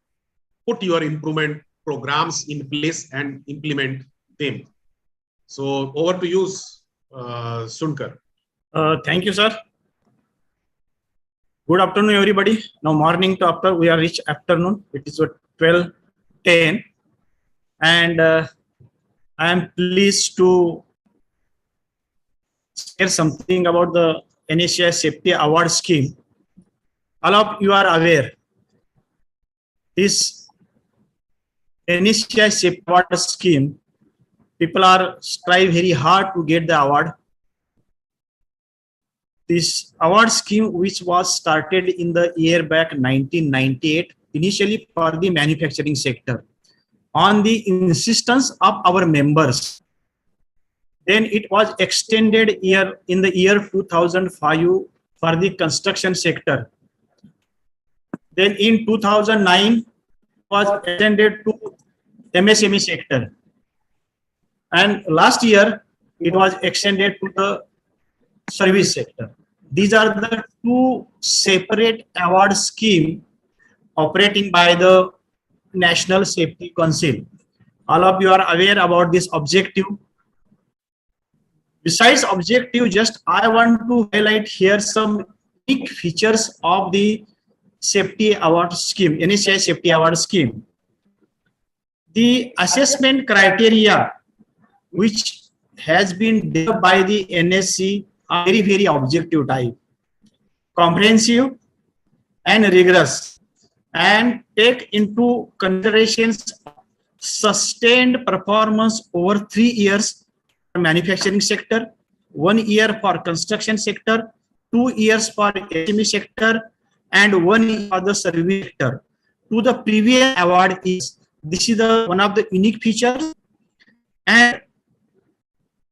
put your improvement programs in place and implement them. So over to you, Sunkar. Thank you, sir. Good afternoon, everybody. Now morning to after, we are reached afternoon. It is 12:10, and I am pleased to share something about the NSCI Safety Award Scheme. All of you are aware, this NSCI Safety Award Scheme, people are strive very hard to get the award. This award scheme, which was started in the year back 1998, initially for the manufacturing sector, on the insistence of our members, Then it was extended in the year 2005 for the construction sector. Then in 2009 was extended to MSME sector. And last year it was extended to the service sector. These are the two separate award schemes operating by the National Safety Council. All of you are aware about this objective. Besides objective, just I want to highlight here some unique features of the safety award scheme, NSC safety award scheme. The assessment criteria which has been developed by the NSC are very objective type, comprehensive and rigorous, and take into considerations sustained performance over 3 years for manufacturing sector, 1 year for construction sector, 2 years for SME sector, and 1 year for the service sector. To the previous award is, this is one of the unique features. And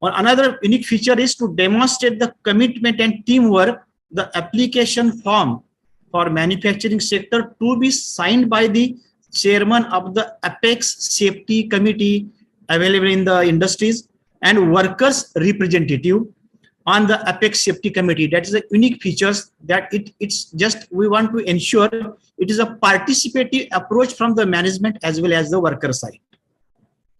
another unique feature is to demonstrate the commitment and teamwork. The application form for manufacturing sector to be signed by the chairman of the Apex Safety Committee available in the industries and workers representative on the Apex Safety Committee. That is a unique features that it's just we want to ensure it is a participative approach from the management as well as the worker side.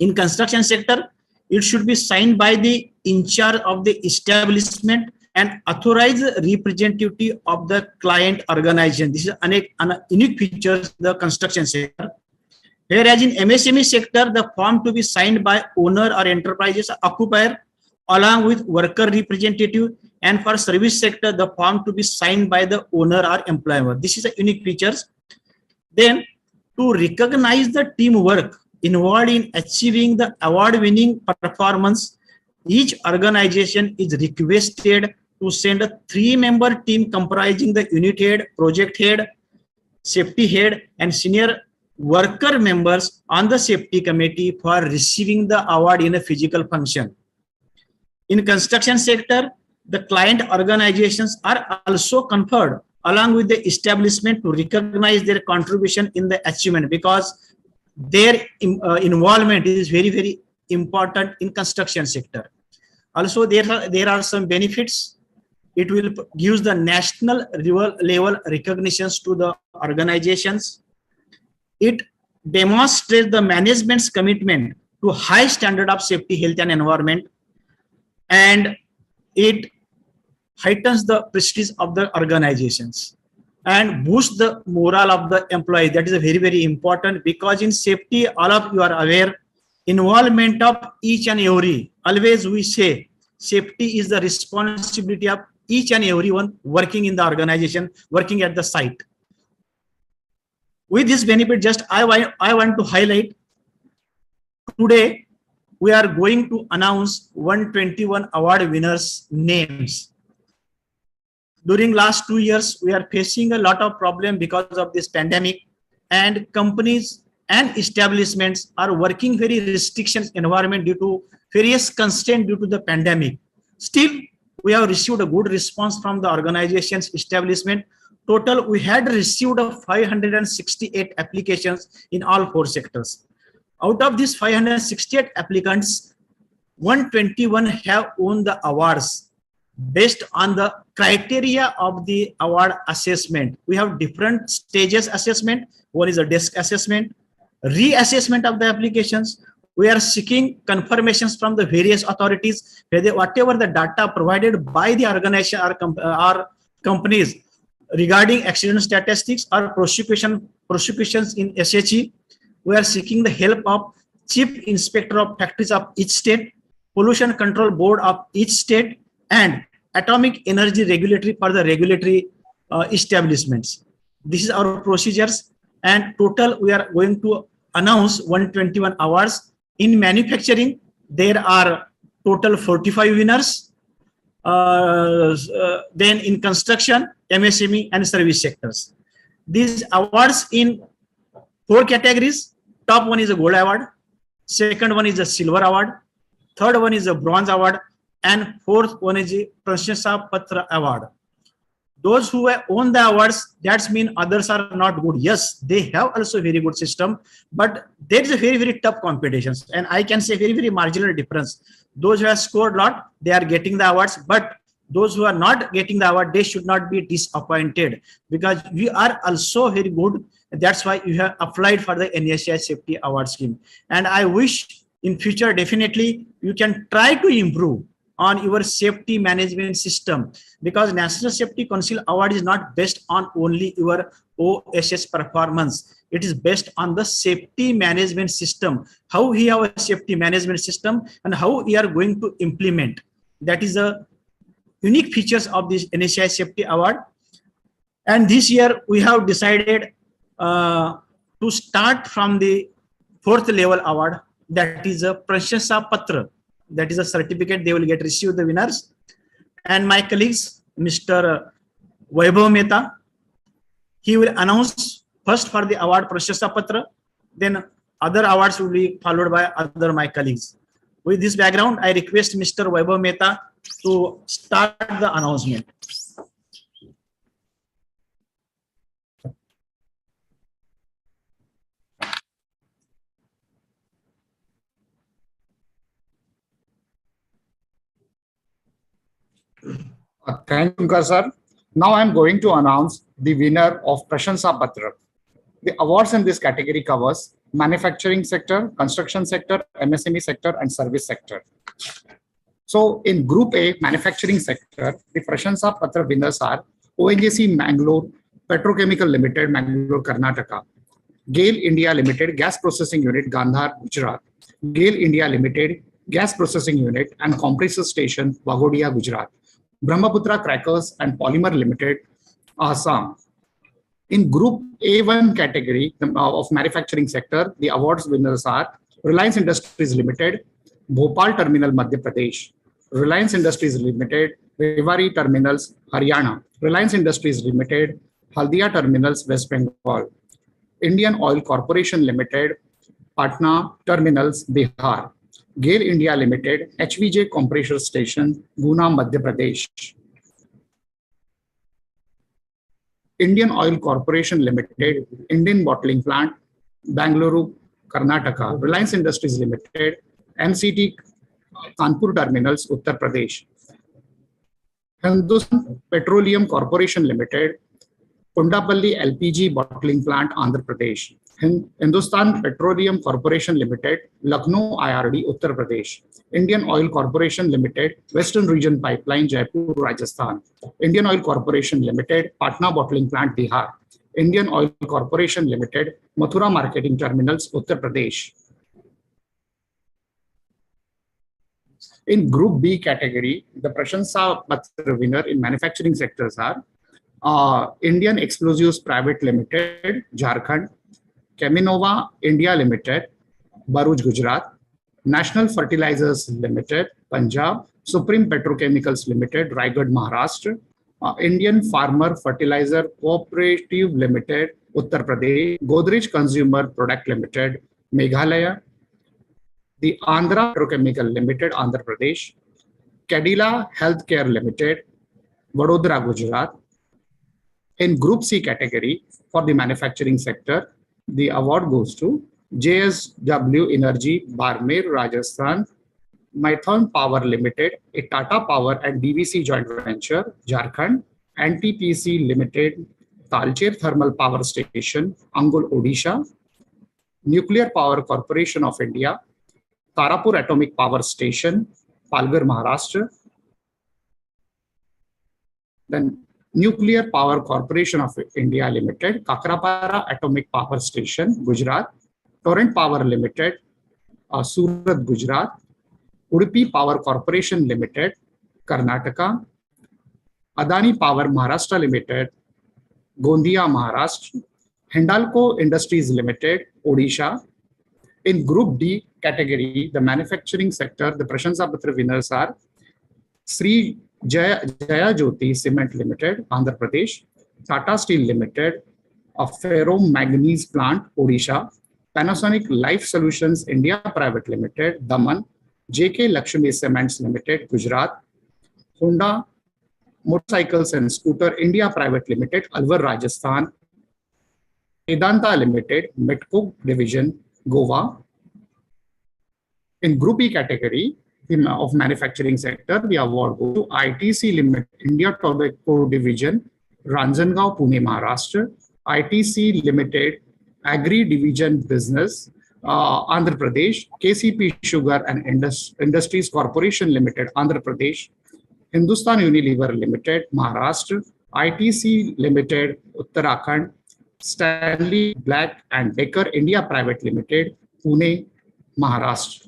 In construction sector, it should be signed by the in charge of the establishment and authorized representative of the client organization. This is a unique feature the construction sector. Whereas in MSME sector, the form to be signed by owner or enterprises occupier along with worker representative, and for service sector, the form to be signed by the owner or employer. This is a unique features. Then to recognize the teamwork involved in achieving the award-winning performance, each organization is requested to send a 3-member team comprising the unit head, project head, safety head, and senior worker members on the safety committee for receiving the award in a physical function. In construction sector, the client organizations are also conferred along with the establishment to recognize their contribution in the achievement, because their involvement is very important in construction sector. Also, there are some benefits. It will give the national level recognitions to the organizations. It demonstrates the management's commitment to high standard of safety, health, and environment, and it heightens the prestige of the organizations and boosts the morale of the employees. That is a very important, because in safety, all of you are aware, involvement of each and every, always we say safety is the responsibility of each and everyone working in the organization, working at the site. With this benefit, just I want to highlight, today we are going to announce 121 award winners names. During last 2 years, we are facing a lot of problem because of this pandemic, and companies and establishments are working very restrictions environment due to various constraints due to the pandemic. Still, we have received a good response from the organization's establishment. Total, we had received 568 applications in all 4 sectors. Out of these 568 applicants, 121 have won the awards based on the criteria of the award assessment. We have different stages assessment. One is a desk assessment, reassessment of the applications. We are seeking confirmations from the various authorities, whatever the data provided by the organization or companies regarding accident statistics or prosecutions in SHE. We are seeking the help of Chief Inspector of Factories of each state, Pollution Control Board of each state, and Atomic Energy Regulatory for the regulatory establishments. This is our procedures, and total we are going to announce 121 awards. In manufacturing, there are total 45 winners. Then in construction, MSME, and service sectors. These awards in 4 categories. Top one is a gold award. Second one is a silver award. third one is a bronze award, and fourth one is a Prashasa Patra award. Those who have won the awards, that's mean others are not good. Yes, they have also very good system, but there is a very, very tough competitions. And I can say very, very marginal difference. Those who have scored a lot, they are getting the awards, but those who are not getting the award, they should not be disappointed, because we are also very good. That's why you have applied for the NSC Safety Award Scheme. And I wish in future, definitely, you can try to improve on your safety management system, because National Safety Council Award is not based on only your OSS performance. It is based on the safety management system, how we have a safety management system and how we are going to implement. That is a unique features of this NSCI Safety Award. And this year we have decided to start from the fourth level award, that is a Prashasa Patra. That is a certificate they will get receive the winners. And my colleagues, Mr. Vaibhav Mehta, he will announce first for the award Prashasa Patra, then other awards will be followed by other my colleagues. With this background, I request Mr. Vaibhav Mehta to start the announcement. Thank you, sir. Now I'm going to announce the winner of Prashasa Patra. The awards in this category covers manufacturing sector, construction sector, MSME sector, and service sector. So in Group A, manufacturing sector, the Prashasa Patra winners are ONGC Mangalore Petrochemical Limited, Mangalore, Karnataka; GAIL India Limited, Gas Processing Unit, Gandhar, Gujarat; GAIL India Limited, Gas Processing Unit and Compressor Station, Waghodia, Gujarat; Brahmaputra Crackers and Polymer Limited, Assam. In Group A1 category of manufacturing sector, the awards winners are Reliance Industries Limited, Bhopal Terminal, Madhya Pradesh; Reliance Industries Limited, Rewari Terminals, Haryana; Reliance Industries Limited, Haldia Terminals, West Bengal; Indian Oil Corporation Limited, Patna Terminals, Bihar; GAIL India Limited, HVJ Compressor Station, Guna, Madhya Pradesh; Indian Oil Corporation Limited, Indian Bottling Plant, Bangalore, Karnataka; Reliance Industries Limited, MCT Kanpur Terminals, Uttar Pradesh; Hindustan Petroleum Corporation Limited, Kundapalli LPG Bottling Plant, Andhra Pradesh; Hindustan Petroleum Corporation Limited, Lucknow IRD, Uttar Pradesh; Indian Oil Corporation Limited, Western Region Pipeline, Jaipur, Rajasthan; Indian Oil Corporation Limited, Patna Bottling Plant, Bihar; Indian Oil Corporation Limited, Mathura Marketing Terminals, Uttar Pradesh. In Group B category, the Prashasa Patra winner in manufacturing sectors are Indian Explosives Private Limited, Jharkhand; Keminova India Limited, Bharuch, Gujarat; National Fertilizers Limited, Punjab; Supreme Petrochemicals Limited, Raigad, Maharashtra; Indian Farmer Fertilizer Cooperative Limited, Uttar Pradesh; Godrej Consumer Product Limited, Meghalaya; the Andhra Petrochemical Limited, Andhra Pradesh; Cadila Healthcare Limited, Vadodara, Gujarat. In Group C category for the manufacturing sector, the award goes to JSW Energy, Barmer, Rajasthan; Maithon Power Limited, a Tata Power and DVC joint venture, Jharkhand; NTPC Limited, Talcher Thermal Power Station, Angul, Odisha; Nuclear Power Corporation of India, Tarapur Atomic Power Station, Palghar, Maharashtra; then Nuclear Power Corporation of India Limited, Kakrapara Atomic Power Station, Gujarat; Torrent Power Limited, Surat, Gujarat; Udupi Power Corporation Limited, Karnataka; Adani Power Maharashtra Limited, Gondia, Maharashtra; Hindalco Industries Limited, Odisha. In Group D category, the manufacturing sector, the Prashasa Patra winners are Sri Jaya Jyoti Cement Limited, Andhra Pradesh; Tata Steel Limited, a ferro manganese plant, Odisha; Panasonic Life Solutions India Private Limited, Daman; JK Lakshmi Cements Limited, Gujarat, Honda Motorcycles and Scooter India Private Limited, Alwar, Rajasthan, Vedanta Limited, Metco Division, Goa. In Group E category of manufacturing sector, the award goes to ITC Limited, India Tobacco Division, Ranjangaon, Pune, Maharashtra, ITC Limited, Agri Division Business, Andhra Pradesh, KCP Sugar and Industries Corporation Limited, Andhra Pradesh, Hindustan Unilever Limited, Maharashtra, ITC Limited, Uttarakhand, Stanley Black and Decker India Private Limited, Pune, Maharashtra.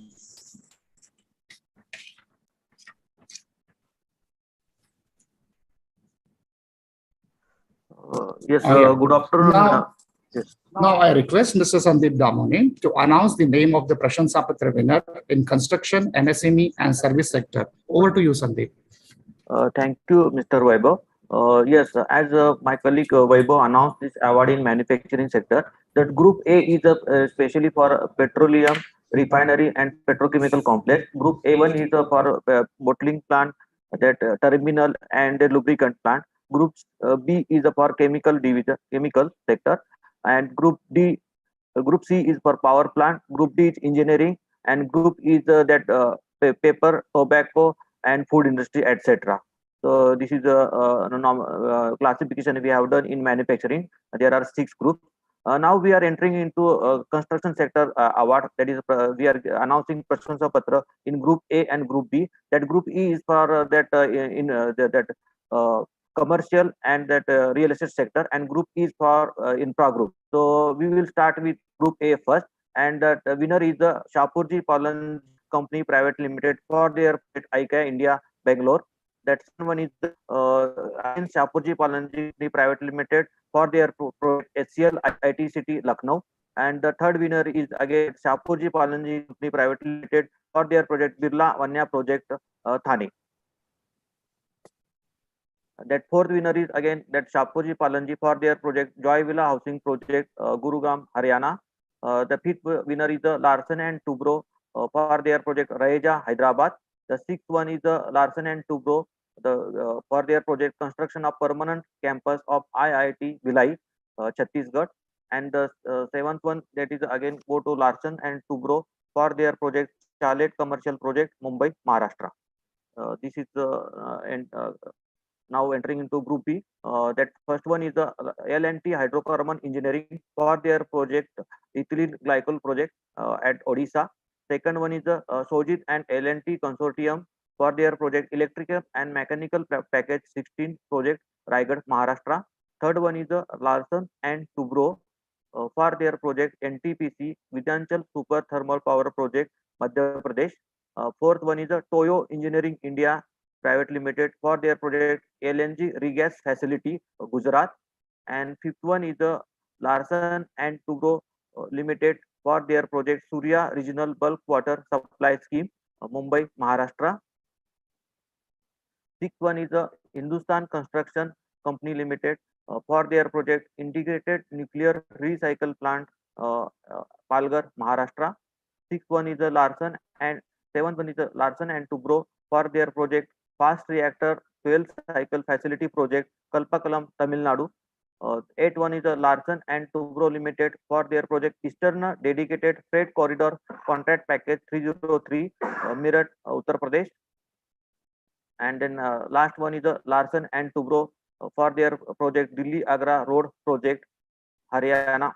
Yes, Yeah. good afternoon. Yes. Now I request Mr. Sandeep Damone to announce the name of the Prashansa Patra winner in construction, MSME and service sector. Over to you, Sandeep. Thank you, Mr. Vaibhav. Yes, as my colleague Vaibhav announced this award in manufacturing sector, that Group A is especially for petroleum, refinery and petrochemical complex. Group A1 is for bottling plant, that terminal and lubricant plant. Group B is for chemical division, chemical sector, and Group C is for power plant. Group D is engineering, and Group E is that paper, tobacco, and food industry, etc. So this is a classification we have done in manufacturing. There are 6 groups. Now we are entering into construction sector award. That is, we are announcing Prashansa Patra in Group A and Group B. That Group E is for commercial and that real estate sector, and Group E is for infra group. So we will start with Group A first, and that winner is the Shapurji Palan Company Private Limited for their IKEA India, Bangalore. That one is again Shapurji Palanji Private Limited for their project HCL IT City, Lucknow. And the third winner is again Shapurji Palanji Company Private Limited for their project Birla Vanya project, Thane. That fourth winner is again that Shapurji Palanji for their project Joy Villa Housing Project, Gurugram, Haryana. The fifth winner is the Larsen and Toubro for their project Raeja, Hyderabad. The sixth one is the Larsen and Toubro for their project construction of permanent campus of IIT Bhilai, Chhattisgarh. And the seventh one, that is again go to Larsen and Toubro for their project Chalet Commercial Project, Mumbai, Maharashtra. This is now entering into Group B. That first one is the L&T Hydrocarbon Engineering for their project Ethylene Glycol project at Odisha. Second one is the Sojit and L&T Consortium for their project Electrical and Mechanical Package 16 project, Raigad, Maharashtra. Third one is the Larsen and Toubro for their project NTPC Vidyanchal Super Thermal Power Project, Madhya Pradesh. Fourth one is the Toyo Engineering India Private Limited for their project LNG regas facility, Gujarat. And fifth one is the Larsen and Toubro Limited for their project Surya Regional Bulk Water Supply Scheme, Mumbai, Maharashtra. Sixth one is the Hindustan Construction Company Limited for their project Integrated Nuclear Recycle Plant, Palghar, Maharashtra. Sixth one is the Larsen, and seventh one is the Larsen and Toubro for their project Fast Reactor Fuel Cycle Facility Project, Kalpakalam, Tamil Nadu. Eighth one is the Larsen and Toubro Limited for their project Eastern Dedicated Freight Corridor Contract Package 303, Meerut, Uttar Pradesh. And then last one is the Larsen and Toubro for their project Delhi Agra Road Project, Haryana.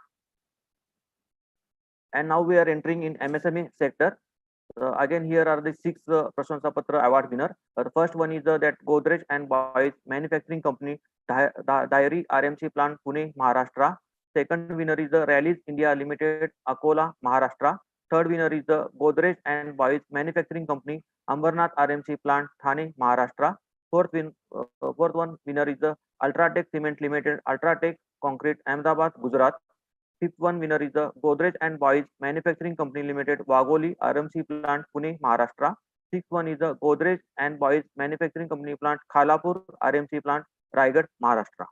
And now we are entering in MSME sector. Again, here are the 6 Prashansa Patra award winner. The first one is that Godrej and Boys Manufacturing Company, Dairy RMC Plant, Pune, Maharashtra. Second winner is the Rallies India Limited, Akola, Maharashtra. Third winner is the Godrej and Boys Manufacturing Company, Ambernath RMC Plant, Thane, Maharashtra. Fourth one winner is the Ultratech Cement Limited, Ultratech Concrete, Ahmedabad, Gujarat. Fifth one winner is the Godrej and Boys Manufacturing Company Limited, Wagoli RMC Plant, Pune, Maharashtra. Sixth one is the Godrej and Boys Manufacturing Company Plant, Khalapur RMC Plant, Raigad, Maharashtra.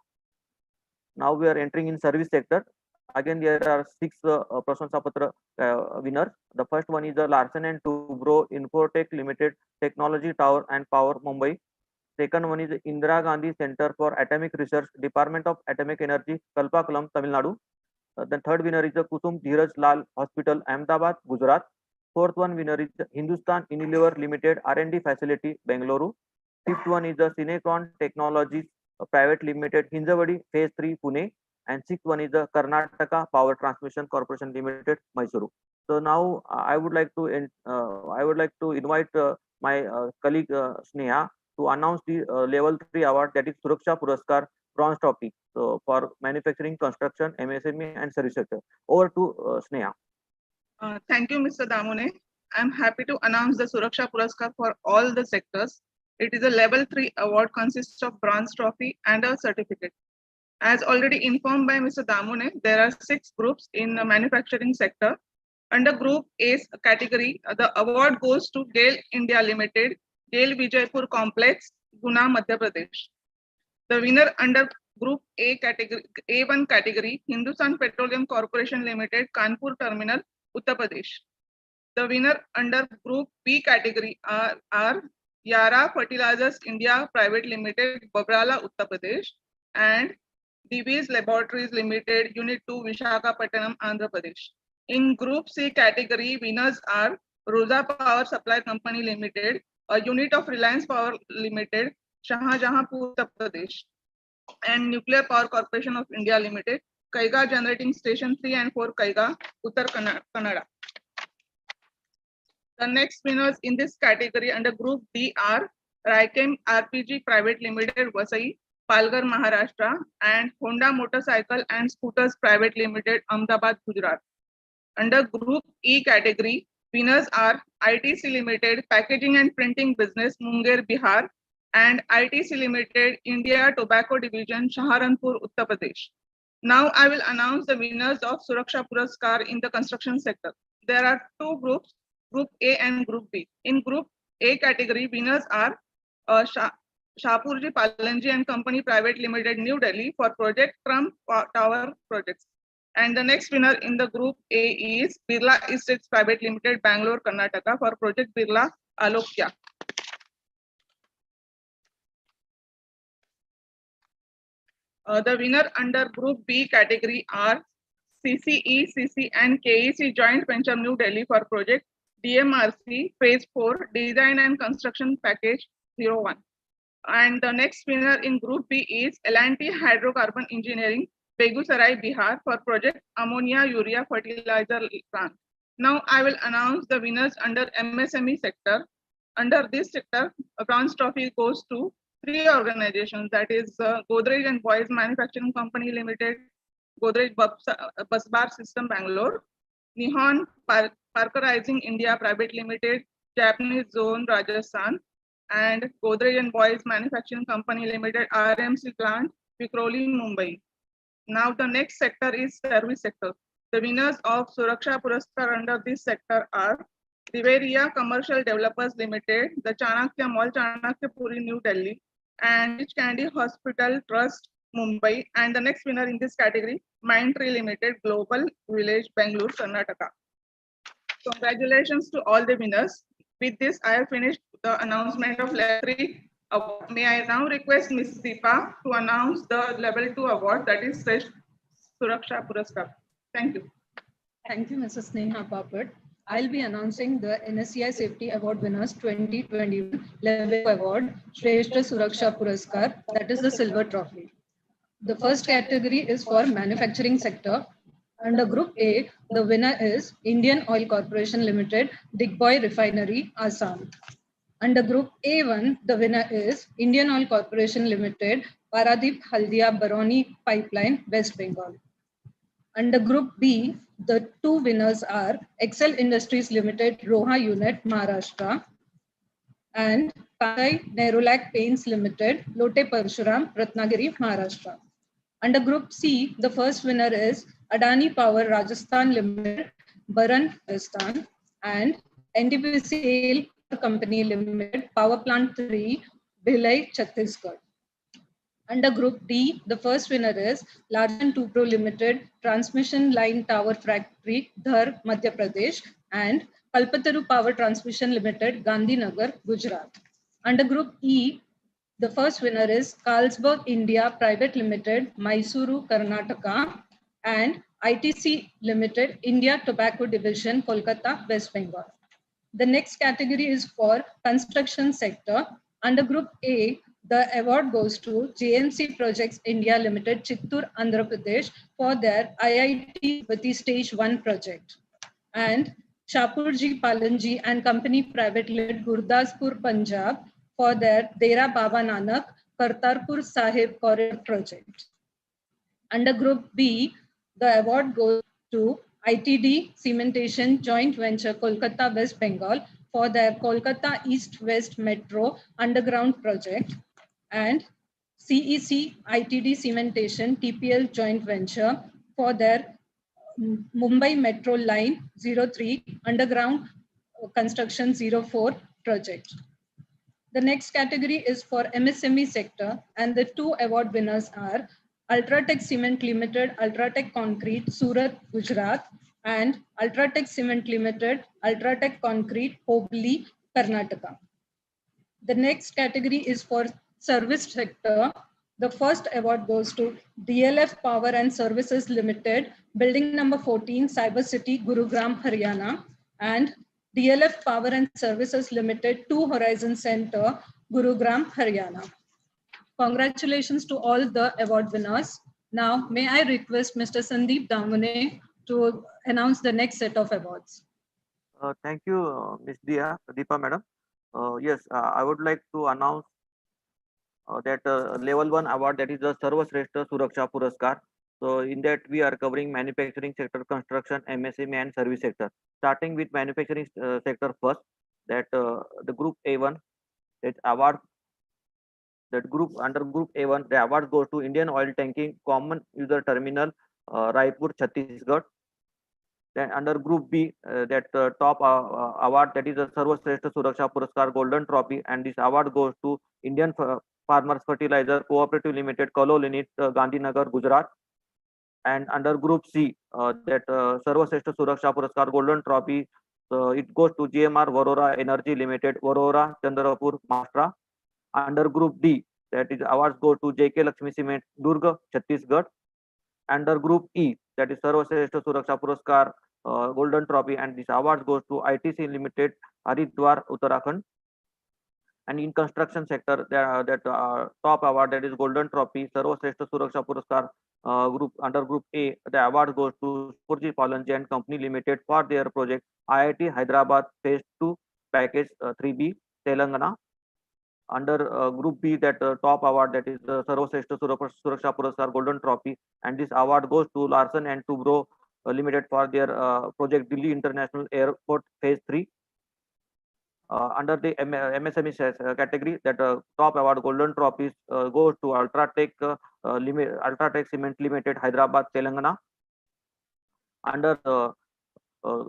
Now we are entering in service sector. Again, there are 6 Prashansa Patra winners. The first one is the Larsen and Toubro Infotech Limited Technology Tower and Power, Mumbai. Second one is the Indira Gandhi Center for Atomic Research, Department of Atomic Energy, Kalpakulam, Tamil Nadu. The third winner is the Kusum Dheeraj Lal Hospital, Ahmedabad, Gujarat. Fourth one winner is the Hindustan Unilever Limited R&D Facility, Bengaluru. Fifth one is the Cinecron Technologies Private Limited, Hinjawadi, Phase 3, Pune. And sixth one is the Karnataka Power Transmission Corporation Limited, Mysuru. So now I would like to invite my colleague Sneha to announce the level 3 award, that is Suraksha Puraskar Bronze Trophy, so for manufacturing, construction, MSME and service sector. Over to Sneha. Thank you, Mr. Damone. I'm happy to announce the Suraksha Puraskar for all the sectors. It is a level 3 award, consists of bronze trophy and a certificate. As already informed by Mr. Damone, there are 6 groups in the manufacturing sector. Under Group A category, the award goes to GAIL India Limited, GAIL Vijaypur Complex, Guna, Madhya Pradesh. The winner under Group A category, A1 category, Hindustan Petroleum Corporation Limited, Kanpur Terminal, Uttar Pradesh. The winner under Group B category are Yara Fertilizers India Private Limited, Babrala, Uttar Pradesh, and Divi's Laboratories Limited, Unit 2, Visakhapatnam, Andhra Pradesh. In Group C category, winners are Rosa Power Supply Company Limited, a unit of Reliance Power Limited, Shahjahanpur, Uttar Pradesh, and Nuclear Power Corporation of India Limited, Kaiga Generating Station 3 and 4, Kaiga, Uttar Kannada. The next winners in this category under Group D are Raikem RPG Private Limited, Vasai, Palghar, Maharashtra, and Honda Motorcycle and Scooters Private Limited, Ahmedabad, Gujarat. Under Group E category, winners are ITC Limited, Packaging and Printing Business, Munger, Bihar, and ITC Limited, India Tobacco Division, Saharanpur, Uttar Pradesh. Now I will announce the winners of Suraksha Puraskar in the construction sector. There are 2 groups, Group A and Group B. In Group A category, winners are Shapurji Palanji and Company Private Limited, New Delhi, for Project Trump Tower projects. And the next winner in the Group A is Birla Estates Private Limited, Bangalore, Karnataka, for Project Birla Alokya. The winner under Group B category are CCE, CC and KEC Joint Venture, New Delhi, for Project DMRC Phase 4 Design and Construction Package 01. And the next winner in Group B is L&T Hydrocarbon Engineering, Begusarai, Bihar, for Project Ammonia Urea Fertilizer Plant. Now I will announce the winners under MSME sector. Under this sector, a bronze trophy goes to 3 organizations, that is Godrej and Boys Manufacturing Company Limited, Godrej Busbar System, Bangalore, Nihon Parkerizing India Private Limited, Japanese Zone, Rajasthan, and Godrej and Boys Manufacturing Company Limited, RMC Plant, Vikhroli, Mumbai. Now the next sector is service sector. The winners of Suraksha Puraskar under this sector are Riveria Commercial Developers Limited, the Chanakya Mall, Chanakyapuri, New Delhi, and Rich Candy Hospital Trust, Mumbai. And the next winner in this category, Mindtree Limited, Global Village, Bangalore, Karnataka. Congratulations to all the winners. With this, I have finished the announcement of level 3 award. May I now request Ms. Deepa to announce the level 2 award, that is Suraksha Puraskar. Thank you. Thank you, Mrs. Sneha Papat. I'll be announcing the NSCI Safety Award winners 2021 level 2 award, Shrestha Suraksha Puraskar, that is the silver trophy. The first category is for manufacturing sector. Under Group A, the winner is Indian Oil Corporation Limited, Digboy Refinery, Assam. Under Group A1, the winner is Indian Oil Corporation Limited, Paradip Haldia Baroni Pipeline, West Bengal. Under Group B, the 2 winners are Excel Industries Limited, Roha Unit, Maharashtra, and Pakai Nerolac Paints Limited, Lote Parshuram, Ratnagiri, Maharashtra. Under Group C, the first winner is Adani Power Rajasthan Limited, Baran, Rajasthan, and NTPC Company Limited, Power Plant 3, Bhilai, Chhattisgarh. Under Group D, the first winner is Larsen Toubro Limited, Transmission Line Tower Factory, Dhar, Madhya Pradesh, and Kalpataru Power Transmission Limited, Gandhinagar, Gujarat. Under Group E, the first winner is Carlsberg India Private Limited, Mysuru, Karnataka, and ITC Limited, India Tobacco Division, Kolkata, West Bengal. The next category is for construction sector. Under Group A, the award goes to JNC Projects India Limited, Chittoor, Andhra Pradesh for their IIT Vati Stage 1 project. And Shapurji Palanji and Company Private Limited, Gurdaspur, Punjab for their Dera Baba Nanak, Kartarpur Sahib Corridor project. Under Group B, the award goes to ITD Cementation Joint Venture Kolkata West Bengal for their Kolkata East-West Metro Underground project, and CEC ITD Cementation TPL Joint Venture for their Mumbai Metro Line 03 Underground Construction 04 project. The next category is for MSME sector, and the two award winners are Ultratech Cement Limited, Ultratech Concrete, Surat, Gujarat, and Ultratech Cement Limited, Ultratech Concrete, Hubli, Karnataka. The next category is for service sector. The first award goes to DLF Power and Services Limited, Building number 14, Cyber City, Gurugram, Haryana, and DLF Power and Services Limited, 2 Horizon Center, Gurugram, Haryana. Congratulations to all the award winners. Now, may I request Mr. Sandeep Damune to announce the next set of awards. Thank you, Ms. Deepa Madam. Yes, I would like to announce that level 1 award, that is the Sarva Shrestha Suraksha Puraskar. So in that we are covering manufacturing sector, construction, MSME and service sector. Starting with manufacturing sector first, that the group A1, that award, that group under group A1, the award goes to Indian Oil Tanking Common User Terminal, Raipur, Chhattisgarh. Then under group B, that top award, that is the Sarva Shrestha Suraksha Puraskar Golden Trophy, and this award goes to Indian Farmers Fertilizer Cooperative Limited, Kalo Unit, Gandhinagar, Gujarat. And under group C, that Sarva Shrestha Suraksha Puraskar Golden Trophy, it goes to GMR Varora Energy Limited, Varora, Chandrapur, Maharashtra. Under group D, that is awards go to JK Lakshmi Cement, Durga, Chhattisgarh. Under group E, that is Sarva Shrestha Suraksha Puraskar Golden Trophy, and this award goes to ITC Limited, Haridwar, Uttarakhand. And in construction sector, that top award, that is Golden Trophy, Sarva Shrestha Suraksha Puraskar group, under group A, the award goes to Shapurji Palanji and Company Limited for their project IIT Hyderabad Phase 2 Package 3B, Telangana. Under group B, that top award, that is the Sarva Shrestha Suraksha Puraskar Golden Trophy, and this award goes to Larsen and Toubro Limited for their project Delhi International Airport Phase 3. Under the MSME category, that top award Golden Trophy goes to Ultratech Ultratech Cement Limited, Hyderabad, Telangana. Under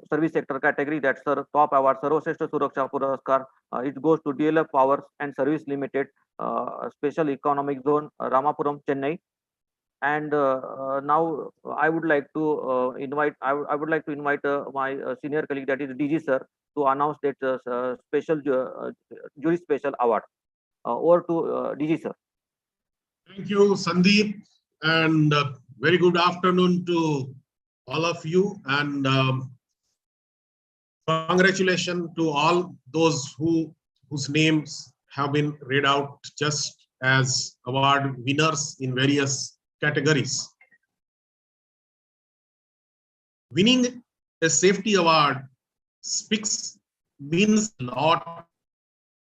service sector category, that's the top award Sarva Shrestha Suraksha Puraskar, it goes to DLF Power and Service Limited, Special Economic Zone, Ramapuram, Chennai. And now I would like to invite my senior colleague, that is DG sir, to announce that special jury special award. Over to DG sir. Thank you, Sandeep, and very good afternoon to all of you, and congratulations to all those whose names have been read out just as award winners in various categories. Winning a safety award means a lot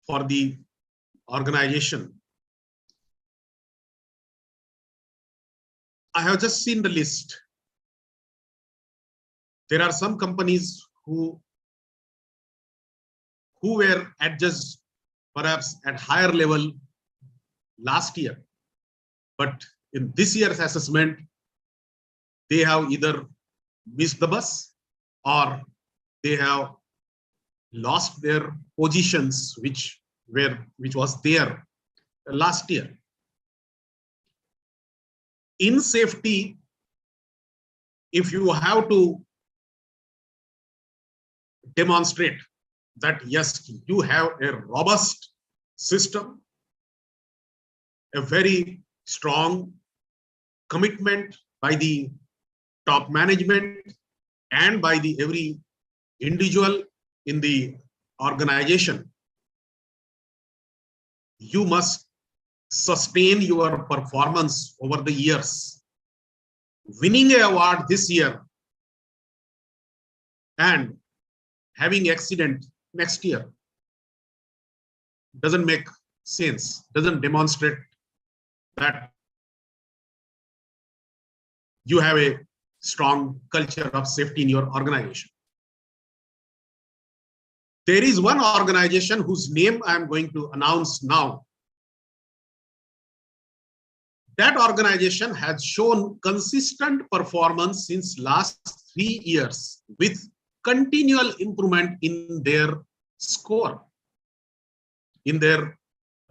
for the organization. I have just seen the list. There are some companies who were adjusted perhaps at higher level last year, but in this year's assessment, they have either missed the bus or they have lost their positions which was there last year. In safety, if you have to demonstrate that yes, you have a robust system, a very strong commitment by the top management and by the every individual in the organization. You must sustain your performance over the years. Winning an award this year and having accident next year doesn't make sense, doesn't demonstrate that you have a strong culture of safety in your organization. There is one organization whose name I am going to announce now. That organization has shown consistent performance since last 3 years with continual improvement in their score, in their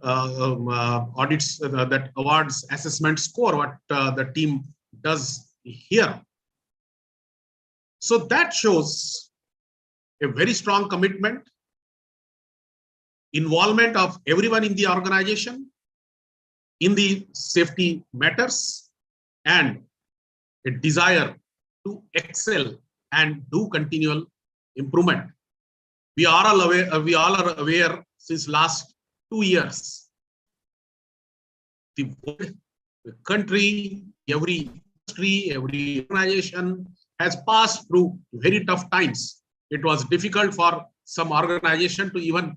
audits, that awards assessment score, what the team does here. So that shows a very strong commitment, involvement of everyone in the organization in the safety matters, and a desire to excel and do continual improvement. We are all aware since last 2 years, the country, every industry, every organization has passed through very tough times. It was difficult for some organization to even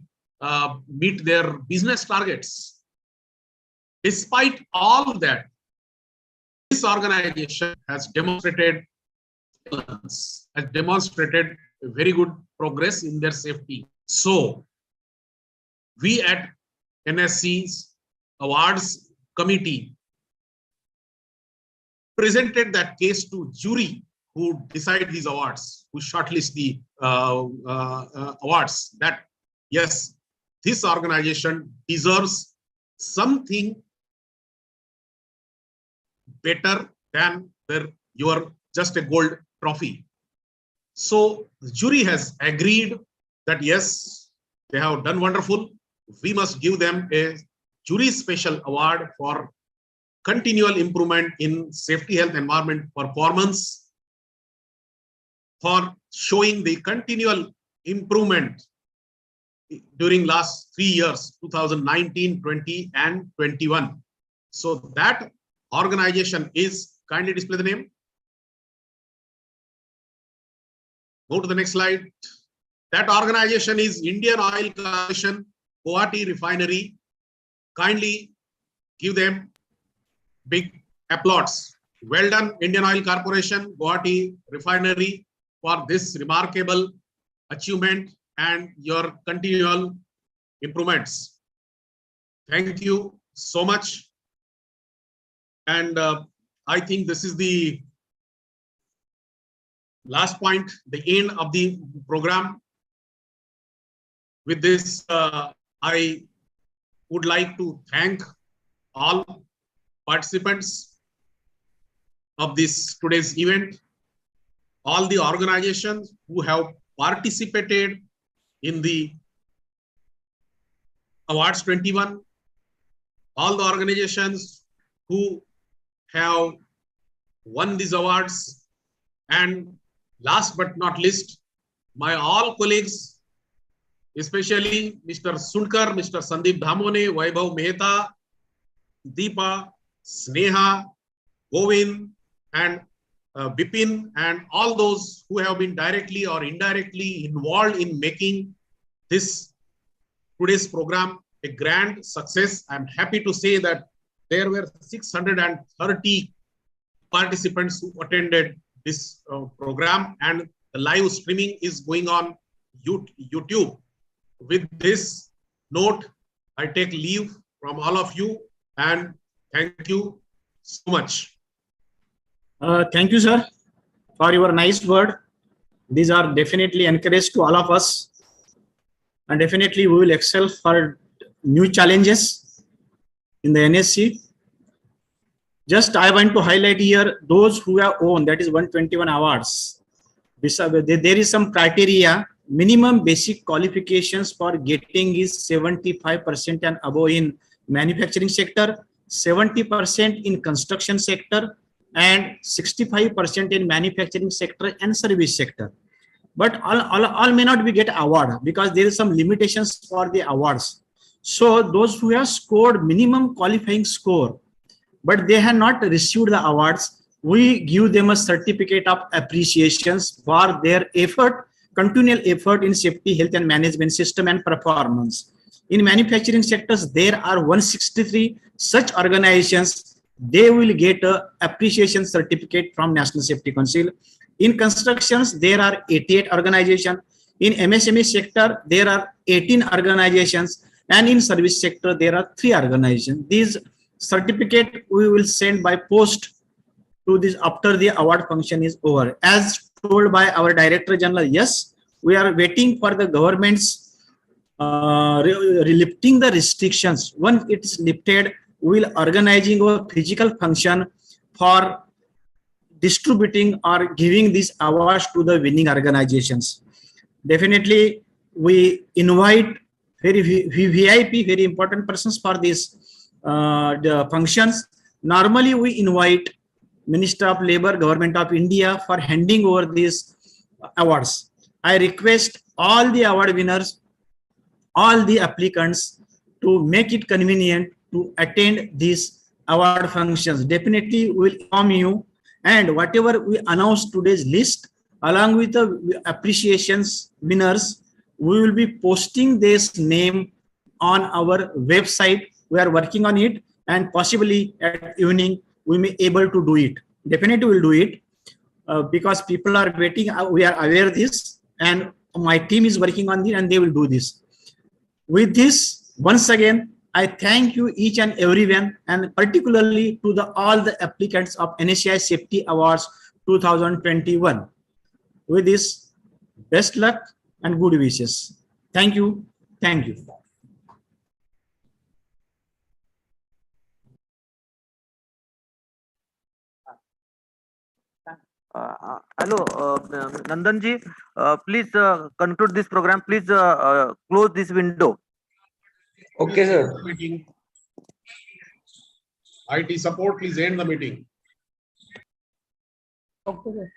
meet their business targets. Despite all that, this organization has demonstrated very good progress in their safety. So we at NSC's awards committee presented that case to jury who decide these awards, who shortlist the awards, that yes, this organization deserves something better than your just a gold trophy. So the jury has agreed that yes, they have done wonderful. We must give them a jury special award for continual improvement in safety, health, environment performance, for showing the continual improvement during last 3 years, 2019, 20, and 21. So that organization is, kindly display the name. Go to the next slide. That organization is Indian Oil Corporation, Guwahati Refinery. Kindly give them big applause. Well done, Indian Oil Corporation, Guwahati Refinery, for this remarkable achievement and your continual improvements. Thank you so much. And I think this is the last point, the end of the program. With this, I would like to thank all participants of this today's event, all the organizations who have participated in the Awards 21, all the organizations who have won these awards, and last but not least, my all colleagues, especially Mr. Sunkar, Mr. Sandeep Dhamone, Vaibhav Mehta, Deepa, Sneha, Govind, and Bipin, and all those who have been directly or indirectly involved in making this today's program a grand success. I'm happy to say that there were 630 participants who attended this program, and the live streaming is going on YouTube. With this note, I take leave from all of you, and thank you so much. Thank you, sir, for your nice word. These are definitely encouraged to all of us, and definitely we will excel for new challenges in the NSC. Just I want to highlight here those who have won, that is 121 awards. There is some criteria minimum basic qualifications for getting is 75% and above in manufacturing sector, 70% in construction sector, and 65% in manufacturing sector and service sector. But all may not be get award because there is some limitations for the awards. So those who have scored minimum qualifying score, but they have not received the awards, we give them a certificate of appreciations for their effort, continual effort in safety, health and management system and performance. In manufacturing sectors, there are 163 such organizations. They will get a appreciation certificate from National Safety Council. In constructions, there are 88 organizations. In MSME sector, there are 18 organizations. And in service sector, there are 3 organizations. These certificate we will send by post to this after the award function is over. As told by our Director General, yes, we are waiting for the government's lifting the restrictions. Once it's lifted, we will organizing a physical function for distributing or giving these awards to the winning organizations. Definitely, we invite very VIP, very important persons for these the functions. Normally, we invite Minister of Labor, Government of India for handing over these awards. I request all the award winners, all the applicants to make it convenient to attend these award functions. Definitely, we will inform you, and whatever we announce today's list, along with the appreciations winners, we will be posting this name on our website. We are working on it, and possibly at evening we may able to do it. Definitely we'll do it because people are waiting. We are aware of this, and my team is working on it, and they will do this. With this, once again, I thank you each and everyone, and particularly to all the applicants of NSCI Safety Awards 2021. With this, best luck and good wishes. Thank you. Thank you. Hello, Nandan ji, please conclude this program. Please close this window. Okay, sir. Meeting. IT support, please end the meeting. Okay, sir.